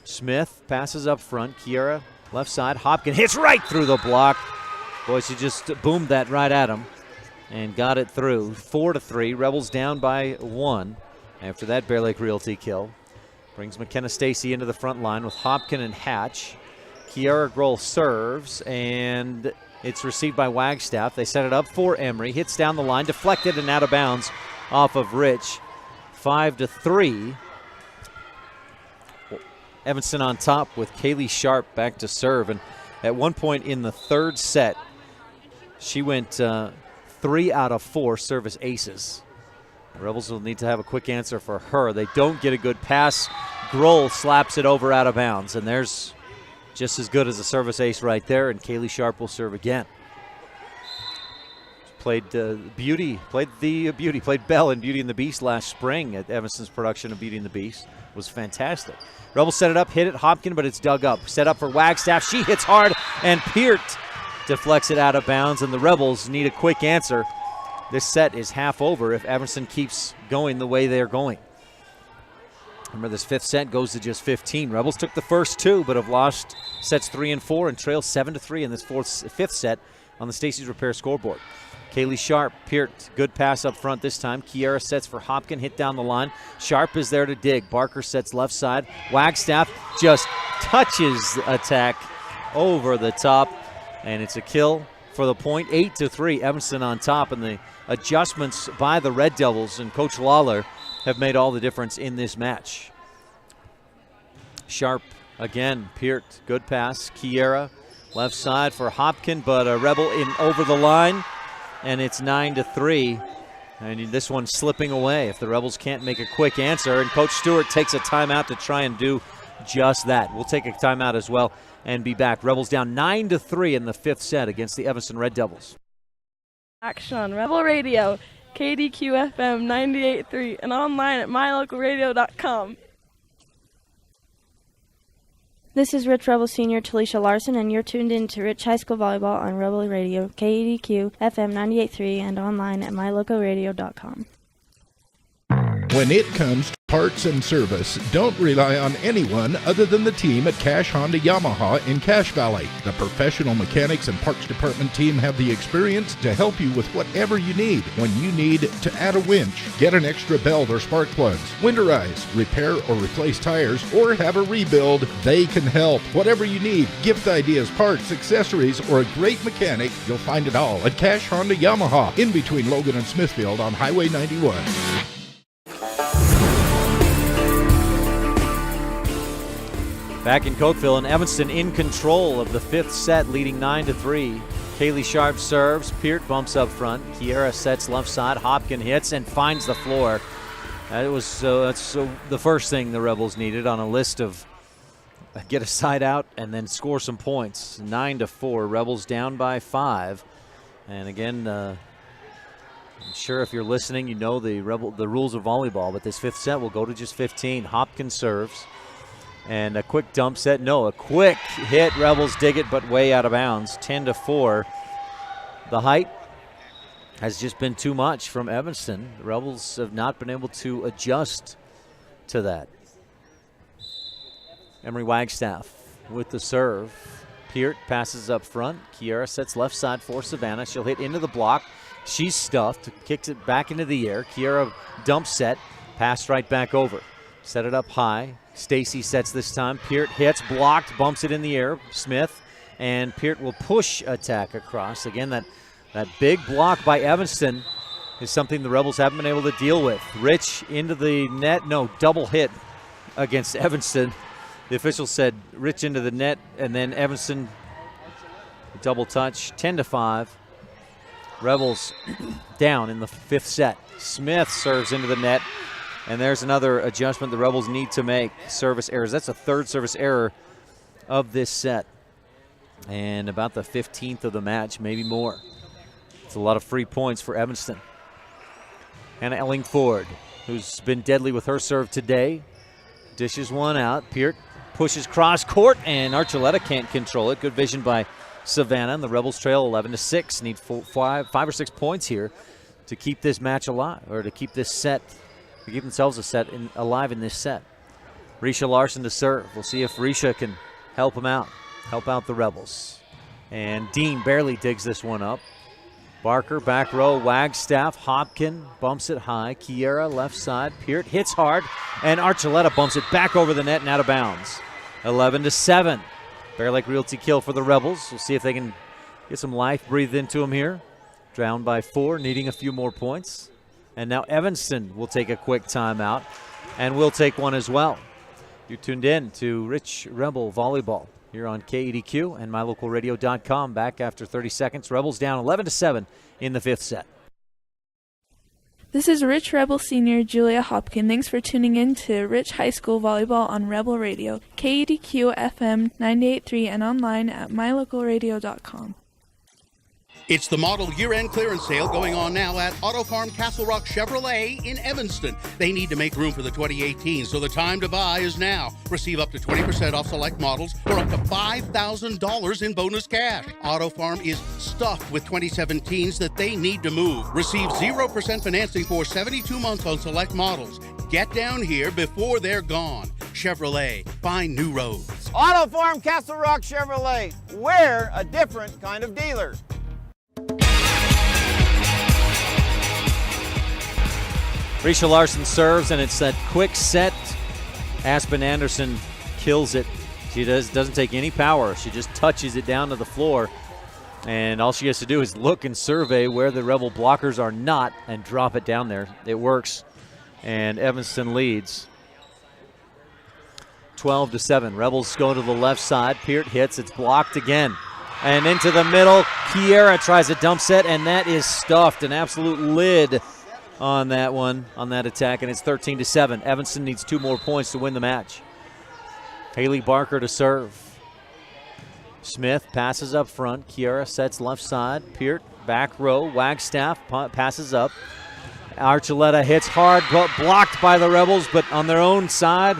Smith passes up front. Kiera left side. Hopkin hits right through the block. Boy, she just boomed that right at him and got it through. 4-3. Rebels down by 1 after that Bear Lake Realty kill. Brings McKenna Stacy into the front line with Hopkin and Hatch. Kiera Grohl serves, and it's received by Wagstaff. They set it up for Emery. Hits down the line, deflected and out of bounds off of Rich. 5-3. Evanston on top with Kaylee Sharp back to serve. And at one point in the third set, she went 3 out of 4 service aces. The Rebels will need to have a quick answer for her. They don't get a good pass. Grohl slaps it over out of bounds, and there's just as good as a service ace right there, and Kaylee Sharp will serve again. Played Belle in Beauty and the Beast last spring at Evanston's production of Beauty and the Beast. It was fantastic. Rebels set it up, hit it, Hopkin, but it's dug up. Set up for Wagstaff. She hits hard, and Peart deflects it out of bounds, and the Rebels need a quick answer. This set is half over if Evanston keeps going the way they're going. Remember, this fifth set goes to just 15. Rebels took the first 2, but have lost sets 3 and 4 and trail 7-3 in this fifth set on the Stacy's Repair scoreboard. Kaylee Sharp, Peart, good pass up front this time. Kiera sets for Hopkin, hit down the line. Sharp is there to dig. Barker sets left side. Wagstaff just touches attack over the top, and it's a kill for the point. 8-3, Evanston on top, and the adjustments by the Red Devils and Coach Lawler have made all the difference in this match. Sharp again, Peart, good pass. Kiera, left side for Hopkin, but a Rebel in over the line, and it's 9-3. And this one's slipping away if the Rebels can't make a quick answer, and Coach Stewart takes a timeout to try and do just that. We'll take a timeout as well and be back. Rebels down 9-3 in the fifth set against the Evanston Red Devils. Action on Rebel Radio, KDQ FM 98.3, and online at mylocalradio.com. This is Rich Rebel Senior Talisha Larson, and you're tuned in to Rich High School Volleyball on Rebel Radio, KADQ, FM 98.3, and online at mylocalradio.com. When it comes to parts and service, don't rely on anyone other than the team at Cash Honda Yamaha in Cache Valley. The professional mechanics and parts department team have the experience to help you with whatever you need. When you need to add a winch, get an extra belt or spark plugs, winterize, repair or replace tires, or have a rebuild, they can help. Whatever you need, gift ideas, parts, accessories, or a great mechanic, you'll find it all at Cache Honda Yamaha in between Logan and Smithfield on Highway 91. Back in Cokeville, and Evanston in control of the fifth set, leading 9-3. Kaylee Sharp serves. Peart bumps up front. Kiera sets left side. Hopkin hits and finds the floor. That's the first thing the Rebels needed on a list of get a side out and then score some points. 9-4. Rebels down by 5. And again, I'm sure if you're listening, you know the rules of volleyball, but this fifth set will go to just 15. Hopkin serves. And a quick dump set. No, a quick hit. Rebels dig it, but way out of bounds. 10-4. The height has just been too much from Evanston. The Rebels have not been able to adjust to that. Emery Wagstaff with the serve. Peart passes up front. Kiera sets left side for Savannah. She'll hit into the block. She's stuffed. Kicks it back into the air. Kiera dump set. Pass right back over. Set it up high. Stacy sets this time. Peart hits, blocked, bumps it in the air. Smith and Peart will push attack across. Again, that big block by Evanston is something the Rebels haven't been able to deal with. Rich into the net. No, double hit against Evanston. The official said Rich into the net, and then Evanston double touch. 10-5. Rebels down in the 5th set. Smith serves into the net, and there's another adjustment the Rebels need to make. Service errors. That's a 3rd service error of this set, and about the 15th of the match, maybe more. It's a lot of free points for Evanston. Hannah Ellingford, who's been deadly with her serve today, dishes one out. Peart pushes cross court, and Archuleta can't control it. Good vision by Savannah, and the Rebels trail 11-6. Need 5 or 6 points here to keep this match alive, or to keep this set, to keep themselves alive in this set. Risha Larson to serve. We'll see if Risha can help out the Rebels. And Dean barely digs this one up. Barker, back row, Wagstaff, Hopkin bumps it high. Kiera, left side. Peart hits hard, and Archuleta bumps it back over the net and out of bounds. 11-7. Bear Lake Realty kill for the Rebels. We'll see if they can get some life breathed into them here. Drowned by 4, needing a few more points. And now Evanston will take a quick timeout, and we'll take one as well. You're tuned in to Rich Rebel Volleyball here on KADQ and MyLocalRadio.com. Back after 30 seconds. Rebels down 11-7 in the 5th set. This is Rich Rebel Senior Julia Hopkin. Thanks for tuning in to Rich High School Volleyball on Rebel Radio, KADQ FM 98.3, and online at MyLocalRadio.com. It's the model year-end clearance sale going on now at Auto Farm Castle Rock Chevrolet in Evanston. They need to make room for the 2018, so the time to buy is now. Receive up to 20% off select models or up to $5,000 in bonus cash. Auto Farm is stuffed with 2017s that they need to move. Receive 0% financing for 72 months on select models. Get down here before they're gone. Chevrolet, find new roads. Auto Farm Castle Rock Chevrolet. We're a different kind of dealer. Risha Larson serves, and it's that quick set. Aspen Anderson kills it. She doesn't take any power. She just touches it down to the floor, and all she has to do is look and survey where the Rebel blockers are not and drop it down there. It works, and Evanston leads 12-7. Rebels go to the left side. Peart hits. It's blocked again. And into the middle. Kiera tries a dump set, and that is stuffed. An absolute lid on that one, on that attack, and it's 13-7. Evanston needs 2 more points to win the match. Haley Barker to serve. Smith passes up front. Kiera sets left side. Peart, back row. Wagstaff passes up. Archuleta hits hard, blocked by the Rebels, but on their own side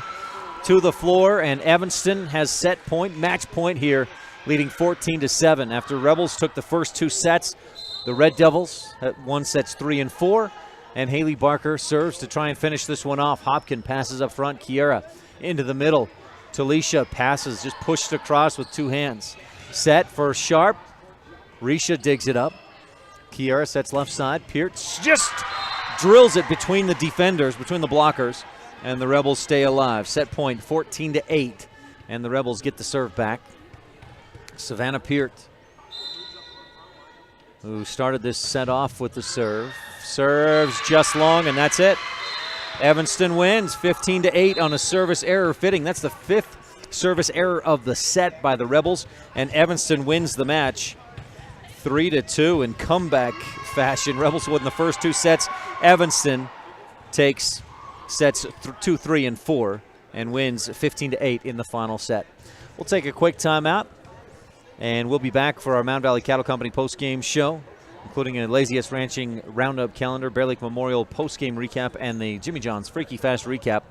to the floor, and Evanston has set point, match point here, leading 14-7. After Rebels took the first 2 sets, the Red Devils won sets 3 and 4. And Haley Barker serves to try and finish this one off. Hopkin passes up front. Kiera into the middle. Talisha passes, just pushed across with 2 hands. Set for Sharp. Risha digs it up. Kiera sets left side. Peart just drills it between the defenders, between the blockers, and the Rebels stay alive. Set point 14-8, and the Rebels get the serve back. Savannah Peart, who started this set off with the serve. Serves just long, and that's it. Evanston wins 15-8 on a service error fitting. That's the 5th service error of the set by the Rebels, and Evanston wins the match 3-2 in comeback fashion. Rebels win the first 2 sets. Evanston takes sets 2, 3, and 4 and wins 15-8 in the final set. We'll take a quick timeout, and we'll be back for our Mound Valley Cattle Company post-game show, including a Laziest Ranching Roundup calendar, Bear Lake Memorial post-game recap, and the Jimmy John's Freaky Fast recap.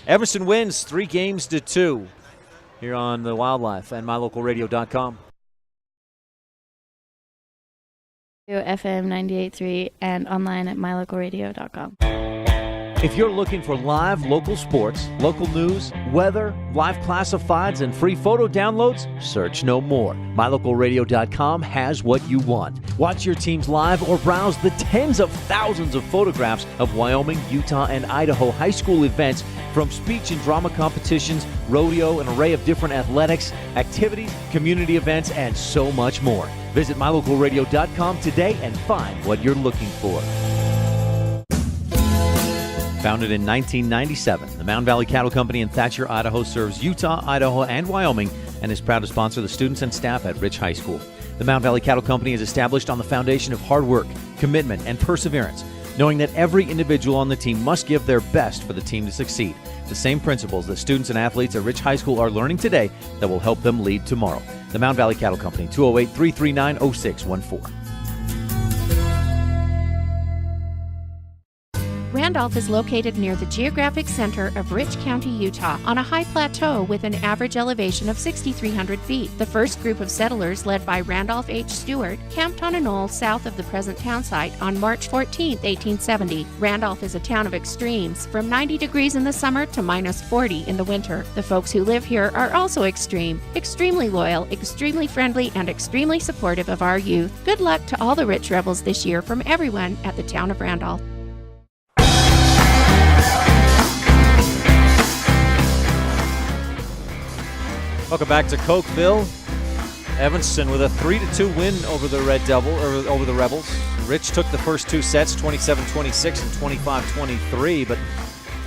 Evanston wins 3-2 here on the Wildlife and MyLocalRadio.com. FM 98.3 and online at MyLocalRadio.com. If you're looking for live local sports, local news, weather, live classifieds, and free photo downloads, search no more. MyLocalRadio.com has what you want. Watch your teams live or browse the tens of thousands of photographs of Wyoming, Utah, and Idaho high school events, from speech and drama competitions, rodeo, an array of different athletics, activities, community events, and so much more. Visit MyLocalRadio.com today and find what you're looking for. Founded in 1997, the Mountain Valley Cattle Company in Thatcher, Idaho serves Utah, Idaho, and Wyoming and is proud to sponsor the students and staff at Rich High School. The Mountain Valley Cattle Company is established on the foundation of hard work, commitment, and perseverance, knowing that every individual on the team must give their best for the team to succeed. The same principles that students and athletes at Rich High School are learning today that will help them lead tomorrow. The Mountain Valley Cattle Company, 208-339-0614. Randolph is located near the geographic center of Rich County, Utah, on a high plateau with an average elevation of 6,300 feet. The first group of settlers, led by Randolph H. Stewart, camped on a knoll south of the present town site on March 14, 1870. Randolph is a town of extremes, from 90 degrees in the summer to minus 40 in the winter. The folks who live here are also extreme, extremely loyal, extremely friendly, and extremely supportive of our youth. Good luck to all the Rich Rebels this year from everyone at the town of Randolph. Welcome back to Cokeville. Evanston with a 3-2 win over the over the Rebels. Rich took the first two sets, 27-26 and 25-23, but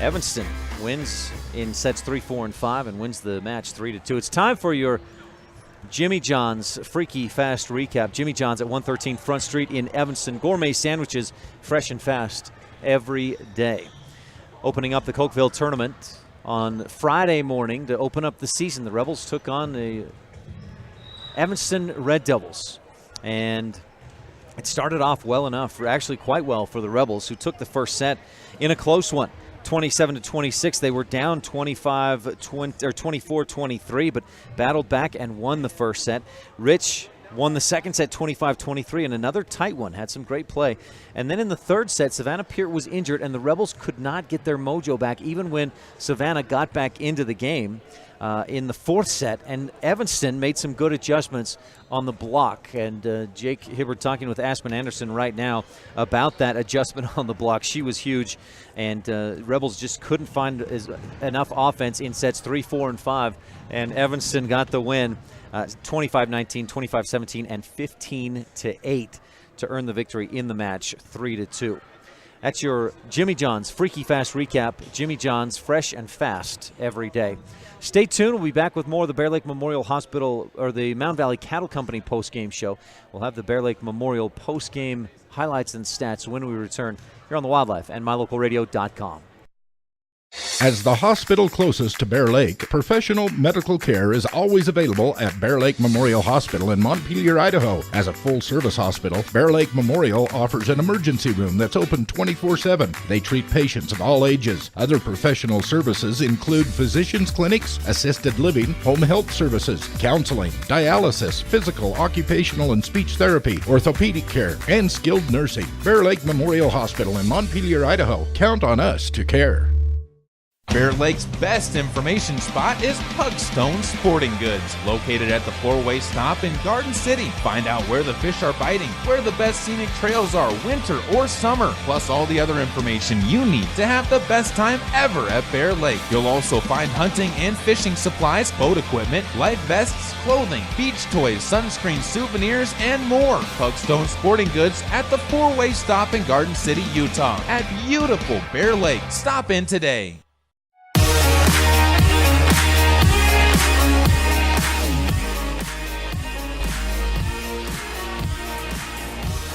Evanston wins in sets 3, 4, and 5 and wins the match 3-2. It's time for your Jimmy John's Freaky Fast recap. Jimmy John's at 113 Front Street in Evanston. Gourmet sandwiches, fresh and fast every day. Opening up the Cokeville tournament on Friday morning to open up the season, the Rebels took on the Evanston Red Devils. And it started off well enough, actually quite well for the Rebels, who took the first set in a close one. 27-26. They were down 24-23, but battled back and won the first set. Rich won the second set 25-23, and another tight one. Had some great play. And then in the third set, Savannah Peart was injured, and the Rebels could not get their mojo back, even when Savannah got back into the game in the fourth set. And Evanston made some good adjustments on the block. And Jake Hibbert talking with Aspen Anderson right now about that adjustment on the block. She was huge, and Rebels just couldn't find enough offense in sets 3, 4, and 5. And Evanston got the win. 25-19, 25-17, and 15-8 to earn the victory in the match, 3-2. That's your Jimmy John's Freaky Fast recap. Jimmy John's, fresh and fast every day. Stay tuned. We'll be back with more of the Bear Lake Memorial Hospital or the Mountain Valley Cattle Company post-game show. We'll have the Bear Lake Memorial post-game highlights and stats when we return here on the Wildlife and MyLocalRadio.com. As the hospital closest to Bear Lake, professional medical care is always available at Bear Lake Memorial Hospital in Montpelier, Idaho. As a full-service hospital, Bear Lake Memorial offers an emergency room that's open 24/7. They treat patients of all ages. Other professional services include physicians' clinics, assisted living, home health services, counseling, dialysis, physical, occupational, and speech therapy, orthopedic care, and skilled nursing. Bear Lake Memorial Hospital in Montpelier, Idaho. Count on us to care. Bear Lake's best information spot is Pugstone Sporting Goods, located at the 4-way stop in Garden City. Find out where the fish are biting, where the best scenic trails are, winter or summer, plus all the other information you need to have the best time ever at Bear Lake. You'll also find hunting and fishing supplies, boat equipment, life vests, clothing, beach toys, sunscreen, souvenirs, and more. Pugstone Sporting Goods at the 4-way stop in Garden City, Utah. At beautiful Bear Lake. Stop in today.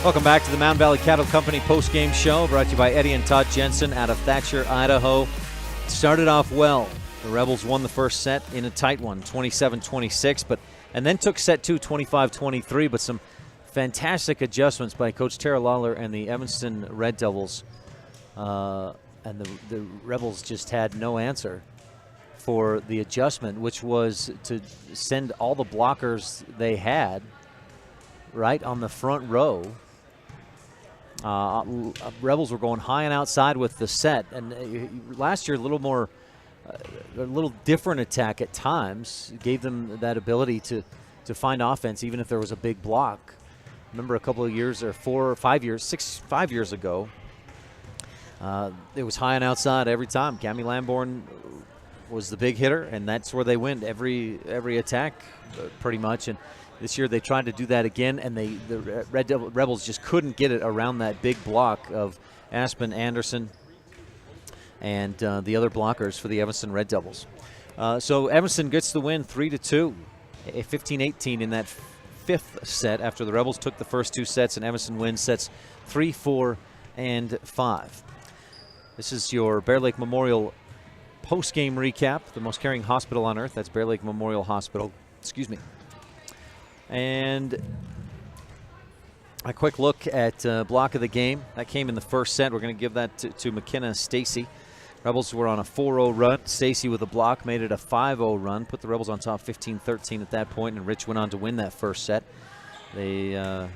Welcome back to the Mountain Valley Cattle Company post-game show, brought to you by Eddie and Todd Jensen out of Thatcher, Idaho. It started off well. The Rebels won the first set in a tight one, 27-26, and then took set 2, 25-23, but some fantastic adjustments by Coach Tara Lawler and the Evanston Red Devils. And the Rebels just had no answer for the adjustment, which was to send all the blockers they had right on the front row. Rebels were going high and outside with the set, and last year a little different attack at times gave them that ability to find offense even if there was a big block. Remember a couple of years or 4 or 5 years, 5 years ago, it was high and outside every time. Cammie Lamborn was the big hitter, and that's where they win every attack pretty much. And this year they tried to do that again, and the Rebels just couldn't get it around that big block of Aspen, Anderson, and the other blockers for the Evanston Red Devils. So Evanston gets the win 3-2, 15-18 in that fifth set after the Rebels took the first 2 sets, and Evanston wins sets 3, 4, and 5. This is your Bear Lake Memorial post-game recap, the most caring hospital on earth. That's Bear Lake Memorial Hospital. Excuse me. And a quick look at block of the game. That came in the first set. We're going to give that to McKenna Stacy. Rebels were on a 4-0 run. Stacy with a block made it a 5-0 run. Put the Rebels on top 15-13 at that point, and Rich went on to win that first set. The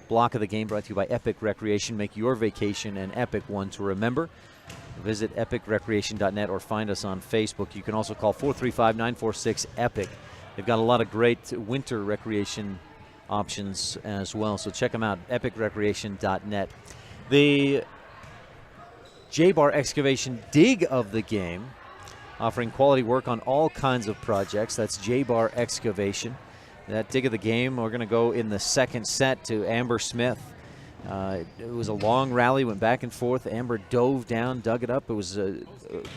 block of the game brought to you by Epic Recreation. Make your vacation an epic one to remember. Visit epicrecreation.net or find us on Facebook. You can also call 435-946-EPIC. They've got a lot of great winter recreation options as well, so check them out, epicrecreation.net. The J-Bar Excavation Dig of the game, offering quality work on all kinds of projects. That's J-Bar Excavation. That dig of the game, we're going to go in the second set to Amber Smith. It was a long rally, went back and forth. Amber dove down, dug it up. It was the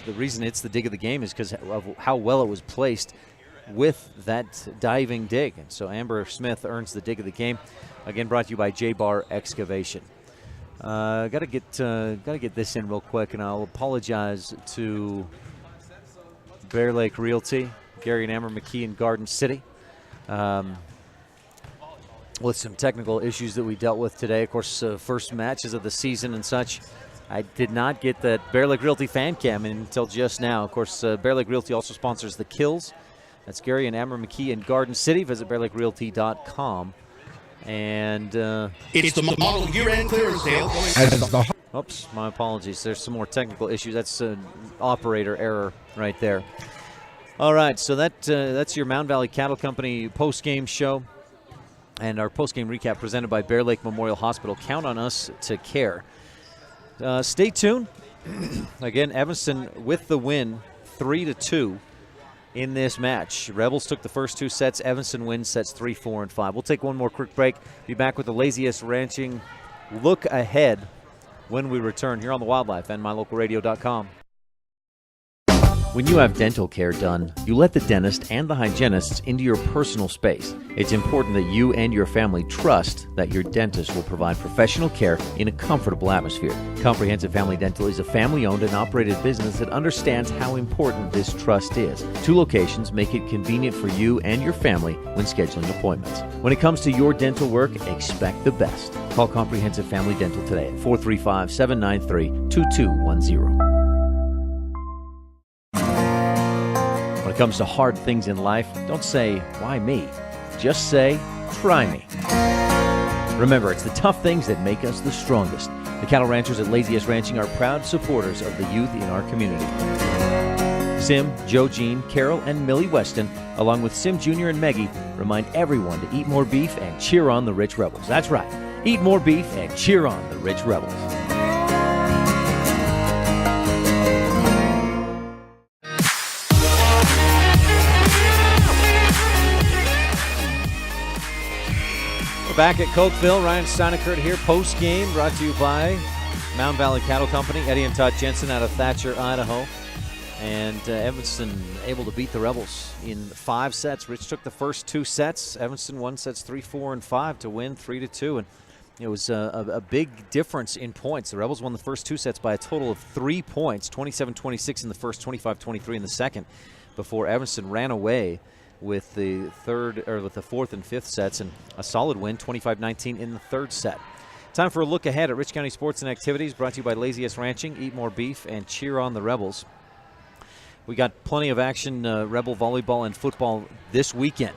reason it's the dig of the game is because of how well it was placed with that diving dig. And so Amber Smith earns the dig of the game. Again, brought to you by J-Bar Excavation. Got to get this in real quick, and I'll apologize to Bear Lake Realty, Gary and Amber McKee in Garden City. With some technical issues that we dealt with today. Of course, first matches of the season and such. I did not get that Bear Lake Realty fan cam until just now. Of course, Bear Lake Realty also sponsors the Kills. That's Gary and Amber McKee in Garden City. Visit bearlakerealty.com. And it's the model year-end clearance sale. Oops, my apologies. There's some more technical issues. That's an operator error right there. All right, so that's your Mound Valley Cattle Company post-game show. And our post-game recap presented by Bear Lake Memorial Hospital. Count on us to care. Stay tuned. Again, Evanston with the win, 3-2 in this match. Rebels took the first 2 sets. Evanston wins sets 3, 4, and 5. We'll take one more quick break. Be back with the Laziest Ranching look ahead when we return here on the Wildlife and mylocalradio.com. When you have dental care done, you let the dentist and the hygienists into your personal space. It's important that you and your family trust that your dentist will provide professional care in a comfortable atmosphere. Comprehensive Family Dental is a family-owned and operated business that understands how important this trust is. 2 locations make it convenient for you and your family when scheduling appointments. When it comes to your dental work, expect the best. Call Comprehensive Family Dental today at 435-793-2210. When it comes to hard things in life, don't say, why me? Just say, try me. Remember, it's the tough things that make us the strongest. The cattle ranchers at Laziest Ranching are proud supporters of the youth in our community. Sim, Joe Jean, Carol, and Millie Weston, along with Sim Jr. and Meggie, remind everyone to eat more beef and cheer on the Rich Rebels. That's right. Eat more beef and cheer on the Rich Rebels. We're back at Cokeville. Ryan Steineckert here, post-game, brought to you by Mound Valley Cattle Company. Eddie and Todd Jensen out of Thatcher, Idaho. And Evanston able to beat the Rebels in 5 sets. Rich took the first 2 sets. Evanston won sets 3, 4, and 5 to win 3-2. And it was a big difference in points. The Rebels won the first 2 sets by a total of 3 points, 27-26 in the first, 25-23 in the second, before Evanston ran away with the 4th and 5th sets, and a solid win, 25-19 in the 3rd set. Time for a look ahead at Rich County Sports and Activities, brought to you by Laziest Ranching. Eat more beef and cheer on the Rebels. We got plenty of action, Rebel volleyball and football this weekend.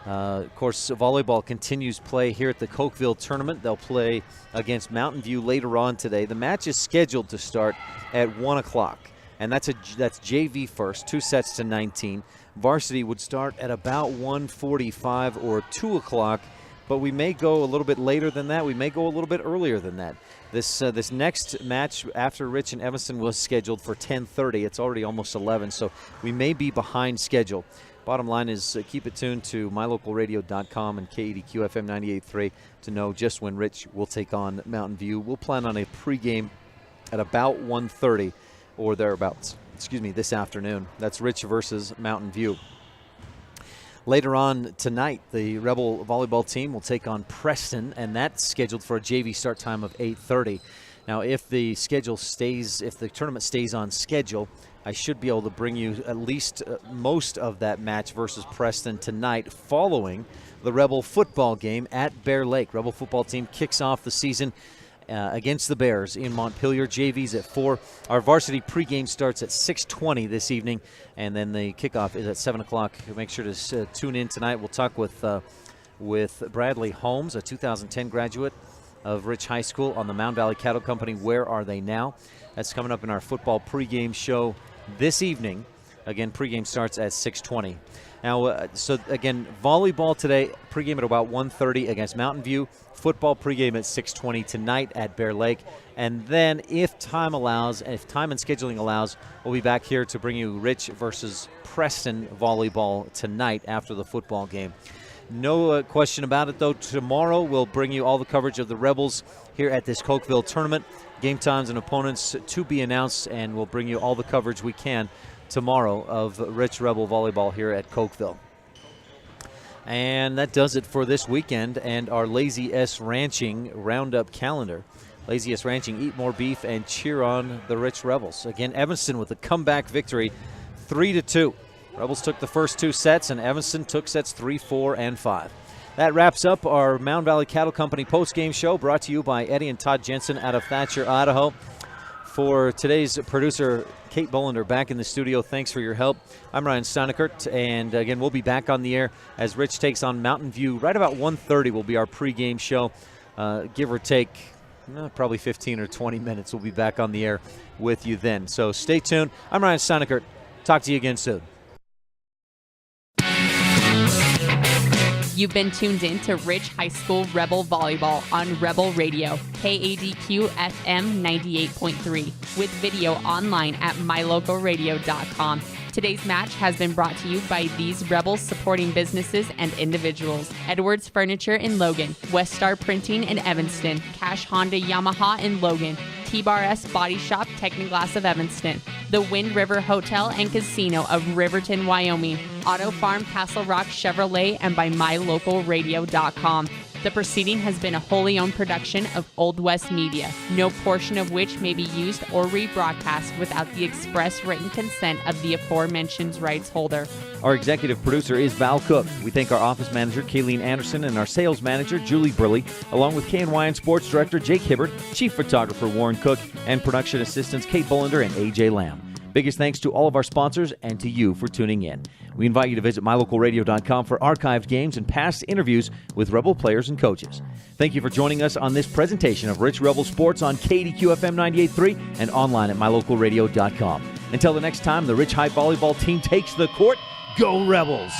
Of course, volleyball continues play here at the Cokeville tournament. They'll play against Mountain View later on today. The match is scheduled to start at 1 o'clock, and that's JV first, 2 sets to 19. Varsity would start at about 1:45 or 2 o'clock, but we may go a little bit later than that. We may go a little bit earlier than that. This next match after Rich and Evanston was scheduled for 10:30. It's already almost 11, so we may be behind schedule. Bottom line is keep it tuned to mylocalradio.com and KADQ FM 98.3 to know just when Rich will take on Mountain View. We'll plan on a pregame at about 1:30 or thereabouts. This afternoon. That's Rich versus Mountain View. Later on tonight, the Rebel volleyball team will take on Preston, and that's scheduled for a JV start time of 8:30. Now, if the tournament stays on schedule, I should be able to bring you at least most of that match versus Preston tonight following the Rebel football game at Bear Lake. Rebel football team kicks off the season against the Bears in Montpelier. JV's at 4. Our varsity pregame starts at 6:20 this evening, and then the kickoff is at 7 o'clock. Make sure to tune in tonight. We'll talk with Bradley Holmes, a 2010 graduate of Rich High School, on the Mound Valley Cattle Company. Where are they now? That's coming up in our football pregame show this evening. Again, pregame starts at 6:20. Now, so again, volleyball today, pregame at about 1:30 against Mountain View. Football pregame at 6:20 tonight at Bear Lake. And then if time and scheduling allows, we'll be back here to bring you Rich versus Preston volleyball tonight after the football game. No question about it, though. Tomorrow we'll bring you all the coverage of the Rebels here at this Cokeville tournament. Game times and opponents to be announced, and we'll bring you all the coverage we can tomorrow of Rich Rebel volleyball here at Cokeville. And that does it for this weekend and our Lazy S Ranching Roundup calendar. Lazy S Ranching, eat more beef and cheer on the Rich Rebels. Again, Evanston with a comeback victory, 3-2. Rebels took the first 2 sets, and Evanston took sets 3, 4, and 5. That wraps up our Mound Valley Cattle Company postgame show, brought to you by Eddie and Todd Jensen out of Thatcher, Idaho. For today's producer, Kate Bollender, back in the studio, thanks for your help. I'm Ryan Steineckert, and again, we'll be back on the air as Rich takes on Mountain View. Right about 1:30 will be our pregame show, give or take probably 15 or 20 minutes. We'll be back on the air with you then. So stay tuned. I'm Ryan Steineckert. Talk to you again soon. You've been tuned in to Rich High School Rebel Volleyball on Rebel Radio, KADQ FM 98.3, with video online at mylocalradio.com. Today's match has been brought to you by these Rebels supporting businesses and individuals: Edwards Furniture in Logan, West Star Printing in Evanston, Cash Honda Yamaha in Logan, T-Bar S Body Shop Technoglass of Evanston, the Wind River Hotel and Casino of Riverton, Wyoming, Auto Farm Castle Rock Chevrolet, and by mylocalradio.com. The proceeding has been a wholly owned production of Old West Media, no portion of which may be used or rebroadcast without the express written consent of the aforementioned rights holder. Our executive producer is Val Cook. We thank our office manager, Kayleen Anderson, and our sales manager, Julie Burley, along with KNYN Sports Director, Jake Hibbert, Chief Photographer, Warren Cook, and production assistants, Kate Bollender and A.J. Lamb. Biggest thanks to all of our sponsors and to you for tuning in. We invite you to visit mylocalradio.com for archived games and past interviews with Rebel players and coaches. Thank you for joining us on this presentation of Rich Rebel Sports on KADQ FM 98.3 and online at mylocalradio.com. Until the next time the Rich High volleyball team takes the court, go Rebels!